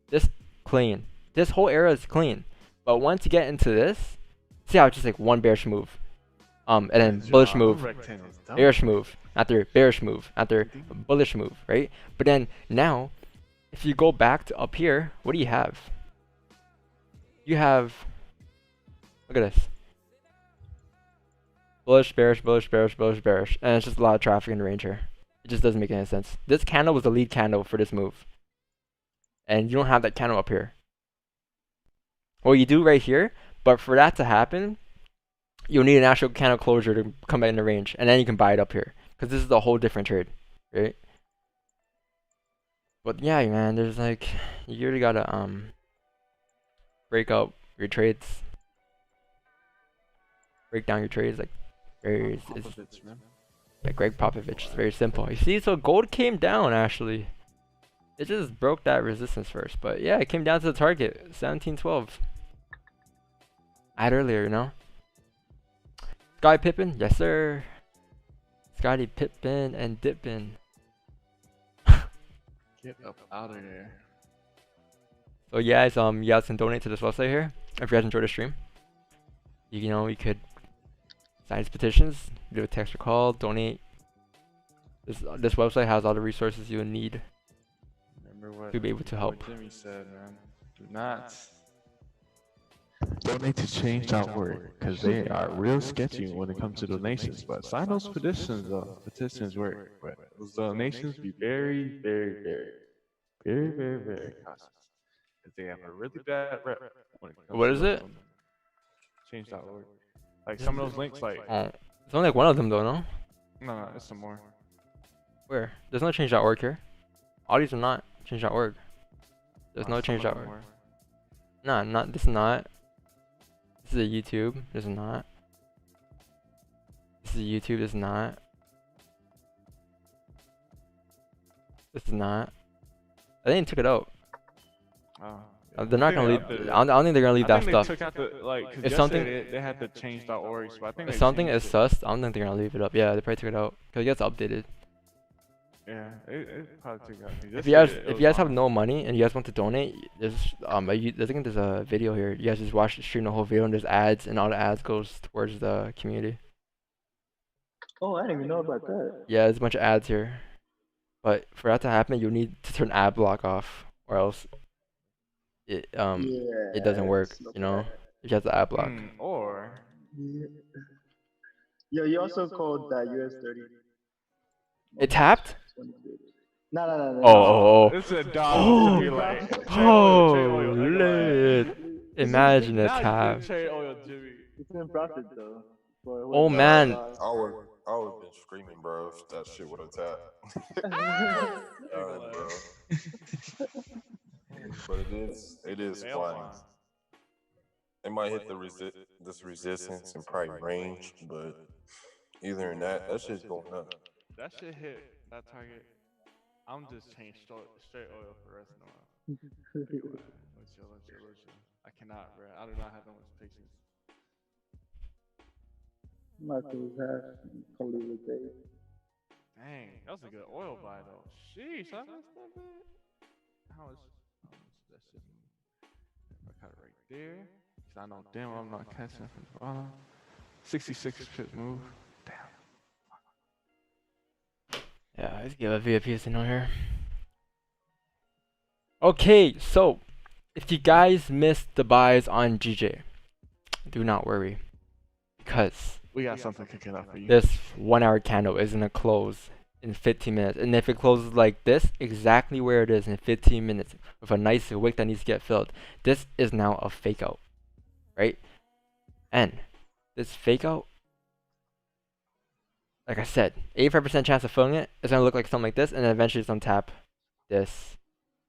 This clean. This whole area is clean. But once you get into this, see how it's just like one bearish move. And then bullish move, bearish move, after bearish move, after bullish move, right? But then now, if you go back to up here, what do you have? You have, look at this. Bullish, bearish, bullish, bearish, bullish, bearish. And it's just a lot of traffic in the range here. It just doesn't make any sense. This candle was the lead candle for this move. And you don't have that candle up here. Well, you do right here, but for that to happen, you'll need an actual candle closure to come back in the range, and then you can buy it up here, because this is a whole different trade, right? But yeah, man, there's like, you really gotta break up your trades, break down your trades, like like Greg Popovich. It's very simple. You see, so gold came down actually. It just broke that resistance first, but yeah, it came down to the target, 1712. I had earlier, you know. Scottie Pippen, yes sir. Scottie Pippen and Dippin. Get up out of there. So yeah, you guys can donate to this website here. If you guys enjoyed the stream, you know, you could sign these petitions, do a text or call, donate. This website has all the resources you would need to be able to help. What Jimmy said, man. Do not donate to change.org because they are real sketchy when it comes to donations. But sign those petitions, though. Petitions work. But those donations be very, very, very, very, very, very cautious. Because they have a really bad rep when it comes What to is it? Change.org. Like some of those links, like. Oh, it's only like one of them though, no? No, it's some more. Where? There's no change.org here. All these are not change.org. There's no change.org. Nah, not this is not. This is a YouTube. This is not. This is a YouTube. This is not. This is not. I think they took it out. They're not gonna leave. I don't think they're gonna leave that stuff. Took out the, like, if something they had the change.org, so I think if something is sus, I don't think they're gonna leave it up. Yeah, they probably took it out because it gets updated. Yeah, it probably took out. If you guys have no money and you guys want to donate, there's I think there's a video here. You guys just watch the stream the whole video and there's ads and all the ads goes towards the community. Oh, I didn't even know about that. Yeah, there's a bunch of ads here, but for that to happen, you need to turn ad block off or else it doesn't work. You know, if you have the ad block. Or Yo, you also called that US30. It tapped? No. Oh. It's a dog. Holy. Imagine it tapped. It's in profit though. Oh man. I would have been screaming, bro, if that shit would have tapped. Bro. But it is flying. It might hit this resistance and probably range, but either in that shit's going up. That shit hit that target. I'm just changing straight oil for the rest of the month. Let's chill. I cannot, bro. I do not have that much patience. My food has call it a day. Dang, that was a good oil buy though. Sheesh, I missed that bit. How much that shit? I cut it right there. Cause I know damn well I'm not catching it from the bottom. 66 pip move. Damn. Yeah, let's give a VIP signal here. Okay, so if you guys missed the buys on GJ, do not worry, because we got something cooking up for you. This 1 hour candle is gonna close in 15 minutes, and if it closes like this, exactly where it is in 15 minutes, with a nice wick that needs to get filled, this is now a fake out, right? And this fake out, like I said, 85% chance of filling it. It's gonna look like something like this, and then eventually it's gonna tap this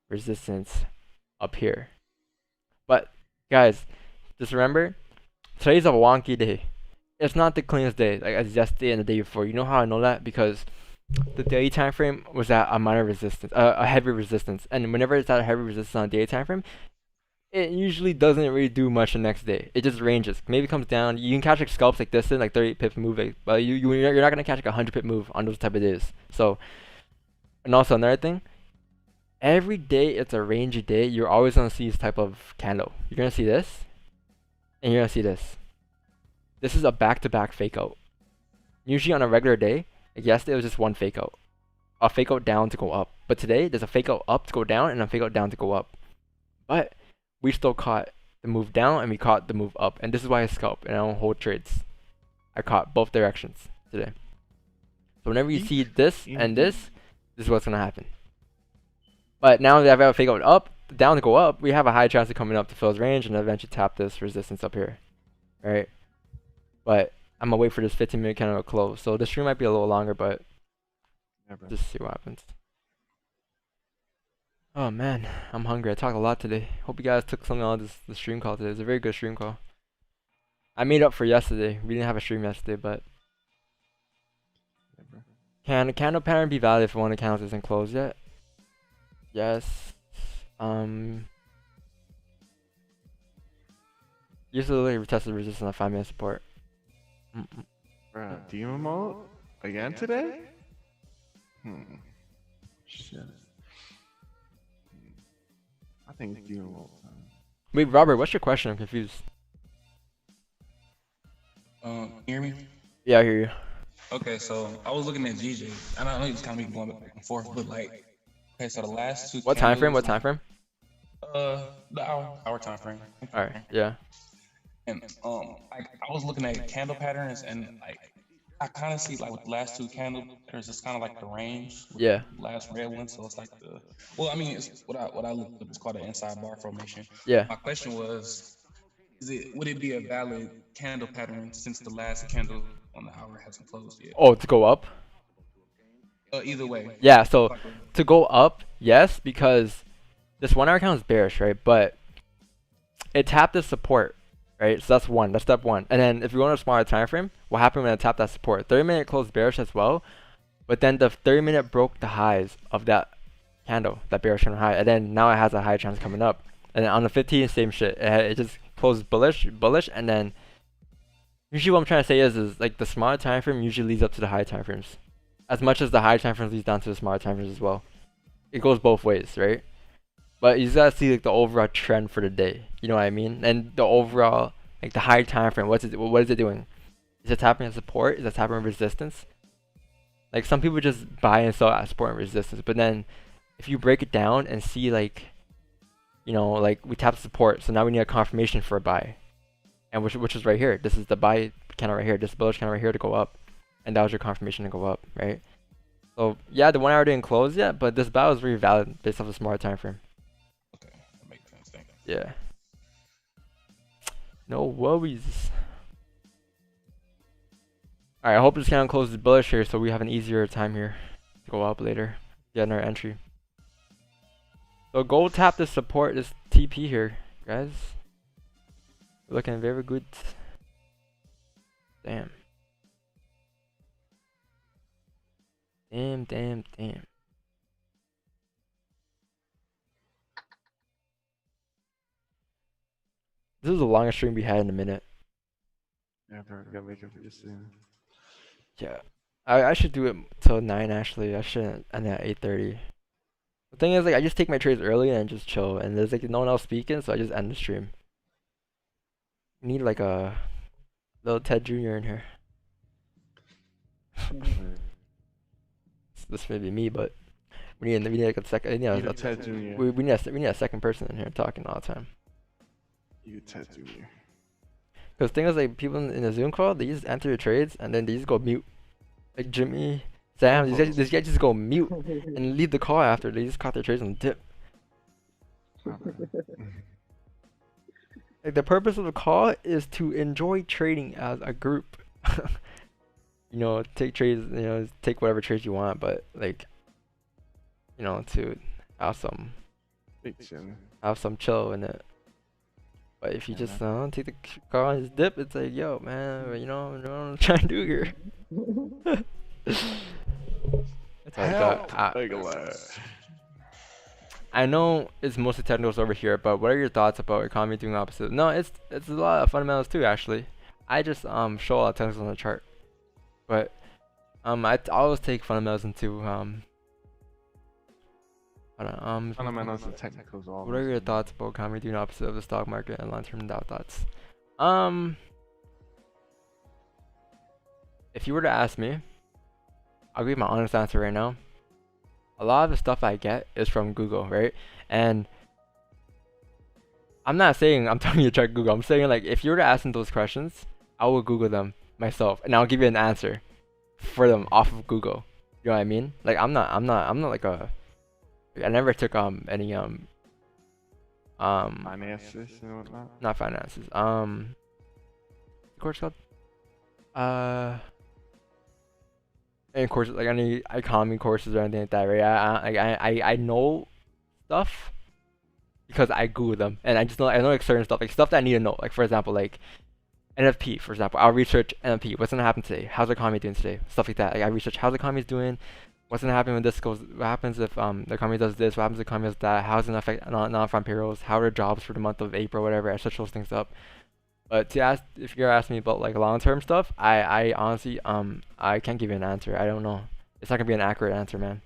resistance up here. But guys, just remember, today's a wonky day. It's not the cleanest day, like as yesterday and the day before. You know how I know that? Because the daily time frame was at a minor resistance, a heavy resistance, and whenever it's at a heavy resistance on a daily time frame, it usually doesn't really do much the next day. It just ranges. Maybe comes down. You can catch like scalps like this in like 38 pips move, but you're not gonna catch like a 100 pip move on those type of days. So, and also another thing, every day it's a rangy day. You're always gonna see this type of candle. You're gonna see this, and you're gonna see this. This is a back-to-back fake out. Usually on a regular day, like yesterday it was just one fake out, a fake out down to go up. But today there's a fake out up to go down and a fake out down to go up. But we still caught the move down and we caught the move up, and this is why I scalp and I don't hold trades. I caught both directions today. So whenever you see this and this is what's gonna happen. But now that I have a fake out up, down to go up, we have a high chance of coming up to Phil's range and eventually tap this resistance up here, right? But I'm gonna wait for this 15-minute candle to close. So the stream might be a little longer, but just see what happens. Oh man, I'm hungry. I talked a lot today. Hope you guys took something out of the stream call today. It was a very good stream call. I made up for yesterday. We didn't have a stream yesterday, but can a candle pattern be valid if one of the candles isn't closed yet? Yes. Usually literally retest the resistance on 5-minute support. Bruh, demon mode again today? Shit. I think it's doing all the time. Wait, Robert, what's your question? I'm confused. Hear me? Yeah, I hear you. Okay, so I was looking at GJ. And I know you just kind of be going back and forth, but like, okay, so the last two What time frame? candles, What time frame? the hour time frame. All right. Yeah. And like I was looking at candle patterns, and like I kind of see like with the last two candle patterns, it's kind of like the range. With Yeah. the last red one, so it's like the. Well, I mean, it's what I looked up. It's called the inside bar formation. Yeah. My question was, would it be a valid candle pattern since the last candle on the hour hasn't closed yet? Oh, to go up? Either way. Yeah. So to go up, yes, because this 1 hour count is bearish, right? But it tapped the support, right? So that's one. That's step one. And then if you go on a smaller time frame, what happened when it tapped that support? 30-minute closed bearish as well, but then the 30-minute broke the highs of that candle, that bearish candle high, and then now it has a high chance coming up. And then on the 15, same shit. It just closed bullish, and then usually what I'm trying to say is like the smaller time frame usually leads up to the high time frames, as much as the high time frames leads down to the smaller time frames as well. It goes both ways, right? But you just gotta see like the overall trend for the day. You know what I mean? And the overall like the high time frame. What is it doing? Is it tapping at support? Is it tapping at resistance? Like some people just buy and sell at support and resistance. But then if you break it down and see like, you know, like we tapped support, so now we need a confirmation for a buy, and which is right here. This is the buy candle right here. This bullish candle right here to go up, and that was your confirmation to go up, right? So yeah, the 1 hour didn't close yet, but this buy was very valid based off the smaller time frame. Okay, that makes sense. Thank you. Yeah. No worries. Alright, I hope this candle closes bullish here so we have an easier time here to go up later. Get another entry. So gold tap this support, this TP here, guys. Looking very good. Damn. Damn. This is the longest stream we had in a minute. Yeah, bro, I gotta wake up pretty soon. Yeah. I should do it till 9 actually. I shouldn't end at 8:30. The thing is like I just take my trades early and just chill, and there's like no one else speaking, so I just end the stream. We need like a little Ted Jr. in here. This may be me, but we need like a second. You know, Ted Jr. we need a second person in here talking all the time. You Ted Jr. Because the thing is like people in the Zoom call, they just enter your trades and then they just go mute. Like Jimmy, Sam, these guys just go mute and leave the call after. They just caught their trades and dip. Like the purpose of the call is to enjoy trading as a group. You know, take trades, you know, take whatever trades you want, but like, you know, to have some chill in it. But if you just take the call and just dip, it's like, yo, man, you know what I'm trying to do here. I know it's mostly technicals over here, but what are your thoughts about economy doing opposite? No, it's a lot of fundamentals too, actually. I just show a lot of technicals on the chart, but I always take fundamentals into fundamentals and technicals. What are your thoughts about economy doing opposite of the stock market and long-term Dow thoughts? If you were to ask me, I'll give you my honest answer right now. A lot of the stuff I get is from Google, right? And I'm not saying I'm telling you to check Google. I'm saying like if you were to ask them those questions, I will Google them myself and I'll give you an answer for them off of Google. You know what I mean? Like I'm not like a I never took any finances and whatnot. Not finances. Course called any courses, like any economy courses or anything like that, right? I know stuff because I Google them, and I know like certain stuff, like stuff that I need to know. Like for example, like NFP, for example, I'll research NFP. What's gonna happen today? How's the economy doing today? Stuff like that. Like I research how the economy is doing. What's gonna happen when this goes? What happens if the economy does this? What happens if the economy does that? How's it gonna affect non-farm payrolls? How are jobs for the month of April? Whatever. I search those things up. But if you're asking me about like long-term stuff, I honestly I can't give you an answer. I don't know. It's not gonna be an accurate answer, man.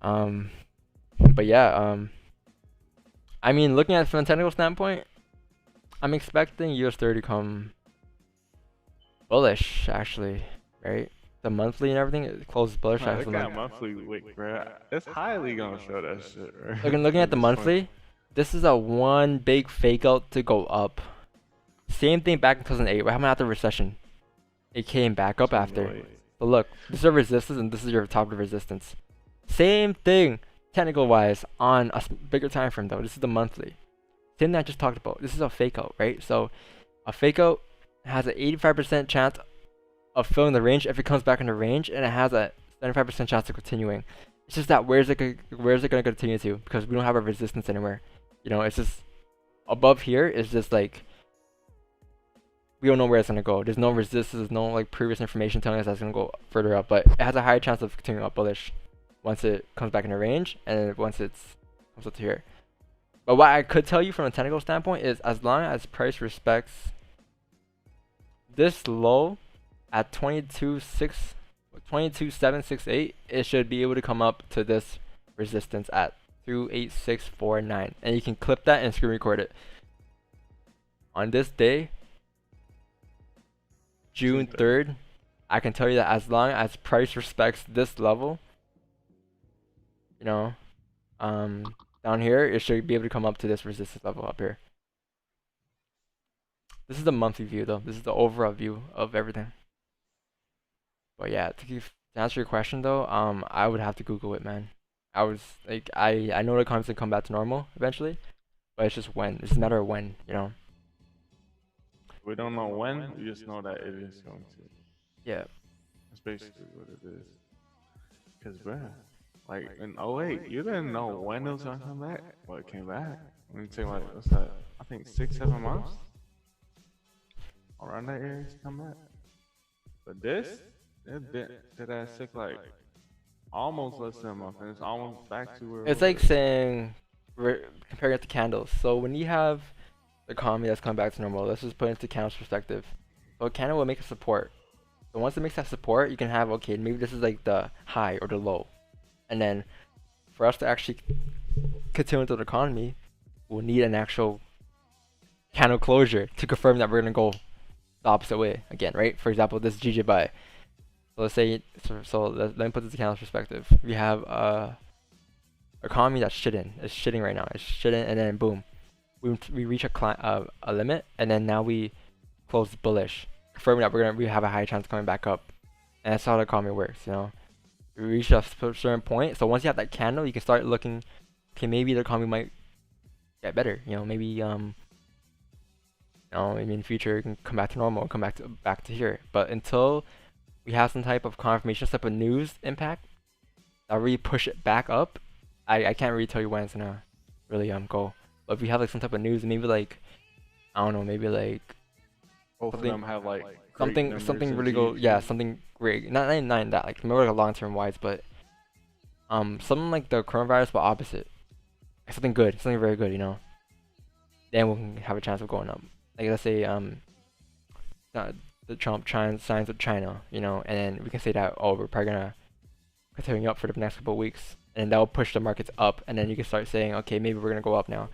But yeah, I mean, looking at it from a technical standpoint, I'm expecting US30 to come bullish, actually, right? The monthly and everything, it closes bullish. Man, look at monthly wick, bro. It's highly gonna show that shit, bro. Looking at the monthly, this is a one big fake out to go up. Same thing back in 2008. What happened after the recession? It came back up after. But look, this is a resistance and this is your top of resistance. Same thing, technical wise, on a bigger time frame though. This is the monthly. Same thing I just talked about. This is a fake out, right? So a fake out has an 85% chance of filling the range if it comes back in the range, and it has a 75% chance of continuing. It's just that where's it gonna continue to? Because we don't have a resistance anywhere. You know, it's just above here is just like we don't know where it's gonna go. There's no resistance, there's no like previous information telling us that's gonna go further up, but it has a higher chance of continuing up bullish once it comes back in the range and once it's comes up to here. But what I could tell you from a technical standpoint is as long as price respects this low at 22.768, it should be able to come up to this resistance at 28649, and you can clip that and screen record it. On this day, June 3rd, I can tell you that as long as price respects this level, you know, down here, it should be able to come up to this resistance level up here. This is the monthly view though. This is the overall view of everything. But yeah, to answer your question though, I would have to Google it, man. I was like, I know the economy's gonna come back to normal eventually, but it's just when. It's just a matter of when, you know. We don't know when. We just know that it is going to. Yeah. That's basically what it is. Cause bro, like in 08, you didn't know when it was gonna come back. Well, it came back. Let me take like what's that? I think 6-7 months. Around that area to come back. But this, that ass took like almost less than a month, and it's almost back to where it's like saying comparing it to candles. So when you have the economy that's coming back to normal, let's just put it into candles perspective. So a candle will make a support. So once it makes that support, you can have, okay, maybe this is like the high or the low, and then for us to actually continue into the economy, we'll need an actual candle closure to confirm that we're gonna go the opposite way again, right? For example, this GJ buy. So let's say, let me put this in candles perspective. We have economy that's shitting. It's shitting right now. It's shitting, and then boom, we reach a limit, and then now we close bullish, confirming that we have a high chance of coming back up. And that's how the economy works, you know. We reach a certain point. So once you have that candle, you can start looking. Okay, maybe the economy might get better. You know, maybe you know, maybe in the future it can come back to normal and come back to here. But until we have some type of confirmation, some type of news impact that really push it back up, I can't really tell you when it's gonna really go. But if we have like some type of news, maybe like I don't know, maybe like both of them have like something really go, yeah, something great. Not that like more like a long-term wise, but something like the coronavirus but opposite. Like something good, something very good, you know. Then we can have a chance of going up. Like let's say the Trump signs with China, you know, and then we can say that, oh, we're probably gonna continue up for the next couple of weeks, and that will push the markets up, and then you can start saying, okay, maybe we're gonna go up now.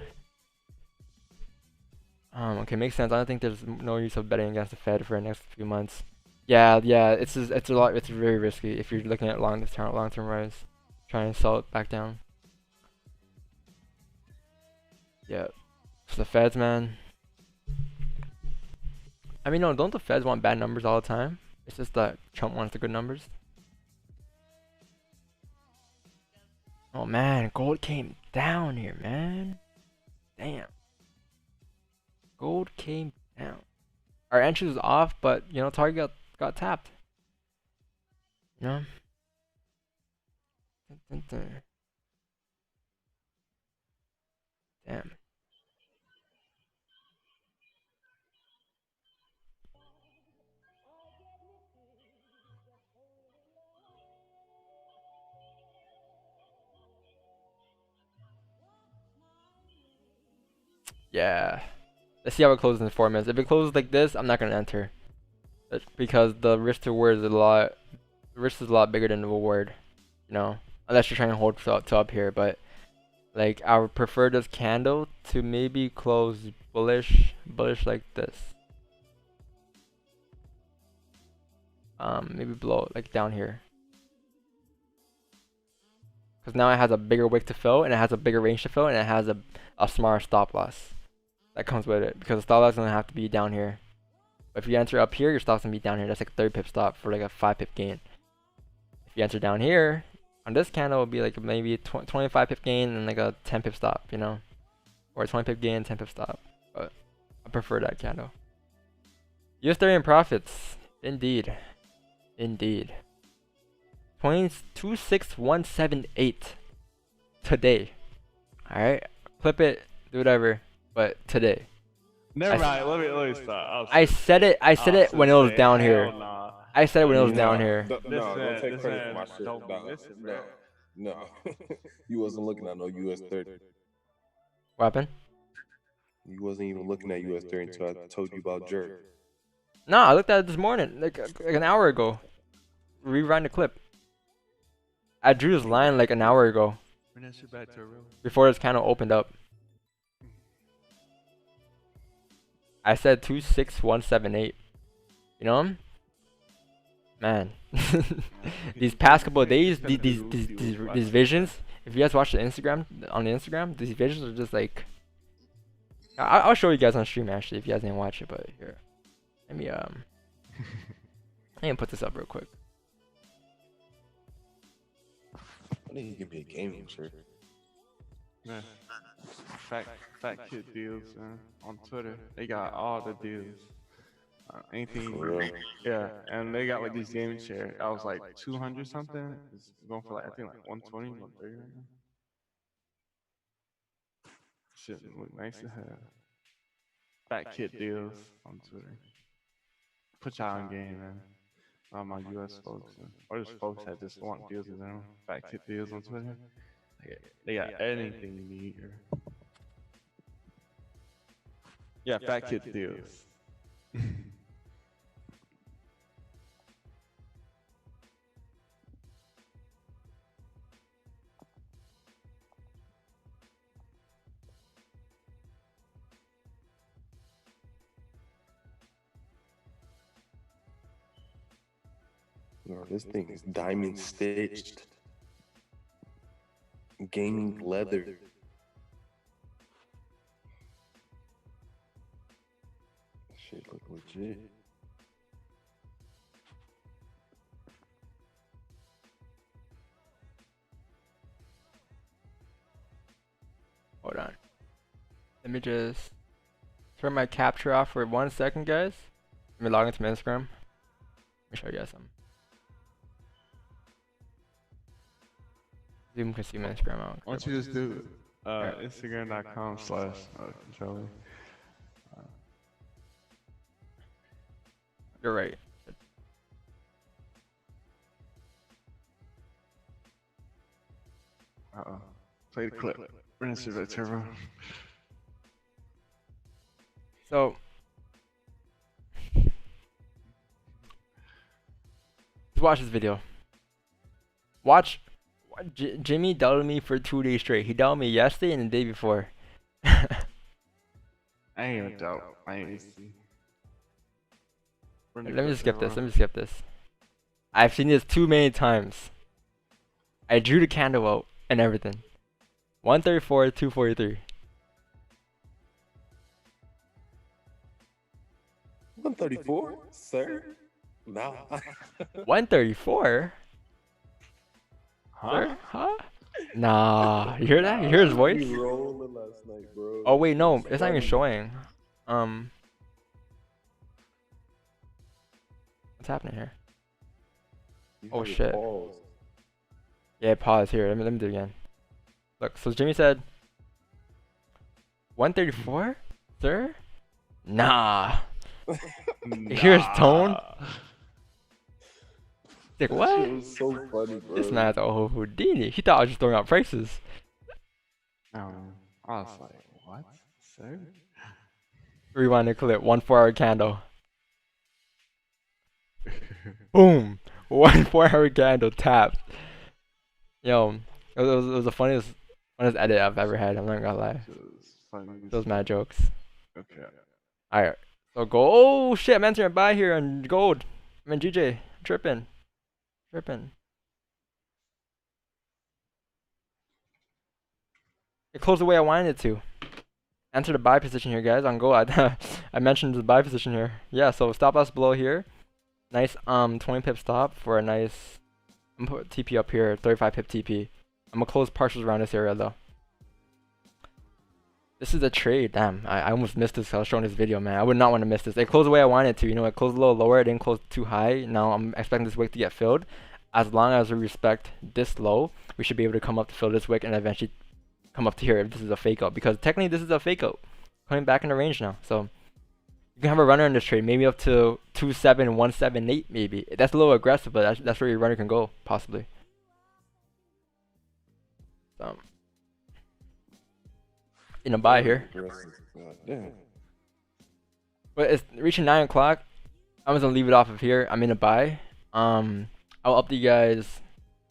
Okay, makes sense. I don't think there's no use of betting against the Fed for the next few months. Yeah, it's very risky if you're looking at long-term rise, trying to sell it back down. Yeah, so the Feds, man. I mean, no, don't the Feds want bad numbers all the time? It's just that Trump wants the good numbers. Oh man, gold came down here, man. Damn. Gold came down. Our entry was off, but you know, target got tapped. You know? Damn. Yeah. Let's see how it closes in 4 minutes. If it closes like this, I'm not gonna enter. Because the risk to reward is the risk is a lot bigger than the reward. You know? Unless you're trying to hold to up here, but Like I would prefer this candle to maybe close bullish like this. Maybe below, like down here. Because now it has a bigger wick to fill, and it has a bigger range to fill, and it has a smaller stop loss that comes with it. Because the stop loss is gonna have to be down here. But if you enter up here, your stop's gonna be down here. That's like a 30 pip stop for like a 5 pip gain. If you enter down here, on this candle, it'll be like maybe 25 pip gain and like a 10 pip stop, you know? Or a 20 pip gain, 10 pip stop. But I prefer that candle. US 30 in profits. Indeed. Indeed. 26178 today. Alright? Clip it, do whatever. But today. Never mind. Let me stop. I said it when it was down here. Nah. I said it when it was down here. No, don't take credit for my shit. No. You wasn't looking at no US 30. What happened? You wasn't even looking at US 30 until I told you about jerk. No, I looked at it this morning, like an hour ago. Rewind the clip. I drew this line like an hour ago. Before this candle opened up. I said 26178. You know? Man. These past couple of days, these visions, if you guys watch the Instagram, these visions are just like... I'll show you guys on stream actually if you guys didn't watch it, but here. Let me put this up real quick. I need to give me a gaming shirt. Man. Fat Kid deals, man. On Twitter, they got all the deals. Anything, yeah, and they got like these gaming chair. I was like 200 something. It's going for like I think like 120, 130 right now. Shit look nice to have. Fat Kid deals on Twitter. Put y'all in game, man. All my US folks, or just folks that just want deals in general. Fat Kid deals on Twitter. They got anything you need here. Yeah, Fat Kid deals. No, this thing is diamond stitched. Gaming leather. Shit look legit. Hold on. Let me just turn my capture off for 1 second, guys. Let me log into my Instagram. Let me show you guys something. Zoom can see my Instagram out. Why don't you just do Instagram.com/Charlie? You're right. Play the clip. Rinse it, Turbo. So, let's watch this video. Watch. Jimmy doubted me for 2 days straight. He doubted me yesterday and the day before. I ain't even doubt. I ain't even see. Let me just skip this. I've seen this too many times. I drew the candle out and everything. 134, 243. 134, sir? Nah. 134? Huh? Huh? Nah. You hear that? You hear his voice? Rolling last night, bro. Oh wait, no, it's not even showing. What's happening here? Oh shit. Pause. Yeah, pause here. Let me do it again. Look, so Jimmy said 134? Sir? Nah. You hear his tone? Like, what? That shit was so funny, bro. This man's a Houdini. He thought I was just throwing out prices. I was like, what? Sir? Rewind the clip. 1 4-hour candle. Boom. 1 4-hour candle tapped. Yo, it was the funniest Funnest edit I've ever had. I'm not gonna lie. Those mad jokes. Okay. Alright. So gold. Oh shit! I'm entering a buy here on gold. I'm in GJ. Tripping. It closed the way I wanted it to. Enter the buy position here, guys. On gold. I mentioned the buy position here. Yeah. So stop loss below here. Nice 20 pip stop for a nice. I'm gonna put TP up here. 35 pip TP. I'm gonna close partials around this area though. This is a trade. Damn, I almost missed this. I was showing this video, man. I would not want to miss this. It closed the way I wanted it to. You know, it closed a little lower. It didn't close too high. Now I'm expecting this wick to get filled. As long as we respect this low, we should be able to come up to fill this wick and eventually come up to here if this is a fake out. Because technically this is a fake out. Coming back in the range now. So you can have a runner in this trade. Maybe up to 2.7, 1.78 maybe. That's a little aggressive, but that's where your runner can go, possibly. So in a buy here. But it's reaching 9 o'clock. I'm just gonna leave it off of here. I'm in a buy. I'll update you guys.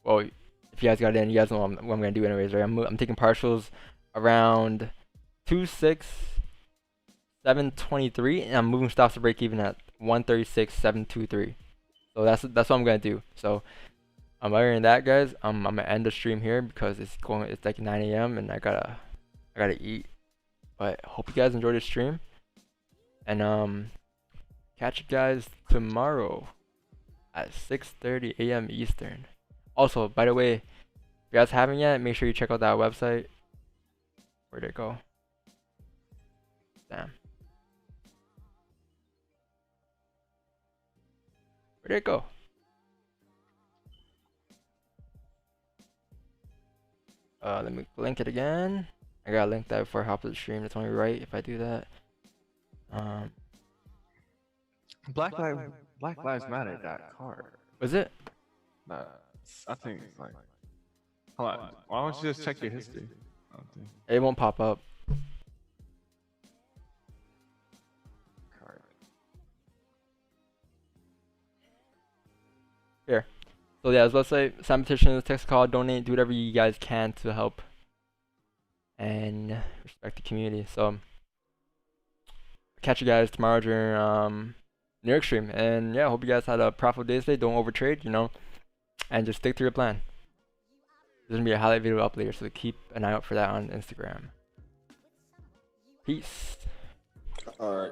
Well, if you guys got it in, you guys know what I'm gonna do anyways, right? I'm taking partials around 2.6, 723, and I'm moving stops to break even at 136, 723. So that's what I'm gonna do. So other than that, guys, I'm gonna end the stream here because it's like 9 a.m. and I gotta eat. But hope you guys enjoyed the stream, and catch you guys tomorrow at 6:30 a.m. Eastern. Also, by the way, if you guys haven't yet, make sure you check out that website. Where'd it go? Damn. Where'd it go? Let me link it again. I gotta link that before I hop to the stream. It's only right if I do that. Black Lives Matter got card. Was it? Nah, I think it's like. Hold on. Why don't you just check your history? It won't pop up. Card. Here. So yeah, I was about to say, sign petition, text call, donate, do whatever you guys can to help and respect the community. So catch you guys tomorrow during New York stream. And yeah, hope you guys had a profitable day today. Don't overtrade, you know, and just stick to your plan. There's gonna be a highlight video up later, so keep an eye out for that on Instagram. Peace. All right.